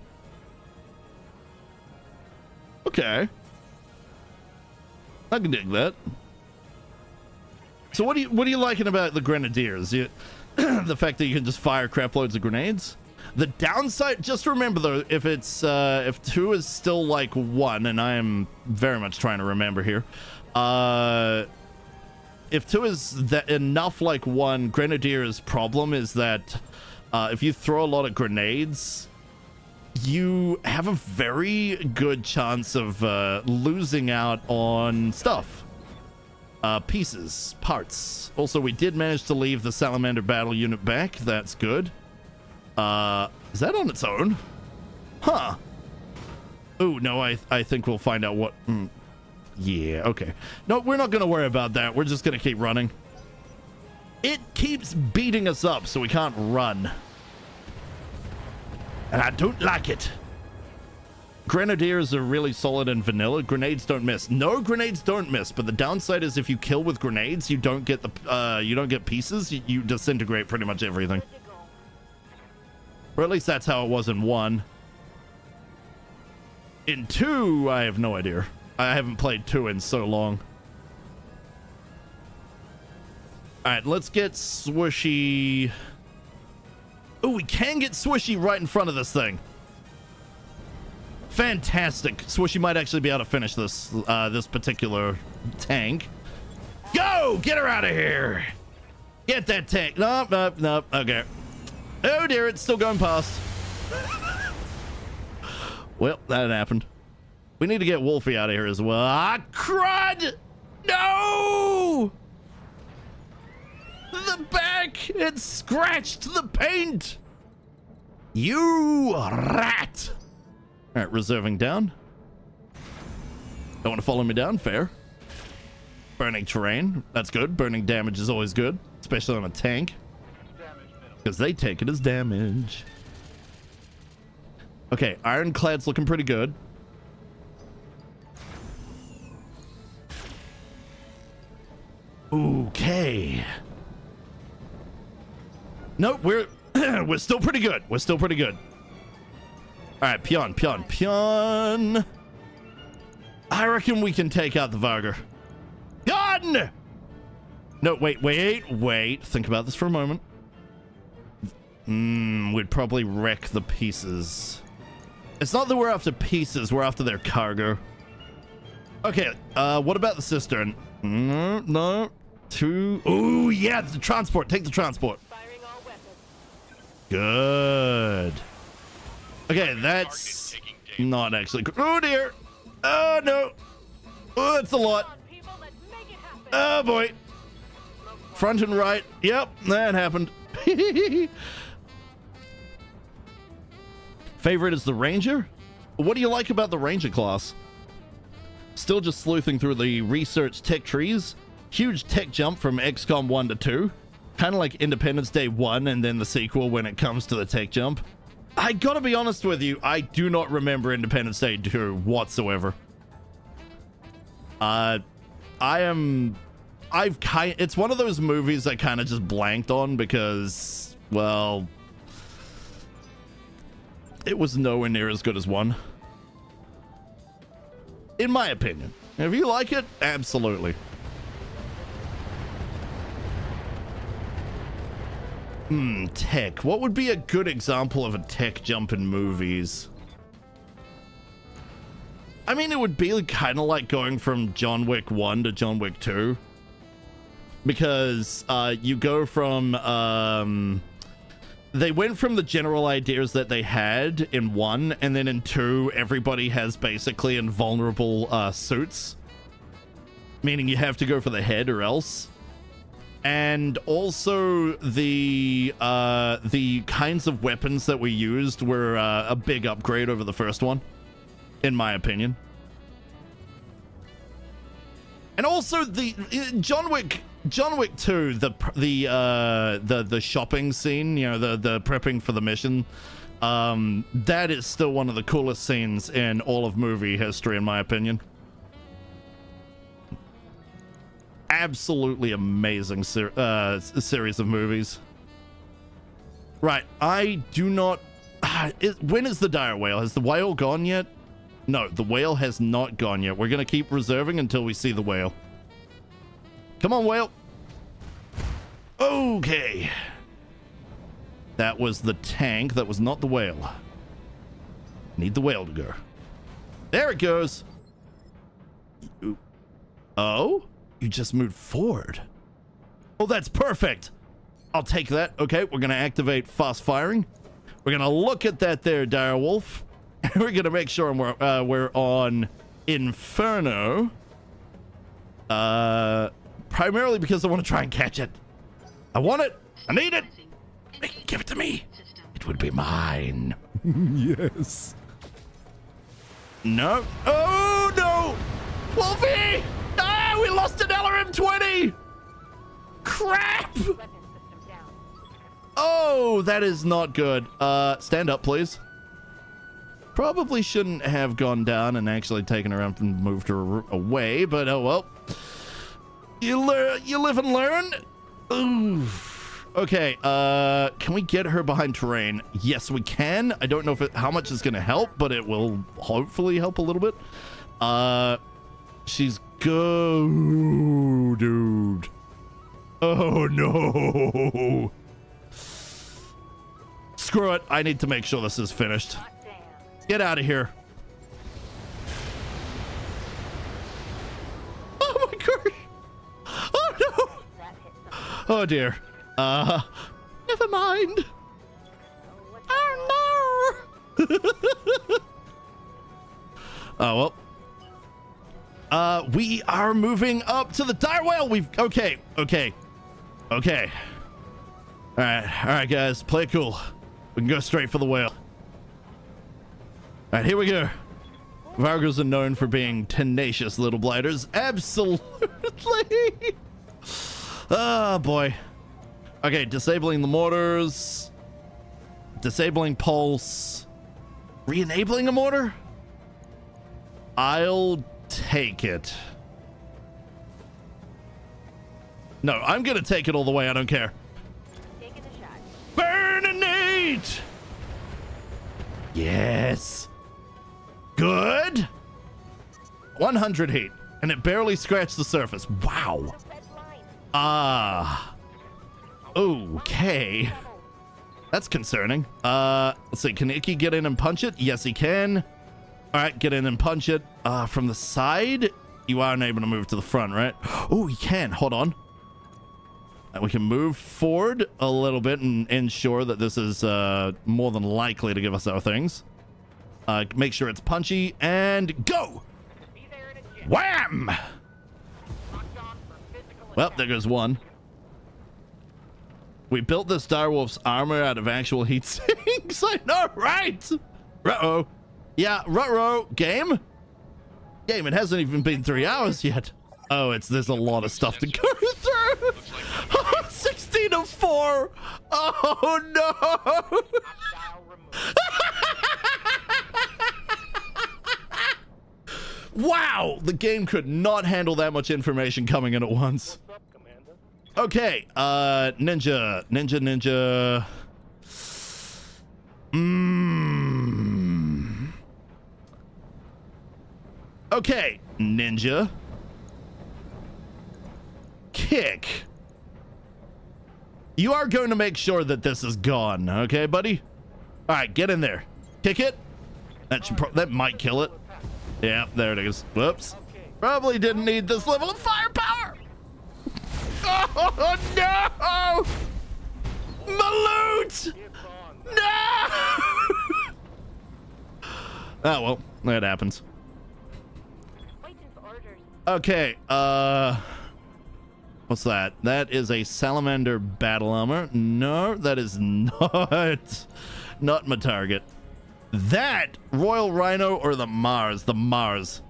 Okay, I can dig that. So what are you liking about the grenadiers? The fact that you can just fire crap loads of grenades. The downside, just remember though, if it's if 2 is still like 1, and I am very much trying to remember here. If 2 is that enough like 1, Grenadier's problem is that if you throw a lot of grenades, you have a very good chance of losing out on stuff. Pieces, parts. Also, we did manage to leave the Salamander battle unit back. That's good. Is that on its own? Huh. Oh, no, I think we'll find out what... Yeah, okay. No, we're not going to worry about that. We're just going to keep running. It keeps beating us up, so we can't run. And I don't like it. Grenadiers are really solid in vanilla. Grenades don't miss. No, grenades don't miss, but the downside is if you kill with grenades, you don't get pieces. You disintegrate pretty much everything. Or at least that's how it was in 1. In 2, I have no idea. I haven't played 2 in so long. Alright, let's get Swishy. Oh, we can get Swishy right in front of this thing. Fantastic. Swishy might actually be able to finish this this particular tank. Go! Get her out of here! Get that tank. Nope, nope, nope. Okay. Oh dear, it's still going past. Well, that happened. We need to get Wolfie out of here as well. Ah, crud! No! The back! It scratched the paint! You rat! Alright, reserving down. Don't want to follow me down, fair. Burning terrain, that's good. Burning damage is always good, especially on a tank. Because they take it as damage. Okay, Ironclad's looking pretty good. Okay. Nope, we're we're still pretty good. We're still pretty good. All right, Pion. I reckon we can take out the Varger. Gun! No, wait. Think about this for a moment. We'd probably wreck the pieces. It's not that we're after pieces, we're after their cargo. Okay, what about the cistern? No. 2. Oh, yeah, the transport. Take the transport. Firing all weapons. Good. Okay, that's not actually... Oh, dear. Oh, no. Oh, that's a lot. Oh, boy. Front and right. Yep, that happened. Favorite is the Ranger? What do you like about the Ranger class? Still just sleuthing through the research tech trees. Huge tech jump from XCOM 1 to 2. Kind of like Independence Day 1 and then the sequel when it comes to the tech jump. I gotta be honest with you, I do not remember Independence Day 2 whatsoever. It's one of those movies I kind of just blanked on because, well, It was nowhere near as good as 1. In my opinion. If you like it, absolutely. Tech. What would be a good example of a tech jump in movies? I mean, it would be kind of like going from John Wick 1 to John Wick 2. Because you go from... they went from the general ideas that they had in 1, and then in 2, everybody has basically invulnerable suits. Meaning you have to go for the head or else. And also the kinds of weapons that we used were a big upgrade over the first one, in my opinion. And also the John Wick 2, the shopping scene, you know, the prepping for the mission, that is still one of the coolest scenes in all of movie history, in my opinion. Absolutely amazing series of movies. Right, I do not... when is the dire whale? Has the whale gone yet? No, the whale has not gone yet. We're going to keep reserving until we see the whale. Come on, whale. Okay. That was the tank. That was not the whale. Need the whale to go. There it goes. Oh? You just moved forward. Oh, that's perfect. I'll take that. Okay, we're going to activate fast firing. We're going to look at that there, dire wolf. And we're going to make sure we're on Inferno. Primarily because I want to try and catch it. I want it. I need it. Give it to me. It would be mine. Yes. No. Oh, no. Wolfie! Ah, we lost an LRM-20. Crap. Oh, that is not good. Stand up, please. Probably shouldn't have gone down and actually taken her up and moved her away, but oh well. You live and learn. Oof. Okay, can we get her behind terrain? Yes, we can. I don't know if how much is going to help, but it will hopefully help a little bit. She's go, dude. Oh no. Screw it. I need to make sure this is finished. Get out of here. Oh my gosh. Oh no. Oh dear. Never mind. Oh no. Oh well. We are moving up to the dire whale. Okay. All right, guys, play it cool. We can go straight for the whale. All right, here we go. Vargos are known for being tenacious little blighters. Absolutely. Oh boy. Okay, disabling the mortars. Disabling pulse. Re-enabling a mortar? I'll take it. No, I'm gonna take it all the way. I don't care. Taking a shot. Burninate! Yes. Good. 100 heat, and it barely scratched the surface. Wow. Okay. That's concerning. Let's see. Can Icky get in and punch it? Yes, he can. All right, get in and punch it. From the side, you are unable to move to the front, right? Oh, you can. Hold on. And we can move forward a little bit and ensure that this is more than likely to give us our things. Make sure it's punchy and go. Wham! Well, there goes one. We built this direwolf's armor out of actual heat sinks. I know, right? Ruh-oh. Yeah, ruh-oh. Game, it hasn't even been 3 hours yet. Oh, there's a lot of stuff to go through. 16 of 4. Oh, no. Wow, the game could not handle that much information coming in at once. Okay, ninja. Okay, ninja. Kick. You are going to make sure that this is gone, okay, buddy? All right, get in there. Kick it. That might kill it. Yeah, there it is. Whoops. Probably didn't need this level of firepower. Oh, no! My loot! No! Oh, well, that happens. Okay, what's that? That is a salamander battle armor. No, that is not my target. That Royal Rhino or the Mars? The Mars.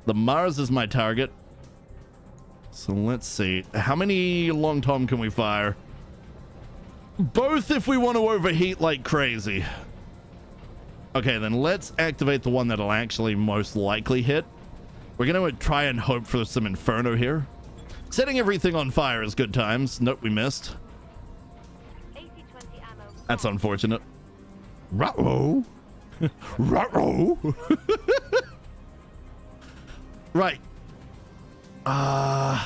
The Mars is my target. So let's see. How many long tom can we fire? Both if we want to overheat like crazy. Okay, then let's activate the one that'll actually most likely hit. We're going to try and hope for some Inferno here. Setting everything on fire is good times. Nope, we missed. That's unfortunate. Ruh-oh. Ruh-oh. Right. All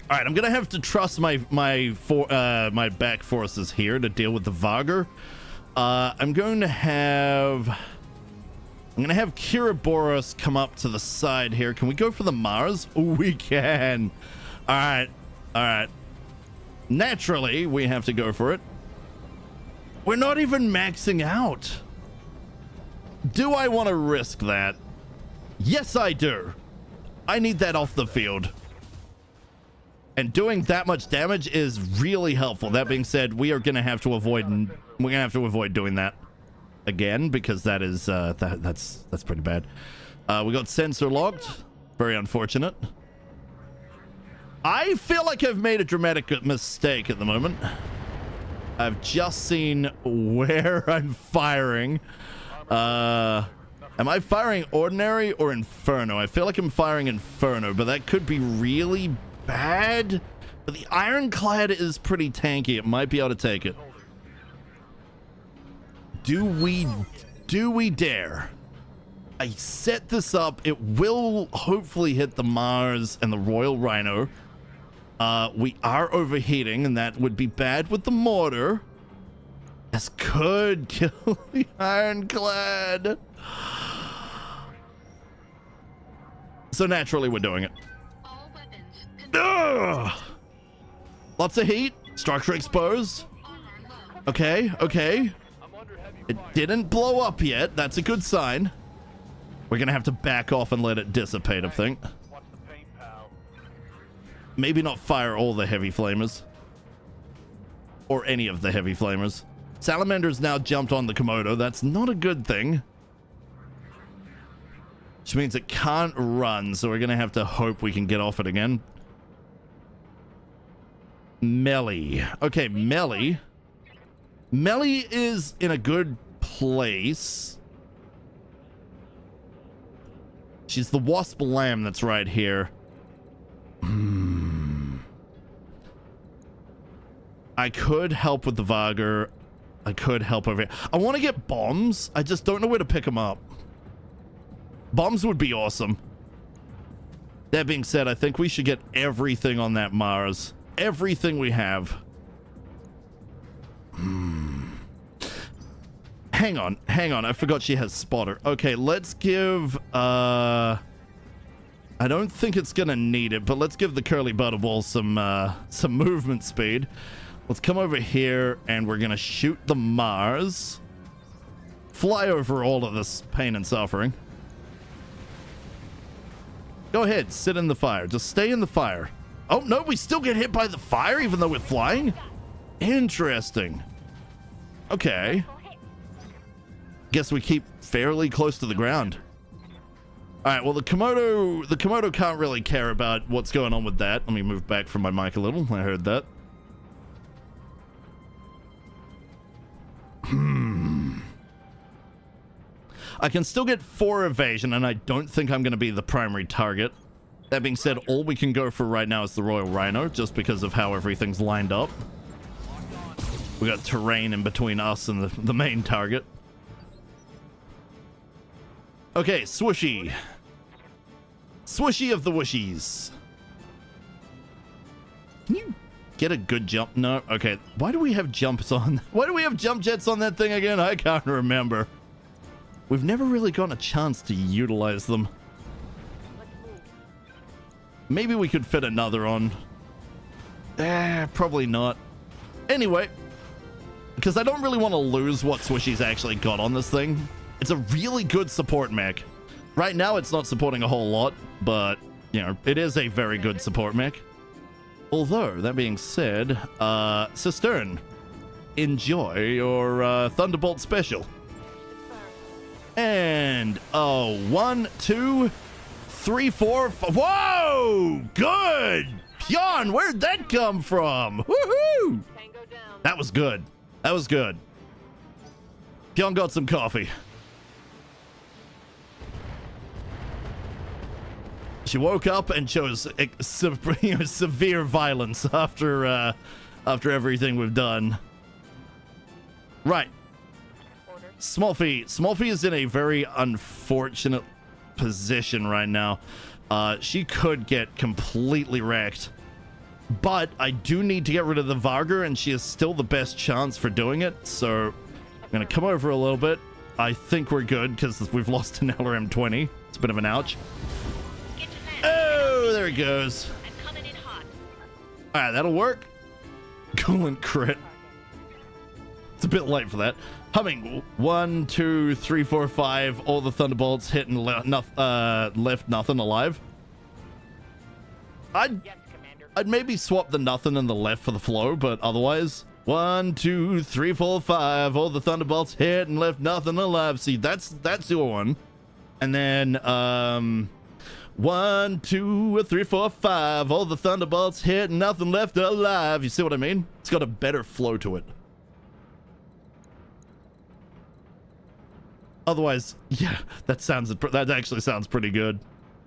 right, I'm gonna have to trust my back forces here to deal with the Varger. I'm gonna have Kiraboros come up to the side here. Can we go for the Mars? Oh, we can. All right. Naturally, we have to go for it. We're not even maxing out. Do I want to risk that? Yes, I do. I need that off the field. And doing that much damage is really helpful. That being said, we are going to have to avoid doing that again, because that is that's pretty bad. We got sensor locked. Very unfortunate. I feel like I've made a dramatic mistake at the moment. I've just seen where I'm firing. Am I firing ordinary or inferno? I feel like I'm firing inferno, but that could be really bad. But the ironclad is pretty tanky. It might be able to take it. Do we dare? I set this up. It will hopefully hit the Mars and the Royal Rhino. We are overheating, and that would be bad with the mortar. This could kill the ironclad. So naturally, we're doing it. Ugh! Lots of heat. Structure exposed. Okay. It didn't blow up yet. That's a good sign. We're gonna have to back off and let it dissipate, I think. Maybe not fire all the heavy flamers. Or any of the heavy flamers. Salamander's now jumped on the Komodo. That's not a good thing. Which means it can't run, so we're gonna have to hope we can get off it again. Melee. Okay, Melee. Melee is in a good place. She's the wasp lamb that's right here. I could help with the Varger. I could help over here. I want to get bombs. I just don't know where to pick them up. Bombs would be awesome. That being said, I think we should get everything on that Mars. Everything we have. Hang on. I forgot she has spotter. Okay, let's give... I don't think it's gonna need it, but let's give the curly butterball some movement speed. Let's come over here, and we're gonna shoot the Mars. Fly over all of this pain and suffering. Go ahead, sit in the fire. Just stay in the fire. Oh, no, we still get hit by the fire even though we're flying? Interesting. Okay. Guess we keep fairly close to the ground. All right, well, the Komodo can't really care about what's going on with that. Let me move back from my mic a little. I heard that. I can still get 4 evasion, and I don't think I'm going to be the primary target. That being said, all we can go for right now is the Royal Rhino, just because of how everything's lined up. We got terrain in between us and the main target. Okay, swooshy. Swooshy of the wooshies. Can you get a good jump? No. Okay. Why do we have jumps on? Why do we have jump jets on that thing again? I can't remember. We've never really gotten a chance to utilize them. Maybe we could fit another on. Probably not. Anyway, because I don't really want to lose what Swooshy's actually got on this thing. It's a really good support mech. Right now, it's not supporting a whole lot, but, you know, it is a very good support mech. Although, that being said, Cistern, enjoy your Thunderbolt special. And, 1, 2, 3, 4, 5. Whoa! Good! Pyon, where'd that come from? Woohoo! That was good. That was good. Pyon got some coffee. She woke up and chose severe violence after everything we've done. Right. Smallfy. Smallfy is in a very unfortunate position right now. She could get completely wrecked. But I do need to get rid of the Varger, and she is still the best chance for doing it. So I'm going to come over a little bit. I think we're good because we've lost an LRM-20. It's a bit of an ouch. Oh, there it goes. All right, that'll work. Coolant crit. It's a bit late for that. Humming. 1, 2, 3, 4, 5. All the Thunderbolts hit and left nothing alive. I'd maybe swap the nothing and the left for the flow, but otherwise, 1, 2, 3, 4, 5. All the Thunderbolts hit and left nothing alive. See, that's your one. And then 1, 2, 3, 4, 5. All the Thunderbolts hit and nothing left alive. You see what I mean? It's got a better flow to it. Otherwise, yeah, that actually sounds pretty good.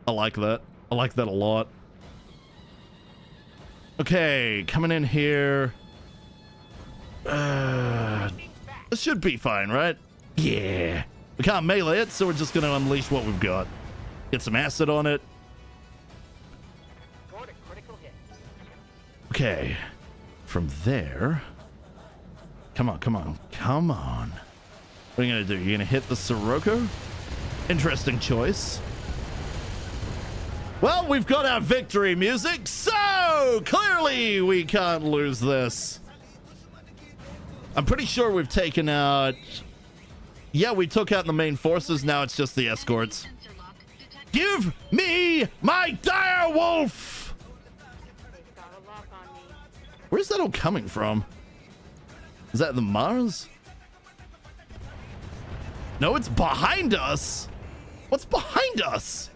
I like that. I like that a lot. Okay, coming in here. This should be fine, right? Yeah. We can't melee it, so we're just gonna unleash what we've got. Get some acid on it. Okay. From there. Come on, come on, come on. What are you gonna do? You're gonna hit the Sirocco? Interesting choice. Well, we've got our victory music, so clearly we can't lose this. I'm pretty sure we've taken out... Yeah, we took out the main forces. Now it's just the escorts. Give me my direwolf! Where's that all coming from? Is that the Mars? No, it's behind us. What's behind us?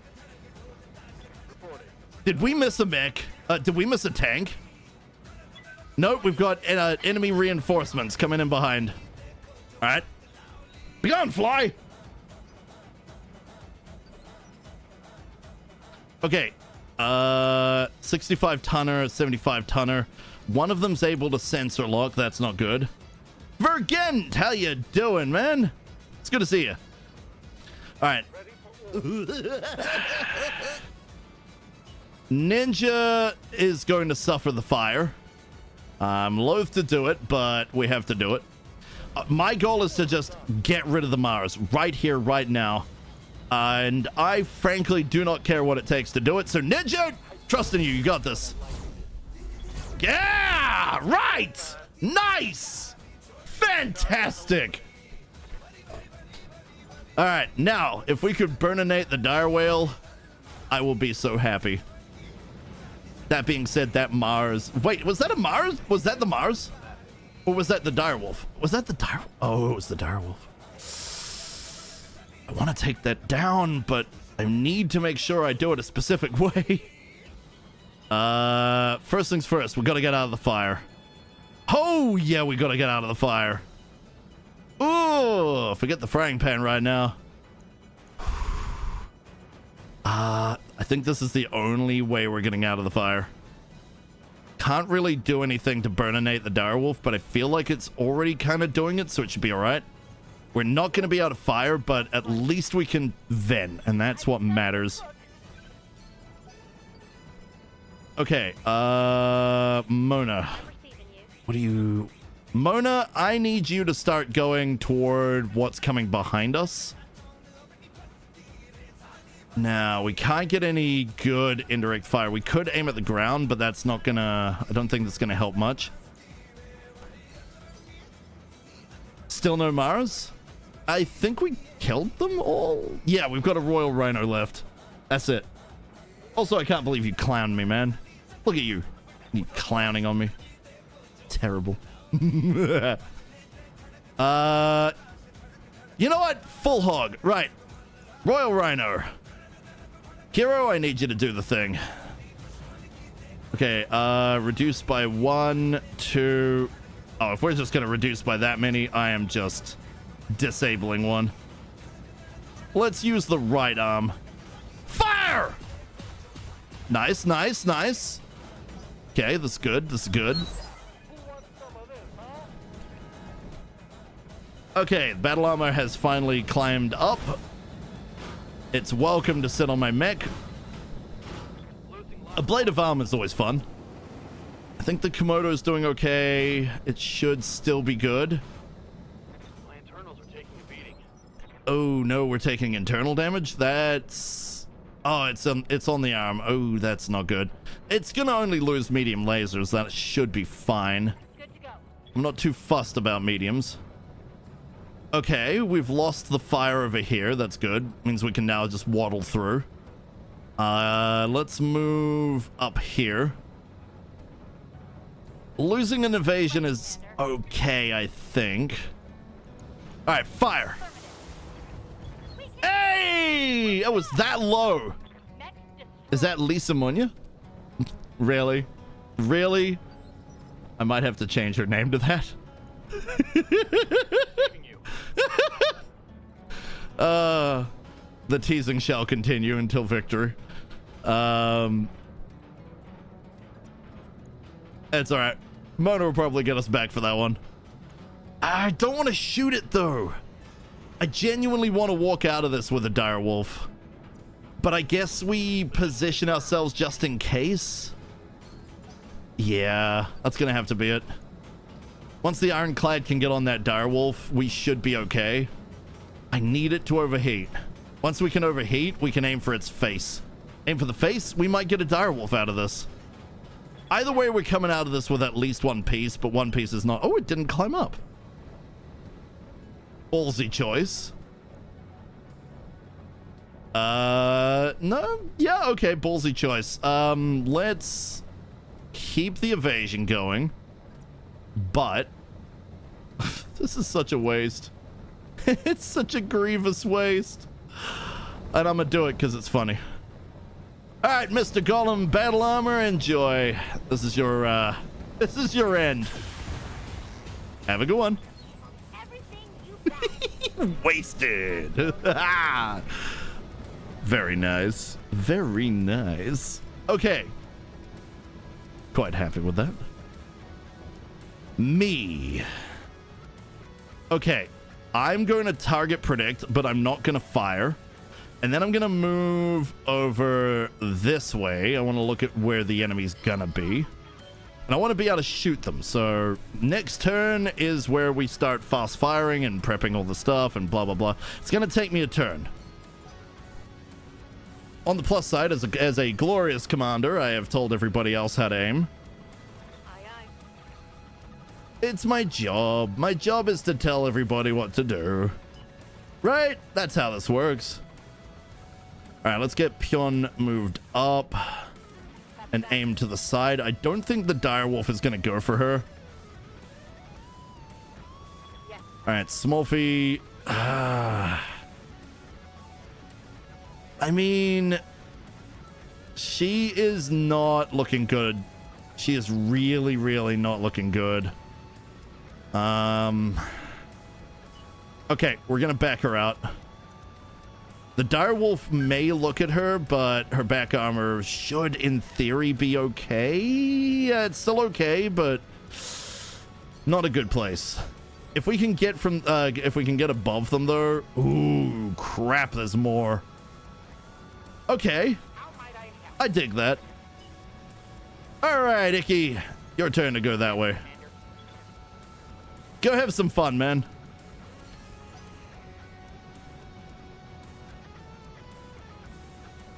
Did we miss a mech? Did we miss a tank? Nope, we've got enemy reinforcements coming in behind. All right. Be gone, fly! Okay. 65 tonner, 75 tonner. One of them's able to sensor lock. That's not good. Vergent, how you doing, man? It's good to see you. All right. Ninja is going to suffer the fire. I'm loath to do it, but we have to do it. My goal is to just get rid of the Mars right here, right now. And I frankly do not care what it takes to do it. So Ninja, trust in you. You got this. Yeah, right. Nice. Fantastic. All right, now, if we could burninate the dire whale, I will be so happy. That being said, that Mars... Wait, was that a Mars? Was that the Mars? Or was that the direwolf? Was that the dire... Oh, it was the direwolf. I want to take that down, but I need to make sure I do it a specific way. First things first, we got to get out of the fire. Oh, yeah, we got to get out of the fire. Ooh, forget the frying pan right now. I think this is the only way we're getting out of the fire. Can't really do anything to burninate the direwolf, but I feel like it's already kind of doing it, so it should be all right. We're not going to be able to fire, but at least we can vent, and that's what matters. Okay, Mona. What do you... Mona, I need you to start going toward what's coming behind us. Now, we can't get any good indirect fire. We could aim at the ground, but that's not gonna... I don't think that's gonna help much. Still no Mars? I think we killed them all. Yeah, we've got a Royal Rhino left. That's it. Also, I can't believe you clowned me, man. Look at you. You clowning on me. Terrible. You know what? Full hog. Right. Royal Rhino. Hero, I need you to do the thing. Okay, reduce by 1, 2... Oh, if we're just gonna reduce by that many, I am just disabling one. Let's use the right arm. Fire! Nice, nice, nice. Okay, that's good, that's good. Okay, battle armor has finally climbed up. It's welcome to sit on my mech. A blade of armor is always fun. I think the Komodo's doing okay. It should still be good. My internals are taking a beating. Oh no, we're taking internal damage. That's... Oh, it's on the arm. Oh, that's not good. It's gonna only lose medium lasers. That should be fine. Good to go. I'm not too fussed about mediums. Okay, we've lost the fire over here. That's good. Means we can now just waddle through. Let's move up here. Losing an evasion is okay, I think. All right, fire. Hey! It was that low. Is that Lisa Munya? Really? Really? I might have to change her name to that. The teasing shall continue until victory. It's all right. Mona will probably get us back for that one. I don't want to shoot it though. I genuinely want to walk out of this with a dire wolf, but I guess we position ourselves just in case. Yeah, that's gonna have to be it. Once the ironclad can get on that dire wolf, we should be okay. I need it to overheat. Once we can overheat, we can aim for its face. Aim for the face, we might get a dire wolf out of this. Either way, we're coming out of this with at least one piece, but one piece is not... Oh, it didn't climb up. Ballsy choice. No? Yeah, okay, ballsy choice. Let's keep the evasion going. But... this is such a waste. It's such a grievous waste. And I'm gonna do it because it's funny. All right, Mr. Golem, battle armor, enjoy. This is your end. Have a good one. Wasted. Very nice. Very nice. Okay. Quite happy with that. Me. Okay. I'm going to target predict, but I'm not going to fire. And then I'm going to move over this way. I want to look at where the enemy's going to be. And I want to be able to shoot them. So next turn is where we start fast firing and prepping all the stuff and blah, blah, blah. It's going to take me a turn. On the plus side, as a glorious commander, I have told everybody else how to aim. Aye, aye. It's my job. My job is to tell everybody what to do. Right? That's how this works. All right, let's get Pion moved up and aim to the side. I don't think the direwolf is going to go for her. Yes. All right, Smolfy. I mean, she is not looking good. She is really, really not looking good. Okay, we're going to back her out. The direwolf may look at her, but her back armor should, in theory, be okay. Yeah, it's still okay, but not a good place. If we can get from, if we can get above them though. Ooh, crap, there's more. Okay. I dig that. All right, Icky, your turn to go that way. Go have some fun, man.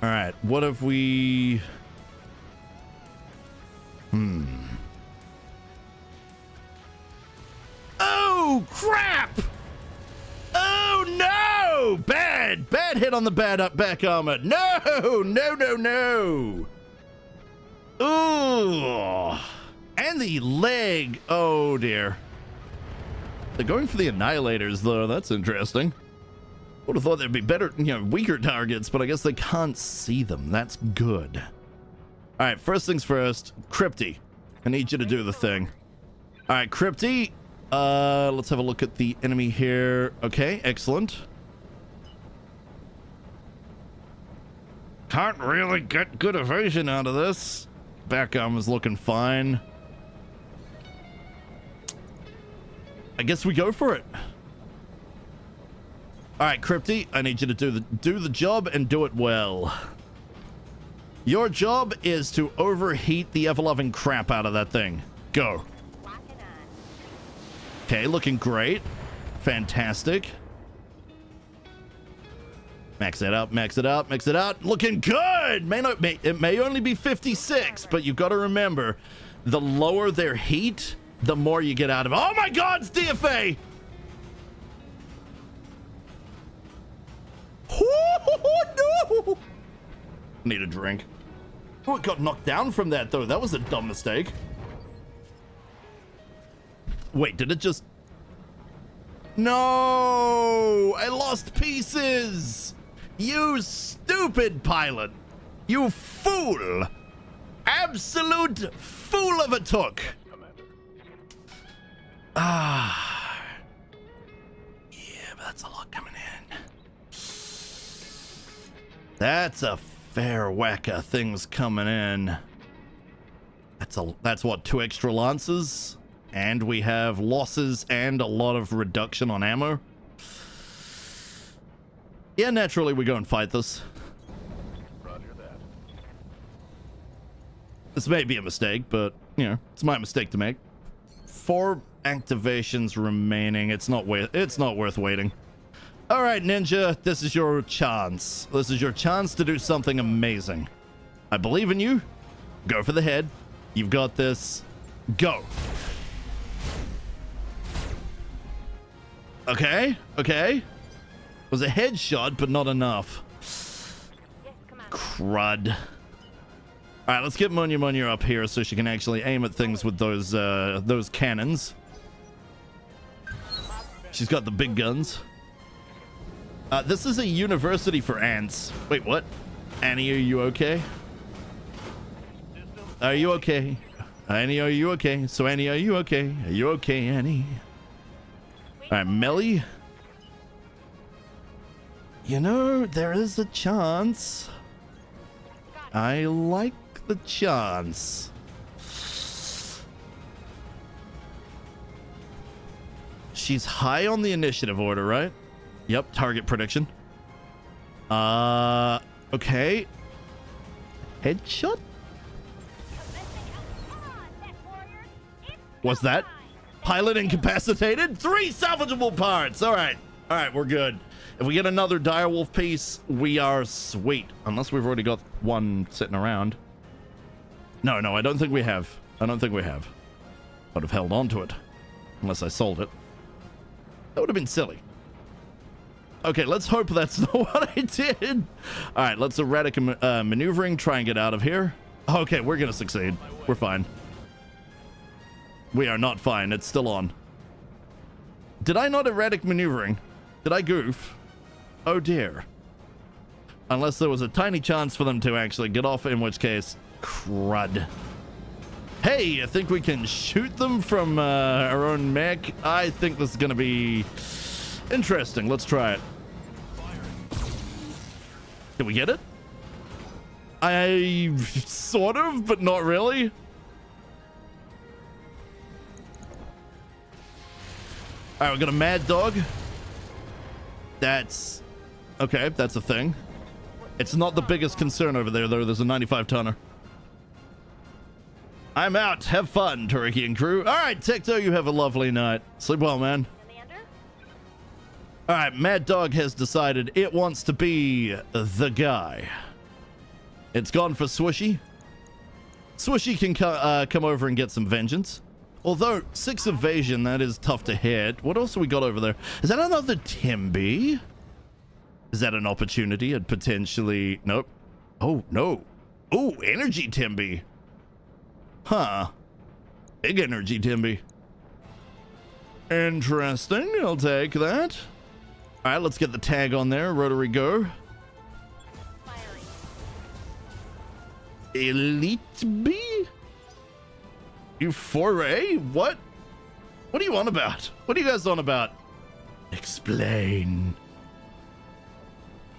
All right, what if we... Oh, crap! Oh, no! Bad! Bad hit on the back armor. No! No, no, no! Ooh! And the leg. Oh, dear. They're going for the annihilators, though. That's interesting. Would have thought there'd be better, you know, weaker targets, but I guess they can't see them. That's good. All right, first things first. Crypty, I need you to do the thing. All right, Crypty. Let's have a look at the enemy here. Okay, excellent. Can't really get good evasion out of this. Back arm is looking fine. I guess we go for it. All right, Crypty, I need you to do the job and do it well. Your job is to overheat the ever-loving crap out of that thing. Go. Okay, looking great. Fantastic. Max it up, max it up, max it out. Looking good! It may only be 56, but you've got to remember, the lower their heat, the more you get out of it. Oh my God, it's DFA! Oh, no! Need a drink. Oh, it got knocked down from that, though. That was a dumb mistake. Wait, did it just... No! I lost pieces! You stupid pilot! You fool! Absolute fool of a took! Ah. Yeah, but that's a lot coming in. That's a fair whack of things coming in. That's what, 2 extra lances? And we have losses and a lot of reduction on ammo. Yeah, naturally we go and fight this. Roger that. This may be a mistake, but, you know, it's my mistake to make. 4 activations remaining. It's not worth waiting. All right, Ninja, this is your chance. This is your chance to do something amazing. I believe in you. Go for the head. You've got this. Go. Okay, okay. Was a headshot, but not enough. Crud. All right, let's get Munya up here so she can actually aim at things with those cannons. She's got the big guns. This is a university for ants. Wait, what? Annie, are you okay? Are you okay? Annie, are you okay? So Annie, are you okay? Are you okay, Annie? All right, Melly. You know, there is a chance. I like the chance. She's high on the initiative order, right? Yep, target prediction. Okay. Headshot? What's that? Pilot incapacitated? 3 salvageable parts. All right, we're good. If we get another direwolf piece, we are sweet. Unless we've already got one sitting around. No, I don't think we have. I'd have held on to it. Unless I sold it. That would have been silly. Okay, let's hope that's not what I did. All right, let's erratic maneuvering, try and get out of here. Okay, we're gonna succeed. We're fine. We are not fine. It's still on. Did I not erratic maneuvering? Did I goof? Oh dear. Unless there was a tiny chance for them to actually get off, in which case, crud. Hey, I think we can shoot them from our own mech. I think this is going to be interesting. Let's try it. Did we get it? I sort of, but not really. right, we got a Mad Dog. That's okay. That's a thing. It's not the biggest concern over there, though. There's a 95 tonner. I'm out. Have fun, Tyroki and crew. All right, Tecto, you have a lovely night. Sleep well, man. All right, Mad Dog has decided it wants to be the guy. It's gone for Swooshy. Swooshy can come over and get some vengeance. Although 6 evasion, that is tough to hit. What else have we got over there? Is that another Timby? Is that an opportunity? And potentially... Nope. Oh, no. Oh, energy Timby. Huh. Big energy Timby. Interesting. I'll take that. All right, let's get the tag on there. Rotary go. Elite B? You foray? What? What are you on about? What are you guys on about? Explain.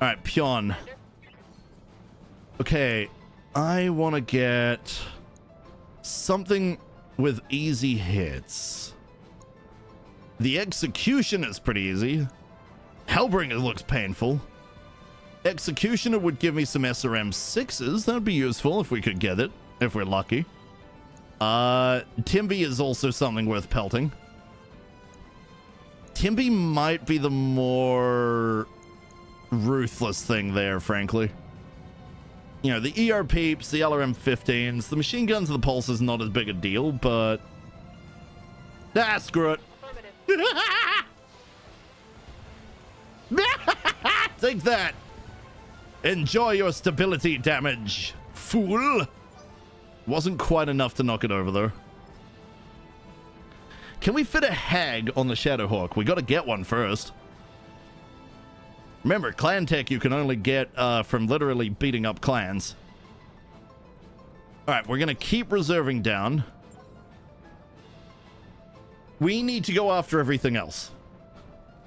All right, Pion. Okay, I want to get something with easy hits. The execution is pretty easy. Hellbringer looks painful. Executioner would give me some SRM 6s. That would be useful if we could get it, if we're lucky. Timby is also something worth pelting. Timby might be the more ruthless thing there, frankly. You know, the ER peeps, the LRM 15s, the machine guns and the pulse is not as big a deal, but... Ah, screw it. Take that. Enjoy your stability damage, fool. Wasn't quite enough to knock it over, though. Can we fit a hag on the Shadowhawk? We got to get one first. Remember, clan tech you can only get from literally beating up clans. All right, we're going to keep reserving down. We need to go after everything else,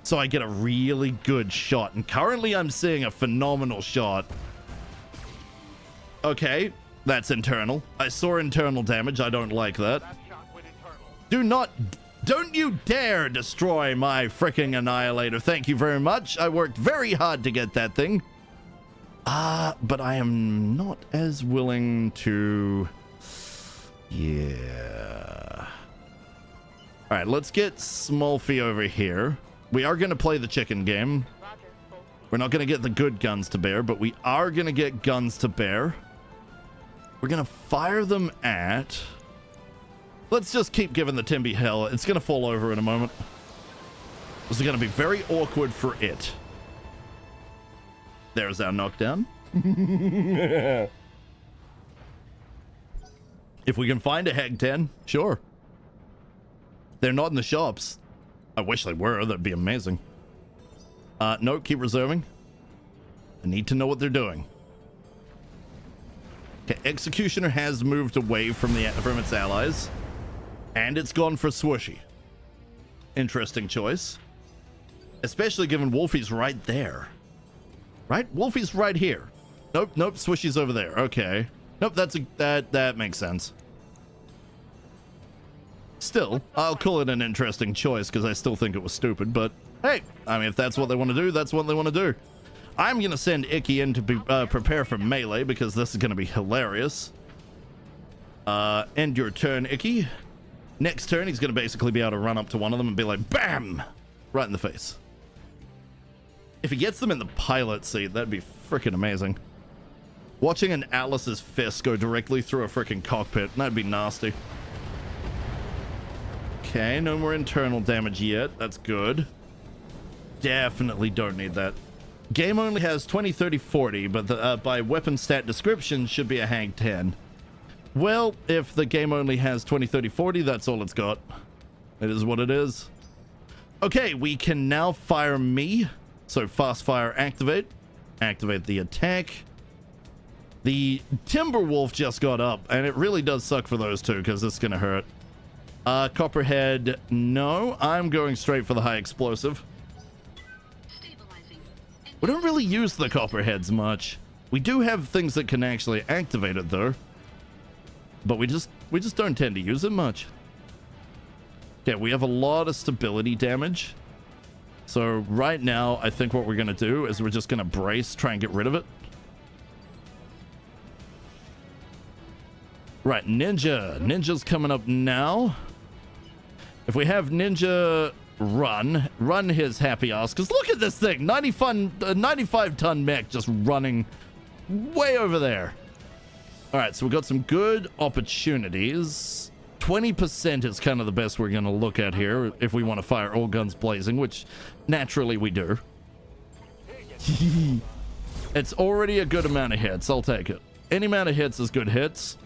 so I get a really good shot. And currently I'm seeing a phenomenal shot. Okay, that's internal. I saw internal damage. I don't like that. Don't you dare destroy my freaking annihilator. Thank you very much. I worked very hard to get that thing. But I am not as willing to... Yeah. All right, let's get Smolfy over here. We are going to play the chicken game. We're not going to get the good guns to bear, but we are going to get guns to bear. We're going to fire them at... Let's just keep giving the Timby hell. It's going to fall over in a moment. This is going to be very awkward for it. There's our knockdown. If we can find a Hag 10, sure. They're not in the shops. I wish they were. That'd be amazing. No, keep reserving. I need to know what they're doing. Okay, Executioner has moved away from its allies. And it's gone for Swooshy. Interesting choice. Especially given Wolfie's right there. Right? Wolfie's right here. Nope, nope, Swooshy's over there. Okay. Nope, that makes sense. Still, I'll call it an interesting choice because I still think it was stupid, but hey, I mean, if that's what they want to do, that's what they want to do. I'm going to send Icky in to be, prepare for melee because this is going to be hilarious. End your turn, Icky. Next turn, he's going to basically be able to run up to one of them and be like, BAM! Right in the face. If he gets them in the pilot seat, that'd be freaking amazing. Watching an Atlas's fist go directly through a freaking cockpit, that'd be nasty. Okay, no more internal damage yet. That's good. Definitely don't need that. Game only has 20, 30, 40, but by weapon stat description should be a Hag 10. Well, if the game only has 20, 30, 40, that's all it's got. It is what it is. Okay, we can now fire me. So fast fire activate. Activate the attack. The Timberwolf just got up, and it really does suck for those two because it's going to hurt. Copperhead, no. I'm going straight for the high explosive. We don't really use the Copperheads much. We do have things that can actually activate it, though. But we just don't tend to use it much. Okay, we have a lot of stability damage. So right now, I think what we're going to do is we're just going to brace, try and get rid of it. Right, Ninja. Ninja's coming up now. If we have Ninja run his happy ass, because look at this thing, 95-ton mech just running way over there. All right, so we've got some good opportunities. 20% is kind of the best we're going to look at here if we want to fire all guns blazing, which naturally we do. It's already a good amount of hits. I'll take it. Any amount of hits is good hits.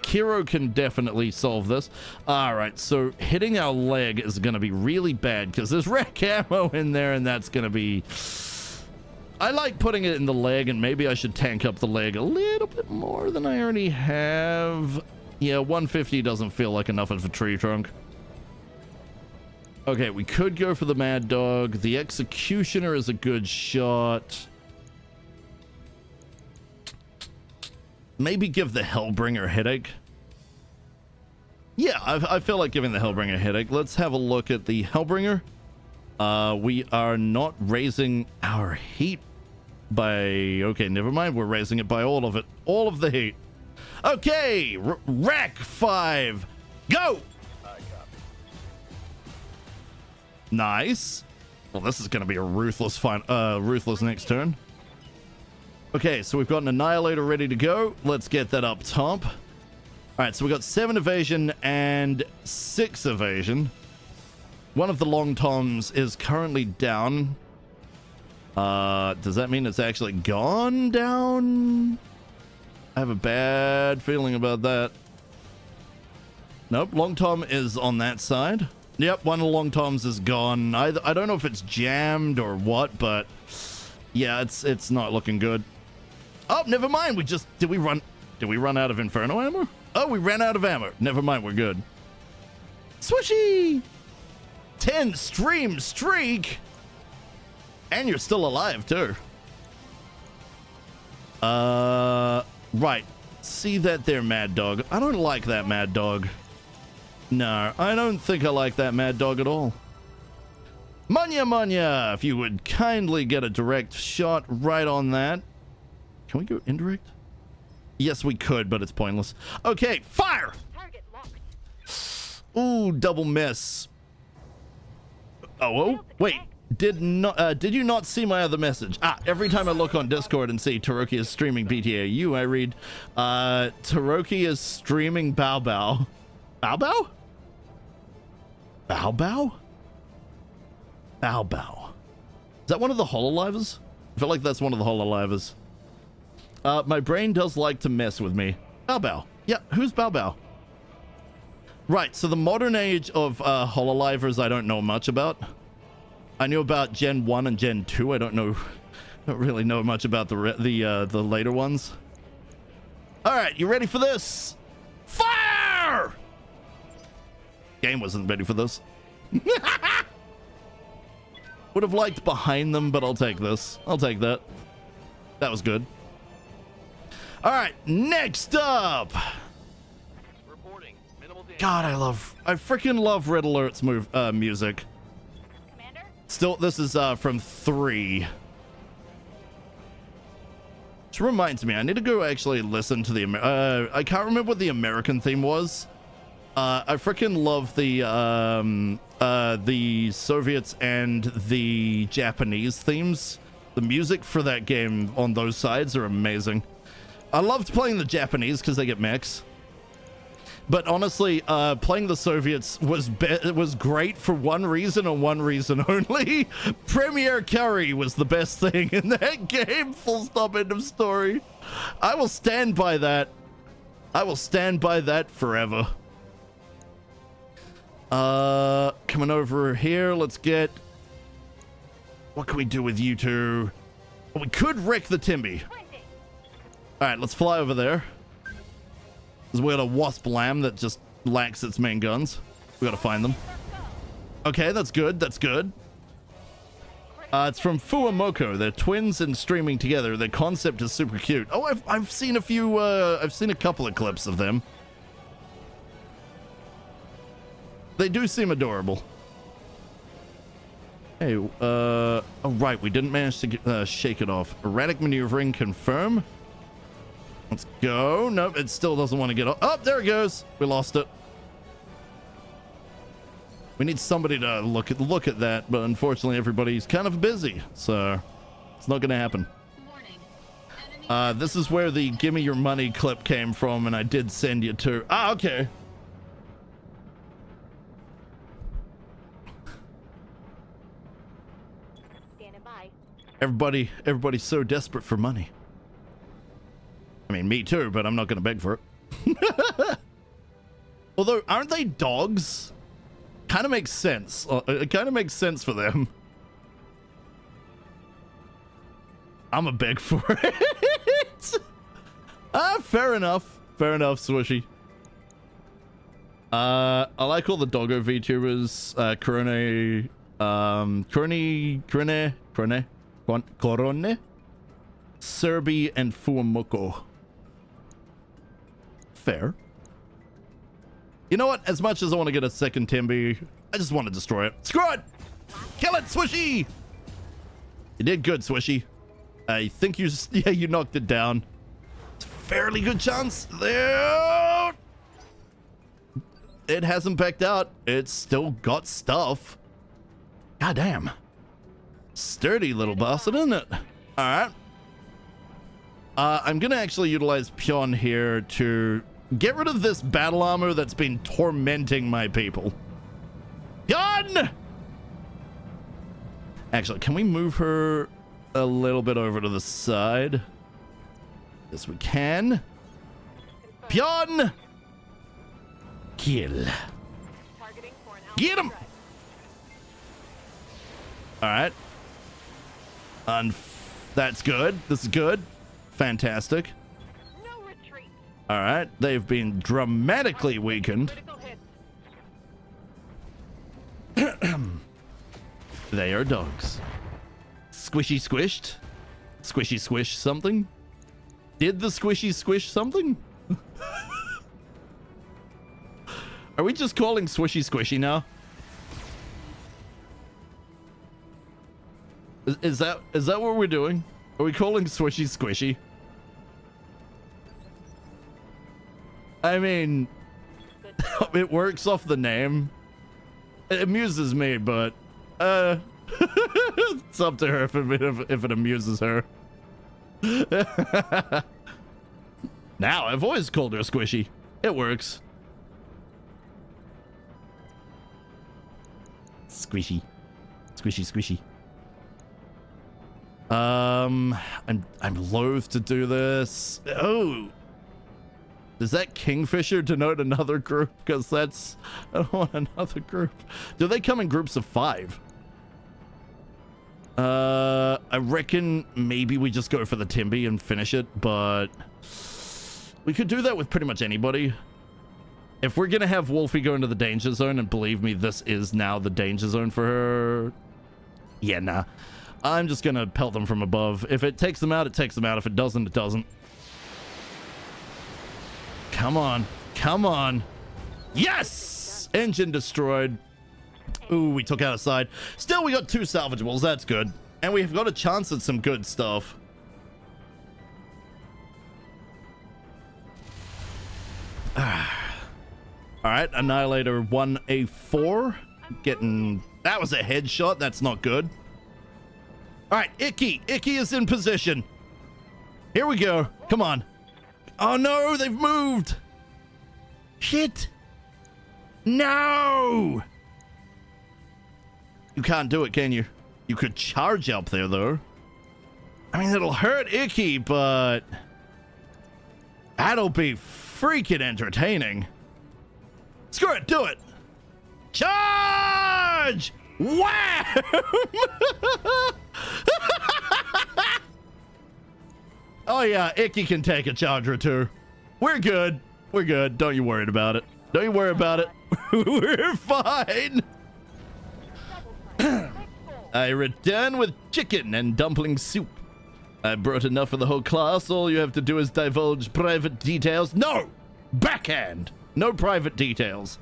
Kiro can definitely solve this. All right, so hitting our leg is going to be really bad because there's wreck ammo in there, and that's going to be... I like putting it in the leg, and maybe I should tank up the leg a little bit more than I already have. Yeah, 150 doesn't feel like enough of a tree trunk. Okay, we could go for the Mad Dog. The Executioner is a good shot. Maybe give the Hellbringer a headache. Yeah, I feel like giving the Hellbringer a headache. Let's have a look at the Hellbringer. We are not raising our heat by... Okay, never mind. We're raising it by all of it. All of the heat. Okay, Rack 5. Go! Nice. Well, this is going to be a ruthless ruthless next turn. Okay, so we've got an Annihilator ready to go. Let's get that up top. All right, so we got 7 evasion and 6 evasion. One of the long toms is currently down. Does that mean it's actually gone down? I have a bad feeling about that. Nope, long tom is on that side. Yep, one of the long toms is gone. I don't know if it's jammed or what, but yeah, it's not looking good. Oh, never mind. Did we run out of Inferno ammo? Oh, we ran out of ammo. Never mind, we're good. Swishy! 10 stream streak! And you're still alive, too. Right. See that there, Mad Dog. I don't like that Mad Dog. No, I don't think I like that Mad Dog at all. Munya, if you would kindly get a direct shot right on that. Can we go indirect? Yes, we could, but it's pointless. Okay, fire! Target locked. Ooh, double miss. Oh, wait. Did you not see my other message? Every time I look on Discord and see Tyroki is streaming BTAU, I read, Tyroki is streaming Bao Bao. Bao Bao? Bao Bao? Bao Bao. Is that one of the Hololivers? I feel like that's one of the Hololivers. My brain does like to mess with me. Bao Bao. Yeah, who's Bao Bao? Right, so the modern age of Hololivers I don't know much about. I knew about Gen 1 and Gen 2. I don't really know much about the later ones. All right, you ready for this? Fire! Game wasn't ready for this. Would have liked behind them, but I'll take this. I'll take that. That was good. All right, next up. Reporting. Minimal damage. God, I freaking love Red Alert's music. Commander? Still, this is from 3. Which reminds me, I need to go actually listen to the I can't remember what the American theme was. I freaking love the Soviets and the Japanese themes. The music for that game on those sides are amazing. I loved playing the Japanese because they get mechs. But honestly, playing the Soviets was great for one reason and one reason only. Premier Curry was the best thing in that game. Full stop, end of story. I will stand by that. I will stand by that forever. Coming over here, let's get... What can we do with you two? Oh, we could wreck the Timby. All right, let's fly over there. We got a Wasp Lamb that just lacks its main guns. We gotta find them. Okay, that's good. That's good. It's from Fuamoko. They're twins and streaming together. Their concept is super cute. Oh, I've seen a few. I've seen a couple of clips of them. They do seem adorable. Hey, oh, right, we didn't manage to shake it off. Erratic maneuvering, confirm. Let's go. Nope, it still doesn't want to get off. Oh, there it goes. We lost it. We need somebody to look at that, but unfortunately everybody's kind of busy, so it's not gonna happen. This is where the "gimme your money" clip came from, and I did send you to. Ah, okay. Standing by. Everybody's so desperate for money. I mean, me too, but I'm not gonna beg for it. Although, aren't they dogs? Kind of makes sense. It kind of makes sense for them. I'm a beg for it. Fair enough. Fair enough, Swishy. I like all the doggo VTubers. Corone, Serbi, and Fuamoko. Fair. You know what? As much as I want to get a second Timby, I just want to destroy it. Screw it! Kill it, Swishy! You did good, Swishy. I think you knocked it down. It's a fairly good chance. There. It hasn't backed out. It's still got stuff. God damn. Sturdy little bastard, isn't it? All right. I'm gonna actually utilize Pion here to get rid of this battle armor that's been tormenting my people. Pion! Actually, can we move her a little bit over to the side? Yes, we can. Pion! Kill. Get him! Alright. That's good. This is good. Fantastic. No retreat. Alright. They've been dramatically weakened. They are dogs. Squishy squished. Squishy squish something. Did the squishy squish something? Are we just calling Swishy Squishy now? Is that what we're doing? Are we calling Swishy Squishy? I mean, it works off the name. It amuses me, but it's up to her if it amuses her. Now, I've always called her Squishy. It works. Squishy. Squishy, squishy. I'm loath to do this. Oh. Does that Kingfisher denote another group? Because that's... I don't want another group. Do they come in groups of 5? I reckon maybe we just go for the Timby and finish it, but... we could do that with pretty much anybody. If we're gonna have Wolfie go into the danger zone, and believe me, this is now the danger zone for her... yeah, nah. I'm just gonna pelt them from above. If it takes them out, it takes them out. If it doesn't, it doesn't. Come on. Come on. Yes! Engine destroyed. Ooh, we took out a side. Still, we got 2 salvageables. That's good. And we've got a chance at some good stuff. Alright, Annihilator 1A4. Getting... that was a headshot. That's not good. Alright, Icky. Icky is in position. Here we go. Come on. Oh no, they've moved. Shit. No. You can't do it, can you? You could charge up there, though. I mean, it'll hurt Icky, but... that'll be freaking entertaining. Screw it, do it. Charge! Wham! Oh yeah, Icky can take a charge or 2. We're good. We're good. Don't you worry about it. Don't you worry about it. We're fine. I return with chicken and dumpling soup. I brought enough for the whole class. All you have to do is divulge private details. No! Backhand! No private details.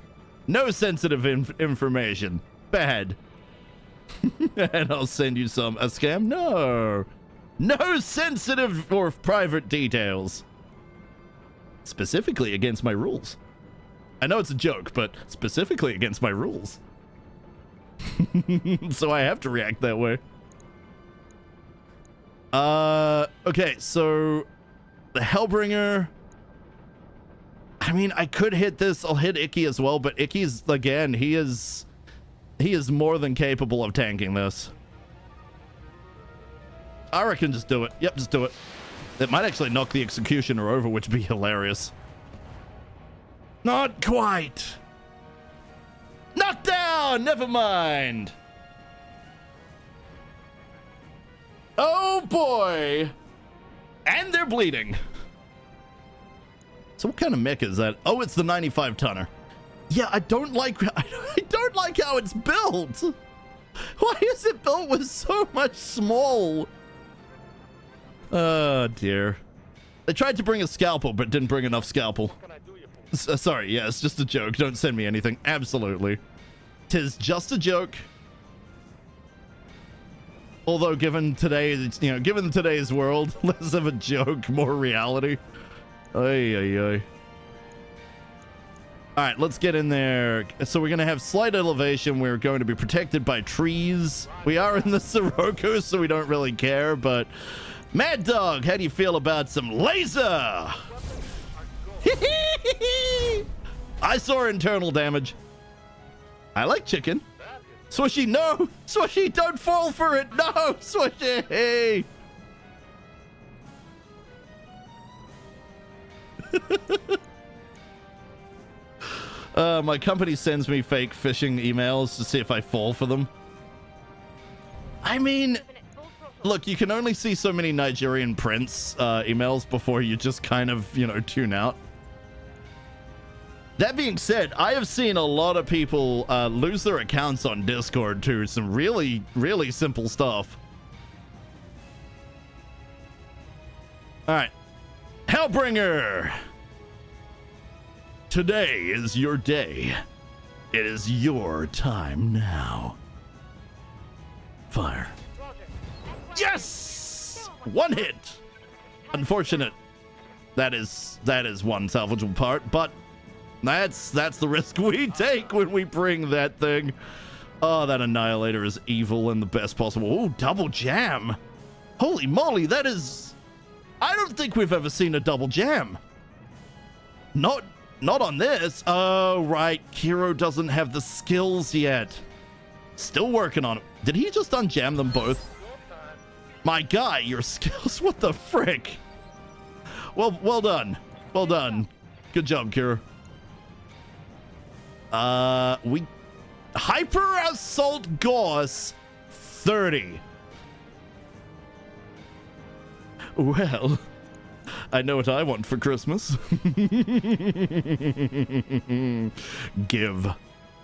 No sensitive information. Bad. And I'll send you a scam. No. No sensitive or private details. Specifically against my rules. I know it's a joke, but specifically against my rules. So I have to react that way. Okay, so the Hellbringer. I mean, I could hit this. I'll hit Icky as well, but Icky's, again, he is more than capable of tanking this. I reckon just do it. Yep, just do it. It might actually knock the Executioner over, which would be hilarious. Not quite. Knocked down! Never mind. Oh boy! And they're bleeding. So what kind of mech is that? Oh, it's the 95 tonner. Yeah, I don't like how it's built. Why is it built with so much small? Oh dear. They tried to bring a scalpel, but didn't bring enough scalpel. Sorry, yeah, it's just a joke. Don't send me anything. Absolutely. 'Tis just a joke. Although given today's, given today's world, less of a joke, more reality. Ay, ay, ay. All right, let's get in there. So we're going to have slight elevation. We're going to be protected by trees. We are in the Sirocco, so we don't really care, but... Mad Dog, how do you feel about some laser? I saw internal damage. I like chicken. Swishy, no! Swishy, don't fall for it! No! Swishy! My company sends me fake phishing emails to see if I fall for them. I mean... Look, you can only see so many Nigerian prince emails before you just kind of, tune out. That being said, I have seen a lot of people lose their accounts on Discord to some really, really simple stuff. All right. Hellbringer! Today is your day. It is your time now. Fire. Yes! One hit. Unfortunate. That is one salvageable part, but that's the risk we take when we bring that thing. Oh, that Annihilator is evil and the best possible. Oh, double jam. Holy moly, that is... I don't think we've ever seen a double jam. Not on this. Oh, right. Kiro doesn't have the skills yet. Still working on it. Did he just unjam them both? My guy, your skills, what the frick? Well done. Well done. Good job, Kira. We... Hyper Assault Gauss 30. Well, I know what I want for Christmas. Give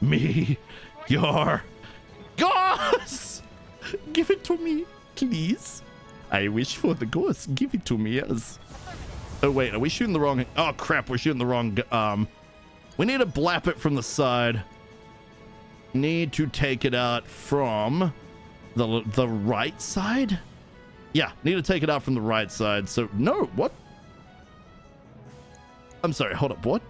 me your Gauss! Give it to me. Please. I wish for the ghost. Give it to me, yes. Oh, wait. Are we shooting the wrong... Oh, crap. We're shooting the wrong... We need to blap it from the side. Need to take it out from the right side? Yeah. Need to take it out from the right side. So, no. What? I'm sorry. Hold up. What?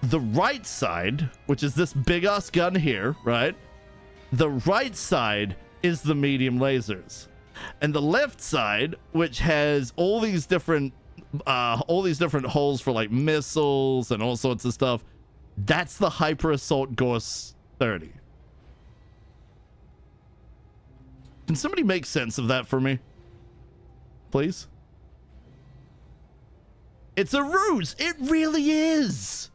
The right side, which is this big ass gun here, right? The right side is the medium lasers, and the left side, which has all these different holes for like missiles and all sorts of stuff, that's the Hyper Assault Gauss 30. Can somebody make sense of that for me, please? It's a ruse. It really is.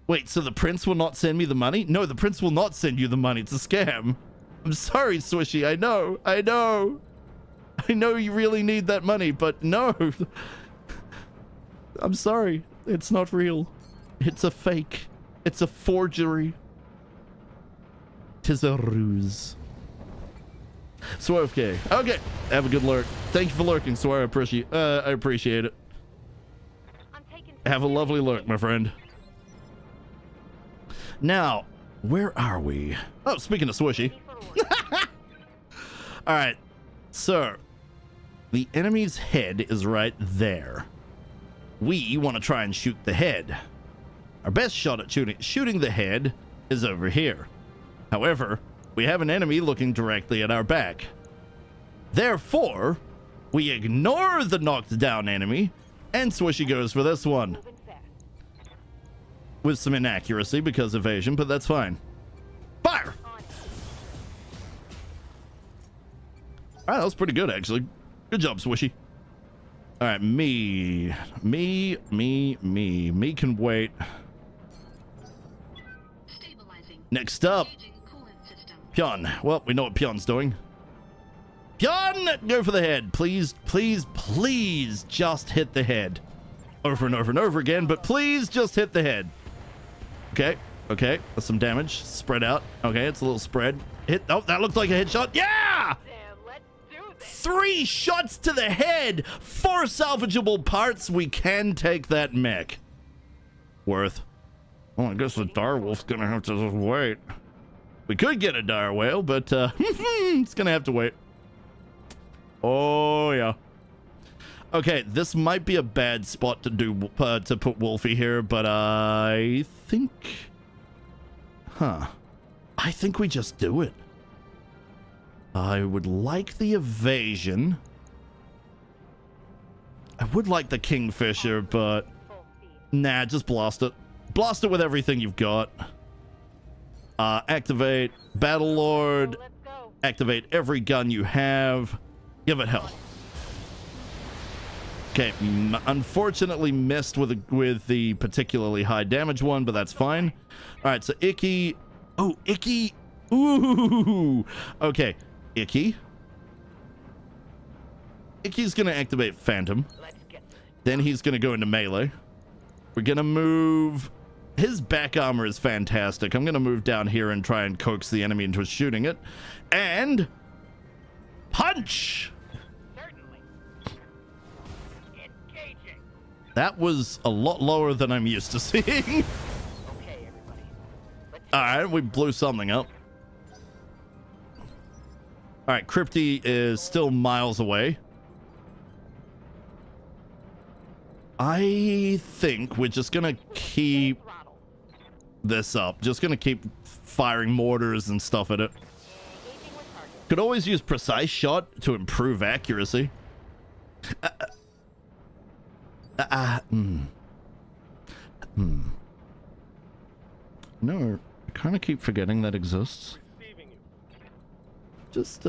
Wait, so the prince will not send me the money? No, the prince will not send you the money. It's a scam. I'm sorry, Swishy. I know. I know you really need that money, but no. I'm sorry. It's not real. It's a fake. It's a forgery. 'Tis a ruse. Swerve K. Okay. Have a good lurk. Thank you for lurking, Swerve. I appreciate it. Have a lovely look, my friend. Now, where are we? Oh, speaking of swishy. All right, so the enemy's head is right there. We want to try and shoot the head. Our best shot at shooting the head is over here. However, we have an enemy looking directly at our back. Therefore, we ignore the knocked down enemy, and Swishy goes for this one. With some inaccuracy because evasion, but that's fine. Fire! Alright, that was pretty good, actually. Good job, Swishy. Alright, me can wait. Next up, Pion. Well, we know what Pion's doing. Pion, go for the head. Please, please, please just hit the head. Over and over and over again, but please just hit the head. Okay, okay, that's some damage. Spread out. Okay, it's a little spread. Hit. Oh, that looked like a headshot. Yeah! Let's do this. 3 shots to the head. 4 salvageable parts. We can take that mech. Worth. Well, I guess the direwolf's gonna have to just wait. We could get a dire whale, but it's gonna have to wait. Oh yeah. Okay, this might be a bad spot to do to put Wolfie here, but I think, I think we just do it. I would like the evasion. I would like the Kingfisher, but nah, just blast it. Blast it with everything you've got. Activate Battlelord. Activate every gun you have. Give it hell. Okay, unfortunately missed with the particularly high damage one, but that's fine. All right, so Icky. Oh, Icky. Ooh. Okay, Icky. Icky's gonna activate Phantom. Then he's gonna go into melee. We're gonna move. His back armor is fantastic. I'm gonna move down here and try and coax the enemy into shooting it. And punch. That was a lot lower than I'm used to seeing. Okay, everybody. All right, we blew something up. All right, Crypty is still miles away. I think we're just gonna keep this up. Just gonna keep firing mortars and stuff at it. Could always use precise shot to improve accuracy. No, I kind of keep forgetting that exists. Just,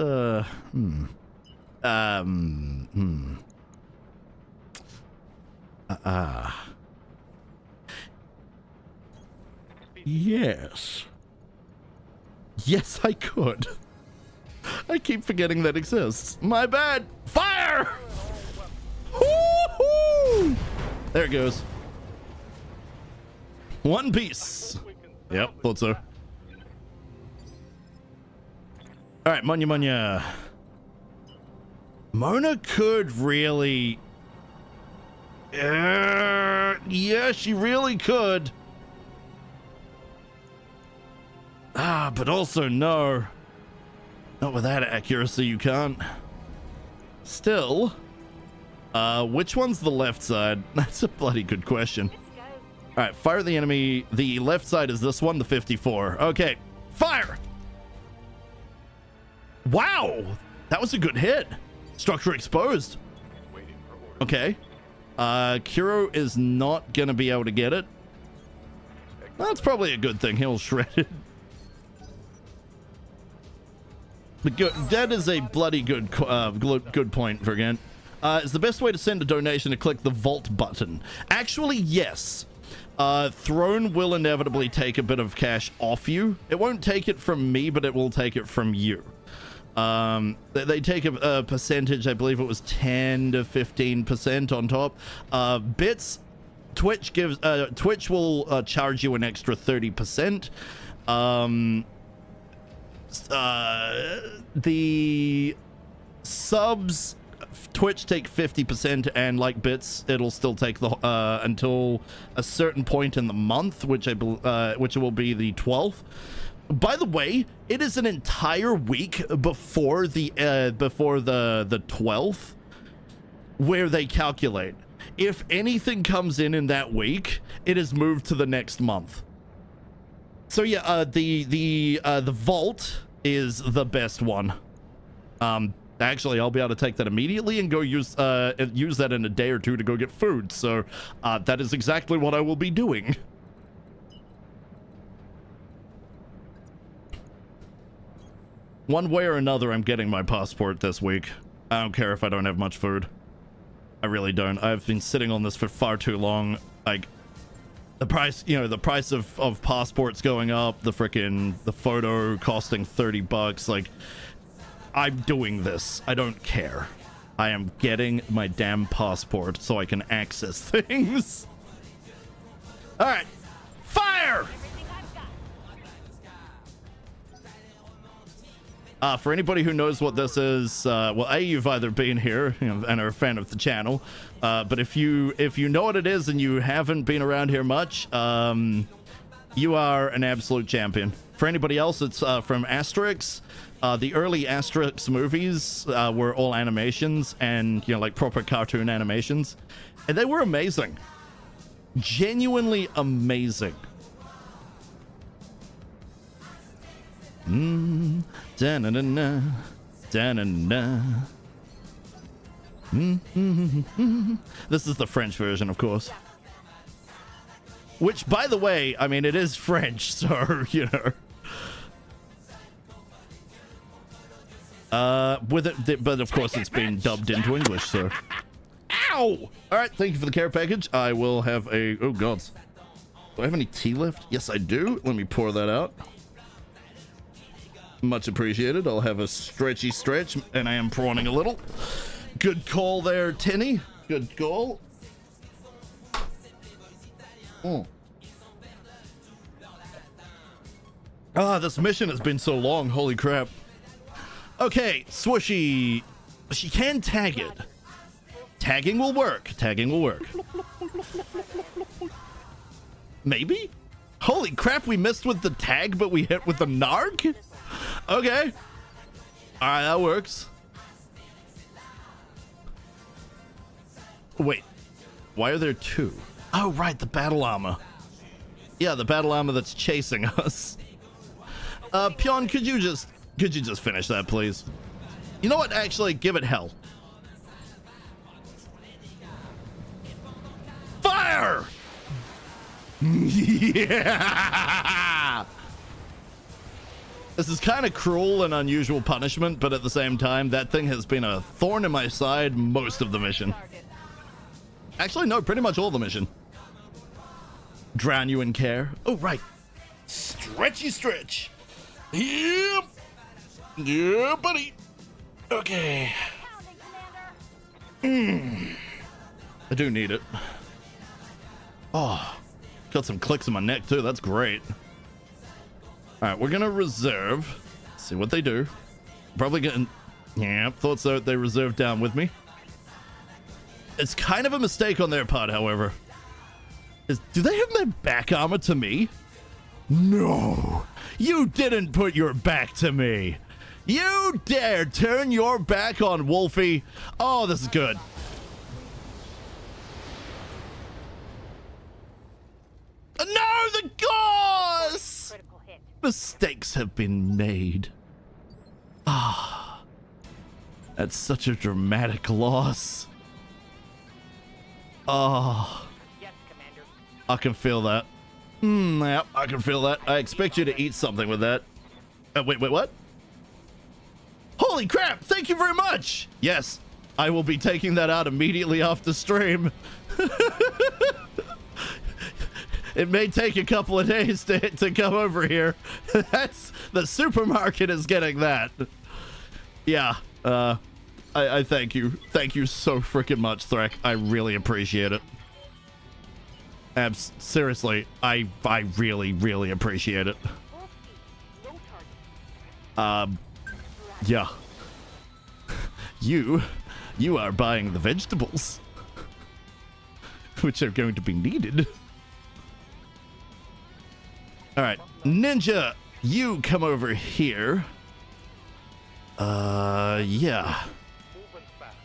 Yes. Yes, I could. I keep forgetting that exists. My bad. Fire! Woo-hoo! There it goes. One piece. Yep, thought so. All right, Munya. Mona could really... yeah, she really could. But also no. Not with that accuracy, you can't. Still... which one's the left side? That's a bloody good question. All right, fire the enemy. The left side is this one, the 54. Okay, fire! Wow, that was a good hit. Structure exposed. Okay. Kuro is not gonna be able to get it. That's probably a good thing. He'll shred it. That is a bloody good point, Vergant. Is the best way to send a donation to click the vault button? Actually, yes. Throne will inevitably take a bit of cash off you. It won't take it from me, but it will take it from you. They take a percentage. I believe it was 10 to 15% on top. Bits, Twitch gives. Twitch will charge you an extra 30%. The subs Twitch take 50%, and like bits, it'll still take the until a certain point in the month, which which will be the 12th. By the way, it is an entire week before the 12th where they calculate. If anything comes in that week, it is moved to the next month. So yeah, the vault is the best one. Actually, I'll be able to take that immediately and go use that in a day or two to go get food. So that is exactly what I will be doing. One way or another, I'm getting my passport this week. I don't care if I don't have much food. I really don't. I've been sitting on this for far too long. Like, the price, you know, the price of passports going up, the photo costing $30. Like, I'm doing this. I don't care. I am getting my damn passport so I can access things. All right, fire! For anybody who knows what this is, well, A, you've either been here, you know, and are a fan of the channel, but if you know what it is and you haven't been around here much, you are an absolute champion. For anybody else, it's from Asterix. The early Asterix movies were all animations and, you know, like proper cartoon animations, and they were amazing. Genuinely amazing. Da-na-na-na, da-na-na. This is the French version, of course. Which, by the way, I mean, it is French, so, you know. With it, but of course it's been dubbed into English, so. Ow! Alright, thank you for the care package. I will have a, oh god. Do I have any tea left? Yes, I do. Let me pour that out. Much appreciated. I'll have a stretchy stretch, and I am prawning a little. Good call there, Tinny. Good call. Ah, this mission has been so long. Holy crap. Okay, Swooshy. She can tag it. Tagging will work. Tagging will work. Maybe? Holy crap, we missed with the tag, but we hit with the narg? Okay. Alright, that works. Wait. Why are there two? Oh, right, the battle armor. Yeah, the battle armor that's chasing us. Pion, could you just finish that, please? You know what? Actually, give it hell. Fire! Yeah! This is kind of cruel and unusual punishment, but at the same time, that thing has been a thorn in my side most of the mission. Actually, no, pretty much all the mission. Drown you in care. Oh, right. Stretchy stretch. Yep. Yeah, buddy. Okay. I do need it. Oh, got some clicks in my neck too. That's great. All right, we're gonna reserve. See what they do. Probably getting. Yeah, thought so. They reserved down with me. It's kind of a mistake on their part, however. Do they have their back armor to me? No, you didn't put your back to me. You dare turn your back on Wolfie. Oh, this is good. No, the gauze! Mistakes have been made. Ah, that's such a dramatic loss. Oh, Yes, Commander. I can feel that. Yeah, I can feel that. I expect you to eat something with that. Wait, what? Holy crap! Thank you very much. Yes, I will be taking that out immediately after stream. It may take a couple of days to come over here. That's the supermarket is getting that. Yeah. I thank you. Thank you so freaking much, Threk. I really appreciate it. Seriously, I really, really appreciate it. Yeah. You You are buying the vegetables, which are going to be needed. All right, Ninja, you come over here. Yeah.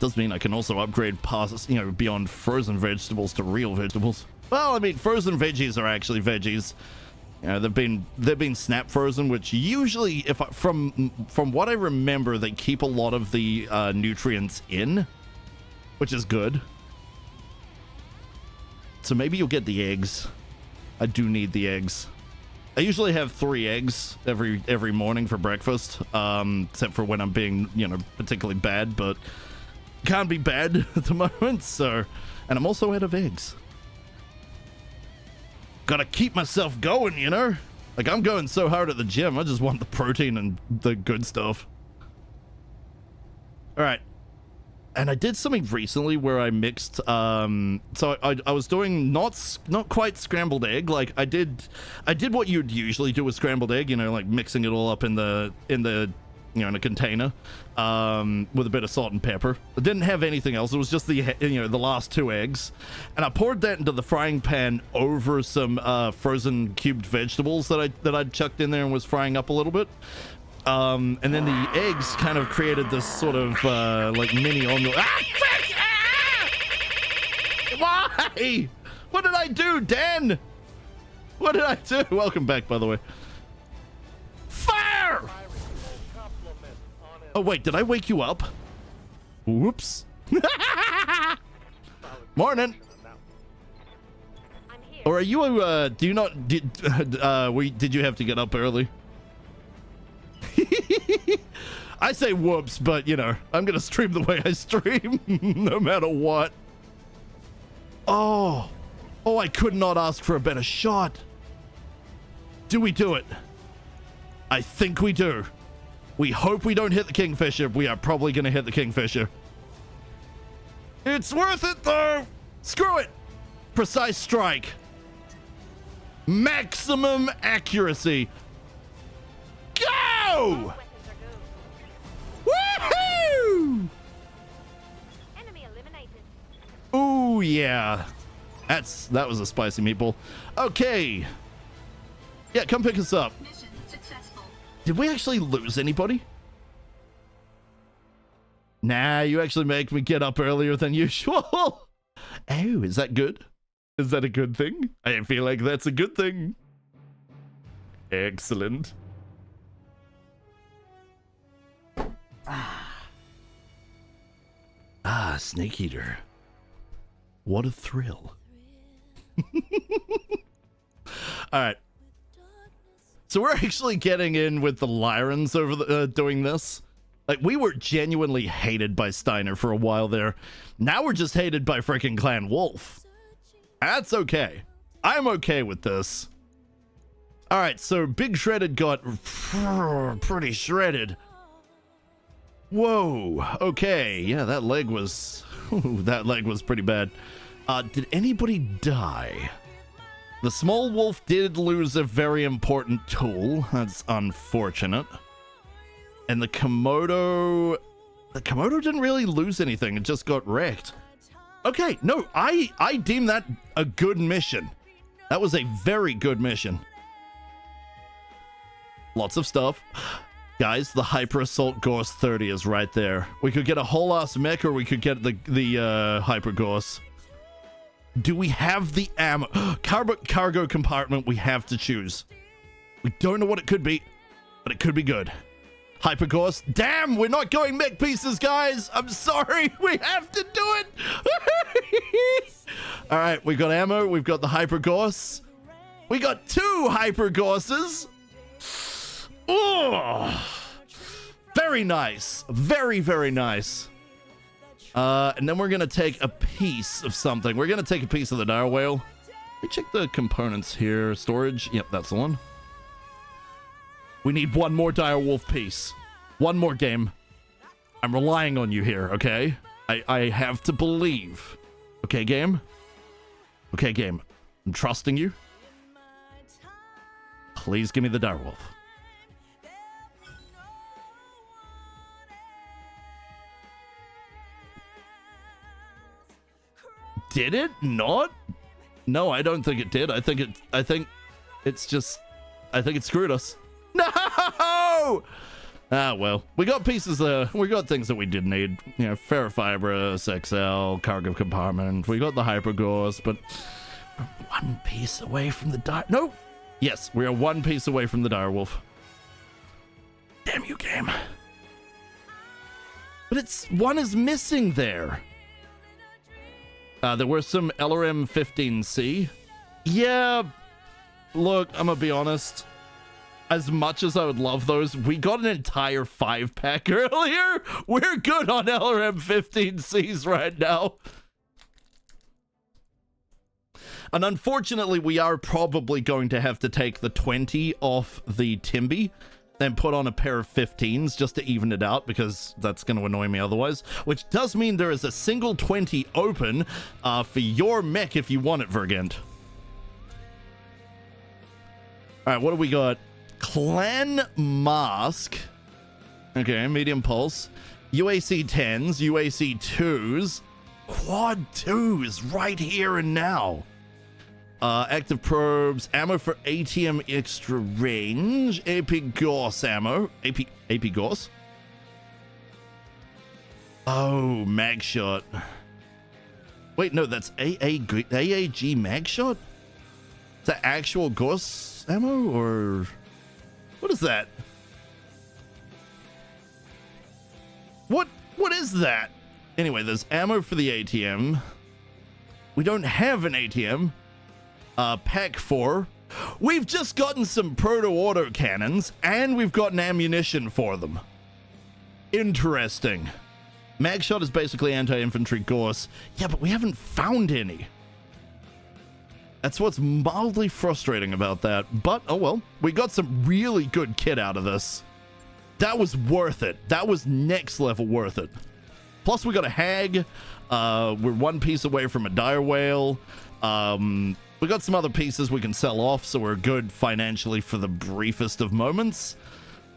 Does mean I can also upgrade past, you know, beyond frozen vegetables to real vegetables. Well, I mean, frozen veggies are actually veggies. You know, they've been snap frozen, which usually, if from what I remember, they keep a lot of the nutrients in, which is good. So maybe you'll get the eggs. I do need the eggs. I usually have 3 eggs every morning for breakfast, except for when I'm being, you know, particularly bad, but can't be bad at the moment. So, and I'm also out of eggs. Gotta keep myself going, you know? Like, I'm going so hard at the gym, I just want the protein and the good stuff. All right. And I did something recently where I mixed, so I was doing not quite scrambled egg. Like, I did what you'd usually do with scrambled egg, you know, like mixing it all up in the you know, in a container, with a bit of salt and pepper. It didn't have anything else. It was just the, you know, the last 2 eggs. And I poured that into the frying pan over some frozen cubed vegetables that I'd chucked in there and was frying up a little bit. And then the eggs kind of created this sort of like mini omelet. Why? What did I do, Dan? What did I do? Welcome back, by the way. Fire! Oh, wait, did I wake you up? Whoops. Morning. Or are you, do you not, did you have to get up early? I say whoops, but, you know, I'm gonna stream the way I stream, no matter what. Oh, I could not ask for a better shot. Do we do it? I think we do. We hope we don't hit the Kingfisher. We are probably gonna hit the Kingfisher. It's worth it, though. Screw it. Precise strike. Maximum accuracy. Go! Woohoo! Enemy eliminated. Ooh, yeah. That was a spicy meatball. Okay. Yeah, come pick us up. Mission successful. Did we actually lose anybody? Nah, you actually make me get up earlier than usual. Oh, is that good? Is that a good thing? I feel like that's a good thing. Excellent. Snake Eater. What a thrill. All right. So we're actually getting in with the Lyrans over the, doing this. Like, we were genuinely hated by Steiner for a while there. Now we're just hated by freaking Clan Wolf. That's okay. I'm okay with this. All right, so Big Shredded got pretty shredded. Whoa. Okay. Yeah, that leg was pretty bad. Did anybody die? The small wolf did lose a very important tool. That's unfortunate. And the Komodo didn't really lose anything. It just got wrecked. Okay, no, I deem that a good mission. That was a very good mission. Lots of stuff. Guys, the Hyper Assault Gorse 30 is right there. We could get a whole ass mech, or we could get the Hyper Gorse. Do we have the ammo? Cargo compartment we have to choose. We don't know what it could be, but it could be good. Hyper Gorse. Damn, we're not going mech pieces, guys. I'm sorry. We have to do it. All right, we've got ammo. We've got the Hyper Gorse. We got 2 Hyper Gorses. Oh, very nice. Very, very nice. And then we're going to take a piece of something. We're going to take a piece of the dire whale. Let me check the components here. Storage. Yep, that's the one. We need one more dire wolf piece. One more game. I'm relying on you here, okay? I have to believe. Okay, game? Okay, game. I'm trusting you. Please give me the dire wolf. Did it not? No, I don't think it did. I think it screwed us. No! Ah, well, we got pieces, we got things that we did need. You know, ferrofibrous, XL, cargo compartment. We got the hypergauss, but we're one piece away from the dire. No! Yes, we are one piece away from the direwolf. Damn you, game. But one is missing there. There were some LRM 15C. Yeah, look, I'm gonna be honest. As much as I would love those, we got an entire 5-pack earlier. We're good on LRM 15Cs right now. And unfortunately, we are probably going to have to take the 20 off the Timby and put on a pair of 15s just to even it out, because that's going to annoy me otherwise. Which does mean there is a single 20 open for your mech if you want it, Vergent. All right, what do we got? Clan Mask. Okay, medium pulse. UAC 10s, UAC 2s, quad 2s right here and now. Active probes, ammo for ATM extra range, AP Gauss ammo. AP Gauss? Oh, mag shot. Wait, no, that's AAG mag shot? Is that actual Gauss ammo, or what is that? What is that? Anyway, there's ammo for the ATM. We don't have an ATM. Pack 4. We've just gotten some proto-auto cannons, and we've gotten ammunition for them. Interesting. Mag shot is basically anti-infantry Gauss. Yeah, but we haven't found any. That's what's mildly frustrating about that. But, oh well, we got some really good kit out of this. That was worth it. That was next level worth it. Plus, we got a hag. We're one piece away from a dire whale. We got some other pieces we can sell off, so we're good financially for the briefest of moments.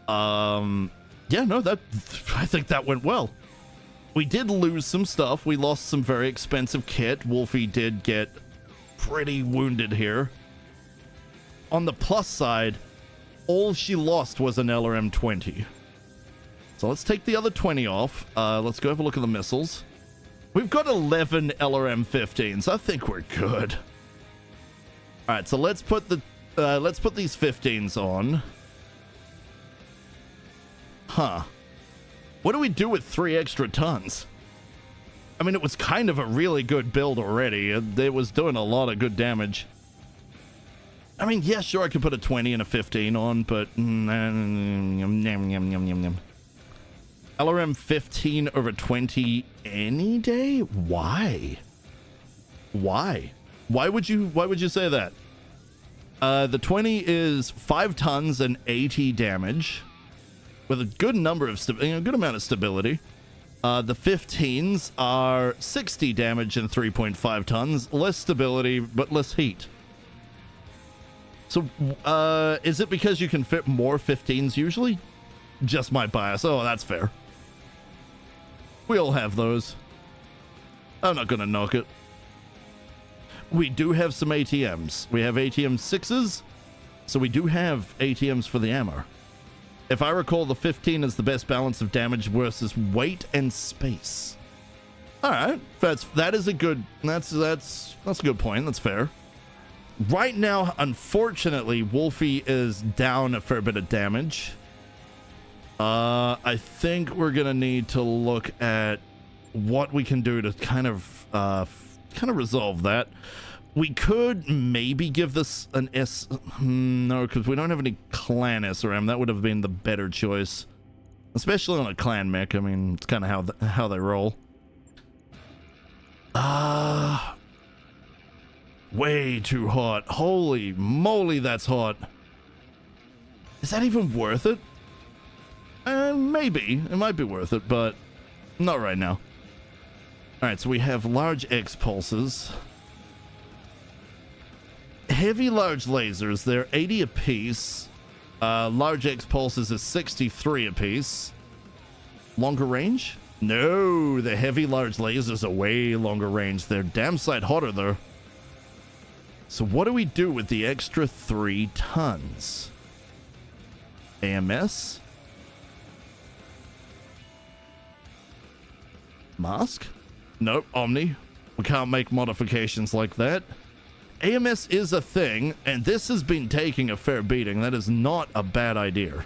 Yeah, no, I think that went well. We did lose some stuff. We lost some very expensive kit. Wolfie did get pretty wounded here. On the plus side, all she lost was an LRM 20. So let's take the other 20 off. Let's go have a look at the missiles. We've got 11 LRM 15s. I think we're good. All right, so let's put these 15s on. Huh. What do we do with 3 extra tons? I mean, it was kind of a really good build already. It was doing a lot of good damage. I mean, yeah, sure, I could put a 20 and a 15 on, but LRM 15 over 20 any day? Why? Why would you say that? The 20 is 5 tons and 80 damage with a good number of good amount of stability. The 15s are 60 damage and 3.5 tons, less stability but less heat. So, is it because you can fit more 15s usually? Just my bias. Oh, that's fair. We all have those. I'm not gonna knock it. We do have some ATMs. We have ATM 6s, so we do have ATMs for the ammo. If I recall, the 15 is the best balance of damage versus weight and space. All right, that is a good. That's a good point. That's fair. Right now, unfortunately, Wolfie is down a fair bit of damage. I think we're gonna need to look at what we can do to kind of resolve that. We could maybe give this an S. No, because we don't have any clan SRM. That would have been the better choice, especially on a clan mech. I mean, it's kind of how they roll. Way too hot. Holy moly, that's hot. Is that even worth it? Maybe. It might be worth it, but not right now. Alright, so we have large X pulses. Heavy large lasers, they're 80 apiece. Large X pulses is 63 apiece. Longer range? No, the heavy large lasers are way longer range. They're damn sight hotter though. So what do we do with the extra 3 tons? AMS? Mask? Nope, Omni. We can't make modifications like that. AMS is a thing, and this has been taking a fair beating. That is not a bad idea.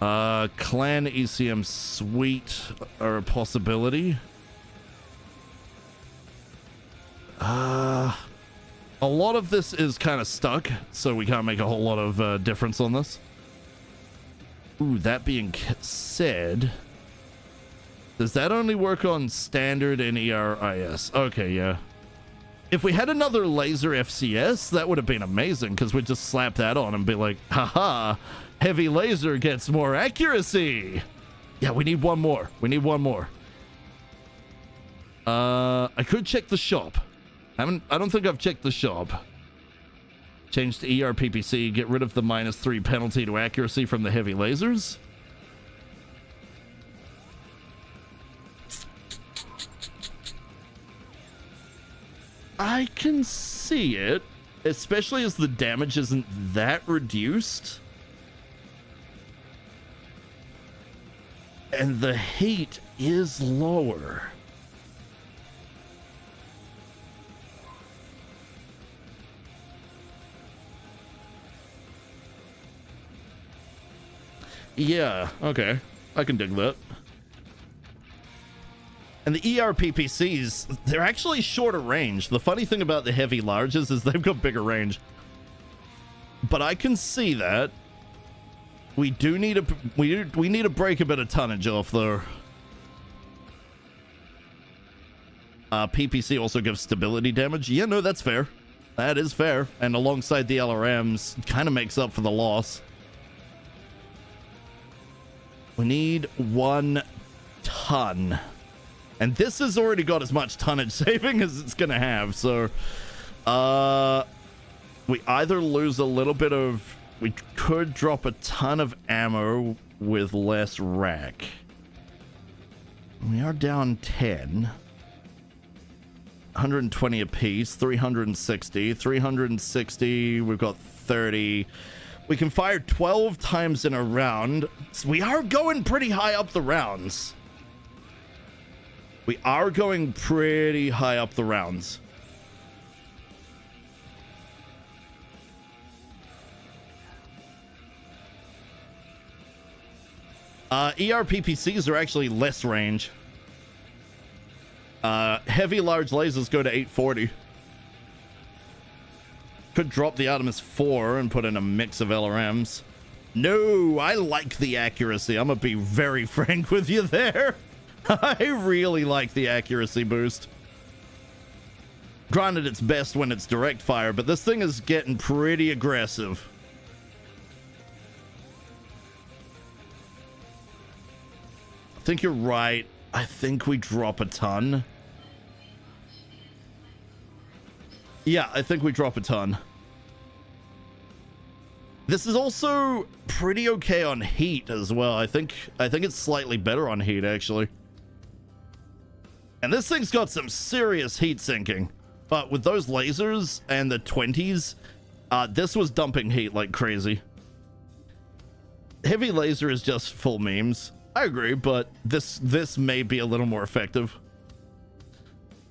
Clan ECM Suite are a possibility. A lot of this is kind of stuck, so we can't make a whole lot of difference on this. Ooh, that being said, does that only work on standard and ERIS? Okay, yeah. If we had another laser FCS, that would have been amazing, because we'd just slap that on and be like, haha, heavy laser gets more accuracy. Yeah, we need one more. We need one more. I could check the shop. I don't think I've checked the shop. Change to ERPPC, get rid of the -3 penalty to accuracy from the heavy lasers. I can see it, especially as the damage isn't that reduced. And the heat is lower. Yeah, okay. I can dig that. And the ERPPCs, they're actually shorter range. The funny thing about the heavy larges is they've got bigger range. But I can see that. We do need a we need to break a bit of tonnage off though. PPC also gives stability damage. Yeah, no, that's fair. That is fair. And alongside the LRMs, kind of makes up for the loss. We need 1 ton. And this has already got as much tonnage saving as it's going to have. So, we either lose a little bit of... We could drop a ton of ammo with less rack. We are down 10. 120 apiece, 360. 360, we've got 30. We can fire 12 times in a round. So we are going pretty high up the rounds. We are going pretty high up the rounds. ERPPCs are actually less range. Heavy large lasers go to 840. Could drop the Artemis 4 and put in a mix of LRMs. No, I like the accuracy. I'm gonna be very frank with you there. I really like the accuracy boost. Granted, it's best when it's direct fire, but this thing is getting pretty aggressive. I think you're right. I think we drop a ton. Yeah, I think we drop a ton. This is also pretty okay on heat as well. I think it's slightly better on heat, actually. And this thing's got some serious heat sinking. But with those lasers and the 20s, this was dumping heat like crazy. Heavy laser is just full memes. I agree, but this may be a little more effective.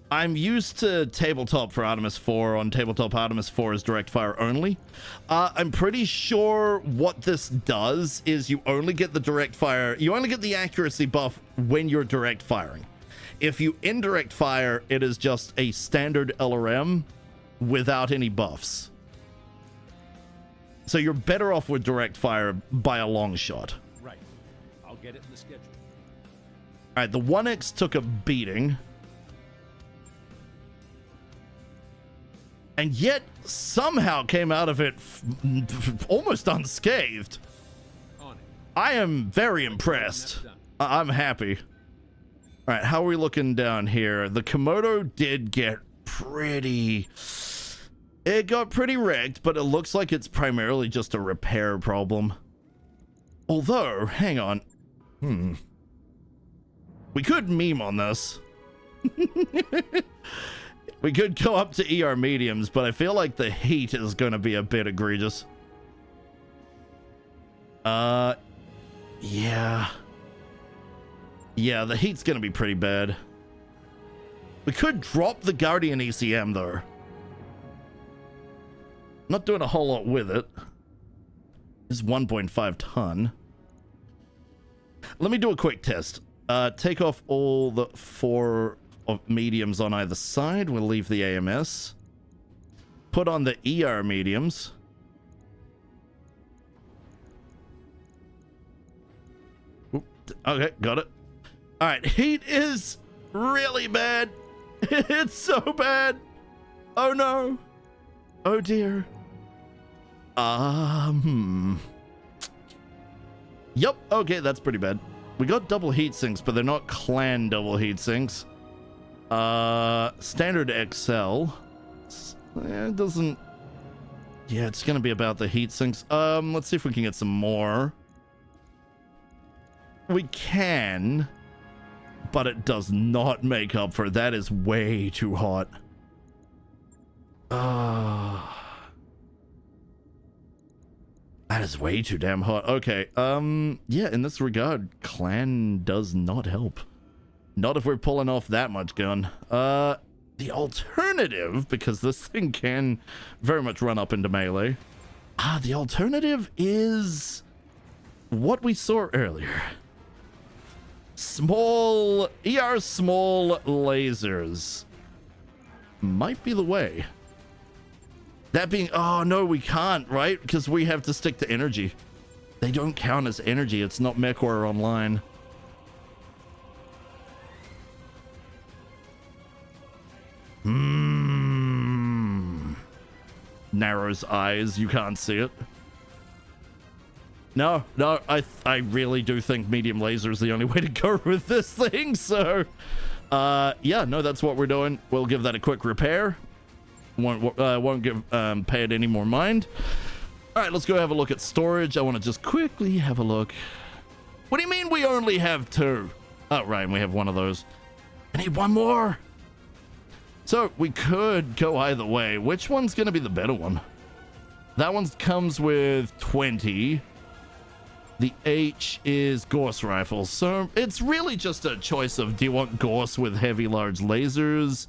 I'm used to tabletop for Artemis 4. On tabletop, Artemis 4 is direct fire only. I'm pretty sure what this does is you only get the direct fire. You only get the accuracy buff when you're direct firing. If you indirect fire, it is just a standard LRM without any buffs. So you're better off with direct fire by a long shot. Right. I'll get it in the schedule. All right, the 1X took a beating. And yet somehow came out of it almost unscathed. On it. I am very impressed. I'm happy. All right, how are we looking down here? The Komodo did get pretty... It got pretty wrecked, but it looks like it's primarily just a repair problem. Although, hang on. We could meme on this. We could go up to ER mediums, but I feel like the heat is going to be a bit egregious. Yeah. Yeah, the heat's going to be pretty bad. We could drop the Guardian ECM, though. Not doing a whole lot with it. It's 1.5 ton. Let me do a quick test. Take off all the 4 of mediums on either side. We'll leave the AMS. Put on the ER mediums. Oop, okay, got it. All right, heat is really bad. It's so bad. Oh no. Oh dear. Yep, okay, that's pretty bad. We got double heat sinks, but they're not clan double heat sinks. Standard XL. It doesn't... Yeah, it's gonna be about the heat sinks. Let's see if we can get some more. We can, but it does not make up for it. That is way too hot. That is way too damn hot. Okay, yeah, in this regard, clan does not help. Not if we're pulling off that much gun. The alternative, because this thing can very much run up into melee. The alternative is what we saw earlier. Small, small lasers might be the way. That being, oh no, we can't, right? Because we have to stick to energy. They don't count as energy. It's not mech or online. Narrows eyes, you can't see it. No, I really do think medium laser is the only way to go with this thing, so... yeah, no, that's what we're doing. We'll give that a quick repair. Won't pay it any more mind. All right, let's go have a look at storage. I want to just quickly have a look. What do you mean we only have 2? Oh, right, we have one of those. I need one more. So we could go either way. Which one's going to be the better one? That one comes with 20. The H is Gorse rifles. So it's really just a choice of, do you want Gorse with heavy large lasers?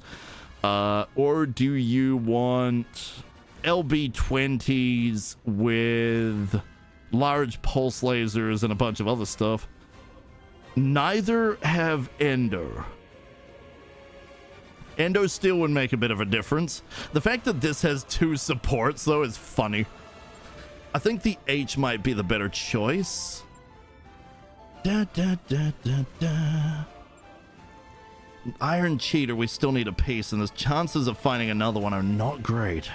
Or do you want LB20s with large pulse lasers and a bunch of other stuff? Neither have Endo. Endo still would make a bit of a difference. The fact that this has 2 supports, though, is funny. I think the H might be the better choice. Iron Cheater, we still need a piece, and the chances of finding another one are not great.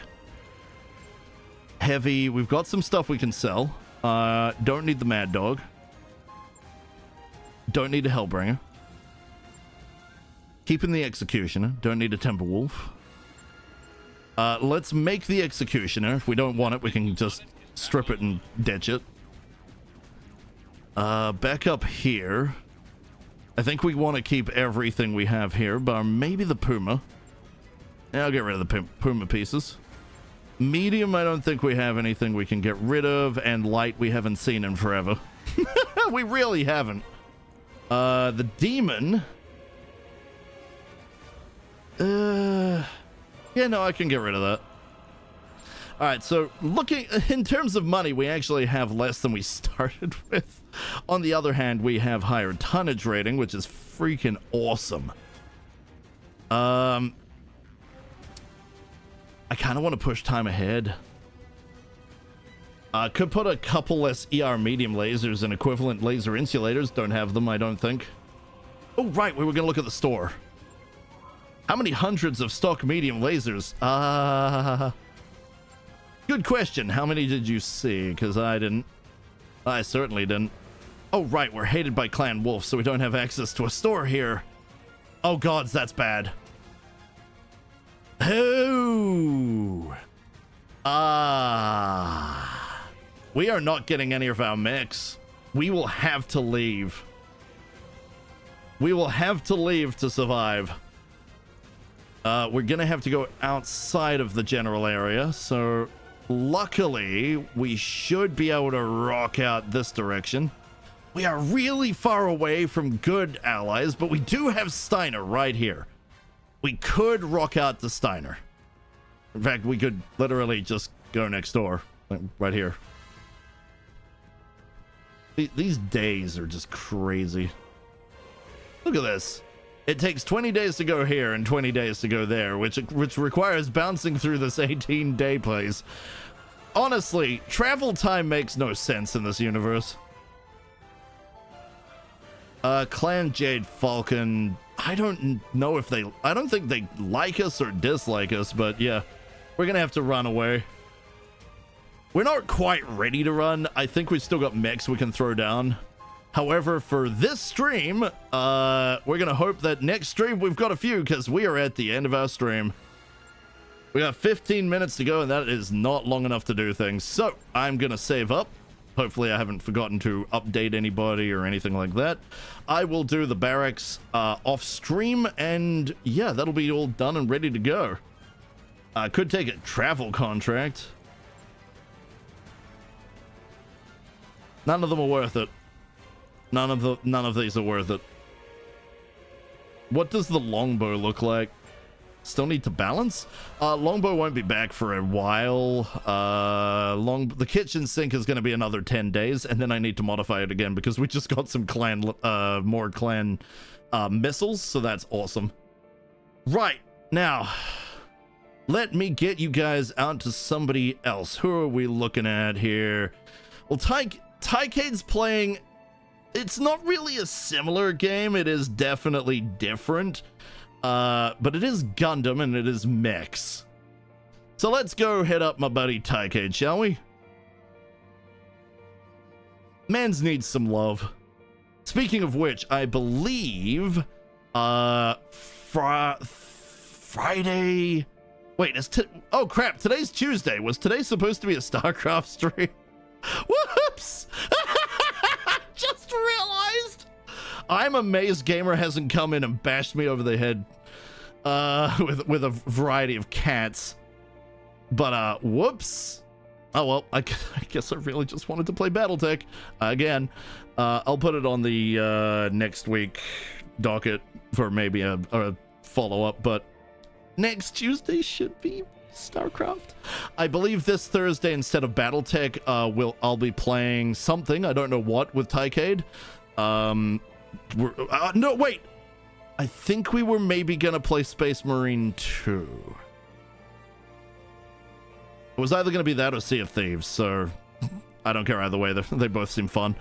Heavy, we've got some stuff we can sell. Don't need the Mad Dog. Don't need a Hellbringer. Keeping the Executioner. Don't need a Temper Wolf. Let's make the Executioner. If we don't want it, we can just strip it and ditch it. Back up here. I think we want to keep everything we have here, but maybe the Puma. Yeah, I'll get rid of the Puma pieces. Medium, I don't think we have anything we can get rid of, and light we haven't seen in forever. We really haven't. The Demon... yeah, no, I can get rid of that. All right, so looking in terms of money, we actually have less than we started with. On the other hand, we have higher tonnage rating, which is freaking awesome. I kind of want to push time ahead. Could put a couple less ER medium lasers and equivalent laser insulators. Don't have them, I don't think. Oh, right, we were going to look at the store. How many hundreds of stock medium lasers? Good question. How many did you see? Because I didn't. I certainly didn't. Oh, right. We're hated by Clan Wolf, so we don't have access to a store here. Oh, gods, that's bad. Oh. We are not getting any of our mechs. We will have to leave. We will have to leave to survive. We're gonna have to go outside of the general area, so luckily we should be able to rock out this direction. We are really far away from good allies, but we do have Steiner right here. We could rock out the Steiner. In fact, we could literally just go next door, like right here. These days are just crazy. Look at this. It takes 20 days to go here and 20 days to go there, which requires bouncing through this 18-day place. Honestly, travel time makes no sense in this universe. Clan Jade Falcon, I don't know if I don't think they like us or dislike us, but yeah, we're gonna have to run away. We're not quite ready to run. I think we've still got mechs we can throw down. However, for this stream, we're gonna hope that next stream we've got a few, because we are at the end of our stream. We got 15 minutes to go, and that is not long enough to do things. So I'm gonna save up. Hopefully I haven't forgotten to update anybody or anything like that. I will do the barracks off stream, and yeah, that'll be all done and ready to go. I could take a travel contract. None of them are worth it. None of these are worth it. What does the longbow look like? Still need to balance? Longbow won't be back for a while. The kitchen sink is going to be another 10 days, and then I need to modify it again because we just got some more clan missiles, so that's awesome. Right, now, let me get you guys out to somebody else. Who are we looking at here? Well, Tycade's playing... It's not really a similar game. It is definitely different. But it is Gundam and it is Mechs. So let's go hit up my buddy Tycade, shall we? Mans needs some love. Speaking of which, I believe Friday... Wait, oh crap, today's Tuesday. Was today supposed to be a StarCraft stream? Whoops! Just realized! I'm amazed Gamer hasn't come in and bashed me over the head with a variety of cats. But, whoops. Oh, well, I guess I really just wanted to play BattleTech again. I'll put it on the next week docket for maybe a follow-up, but next Tuesday should be StarCraft. I believe this Thursday instead of BattleTech, I'll be playing something, I don't know what, with Tycade. No, wait. I think we were maybe gonna play Space Marine 2. It was either gonna be that or Sea of Thieves, so I don't care either way. They both seem fun.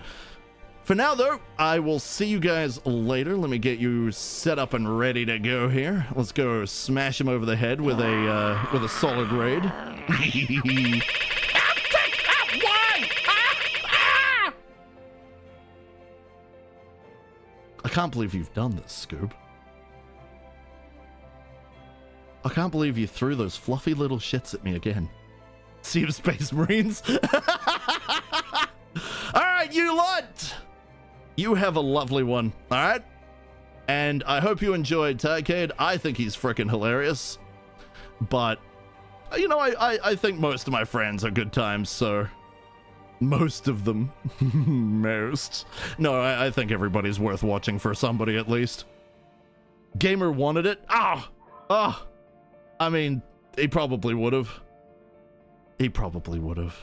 For now, though, I will see you guys later. Let me get you set up and ready to go here. Let's go smash him over the head with a solid raid. I can't believe you've done this, Scoob. I can't believe you threw those fluffy little shits at me again. Sea of Space Marines. All right, you lot. You have a lovely one, all right? And I hope you enjoyed Tycade. I think he's freaking hilarious. But, you know, I think most of my friends are good times, so... Most of them. Most. No, I think everybody's worth watching for somebody at least. Gamer wanted it. I mean, he probably would have. He probably would have.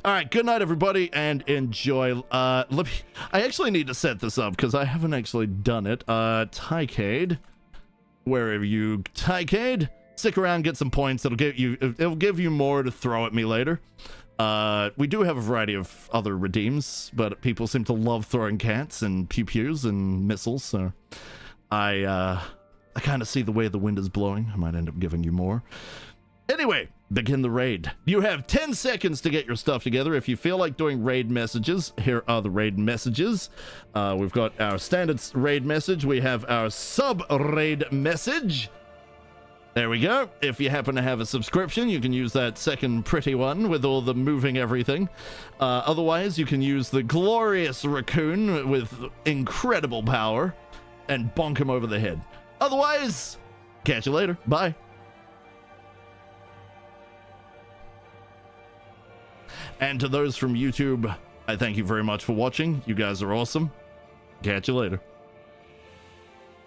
All right, good night, everybody, and enjoy. I actually need to set this up because I haven't actually done it. Tycade, where are you, Tycade? Stick around, get some points. It'll give you more to throw at me later. We do have a variety of other redeems, but people seem to love throwing cats and pew-pews and missiles, so I kind of see the way the wind is blowing. I might end up giving you more. Anyway, begin the raid. You have 10 seconds to get your stuff together. If you feel like doing raid messages, here are the raid messages. We've got our standard raid message. We have our sub-raid message. There we go. If you happen to have a subscription, you can use that second pretty one with all the moving everything. Otherwise, you can use the glorious raccoon with incredible power. and bonk him over the head. Otherwise, catch you later. Bye. And to those from YouTube, I thank you very much for watching. You guys are awesome. Catch you later.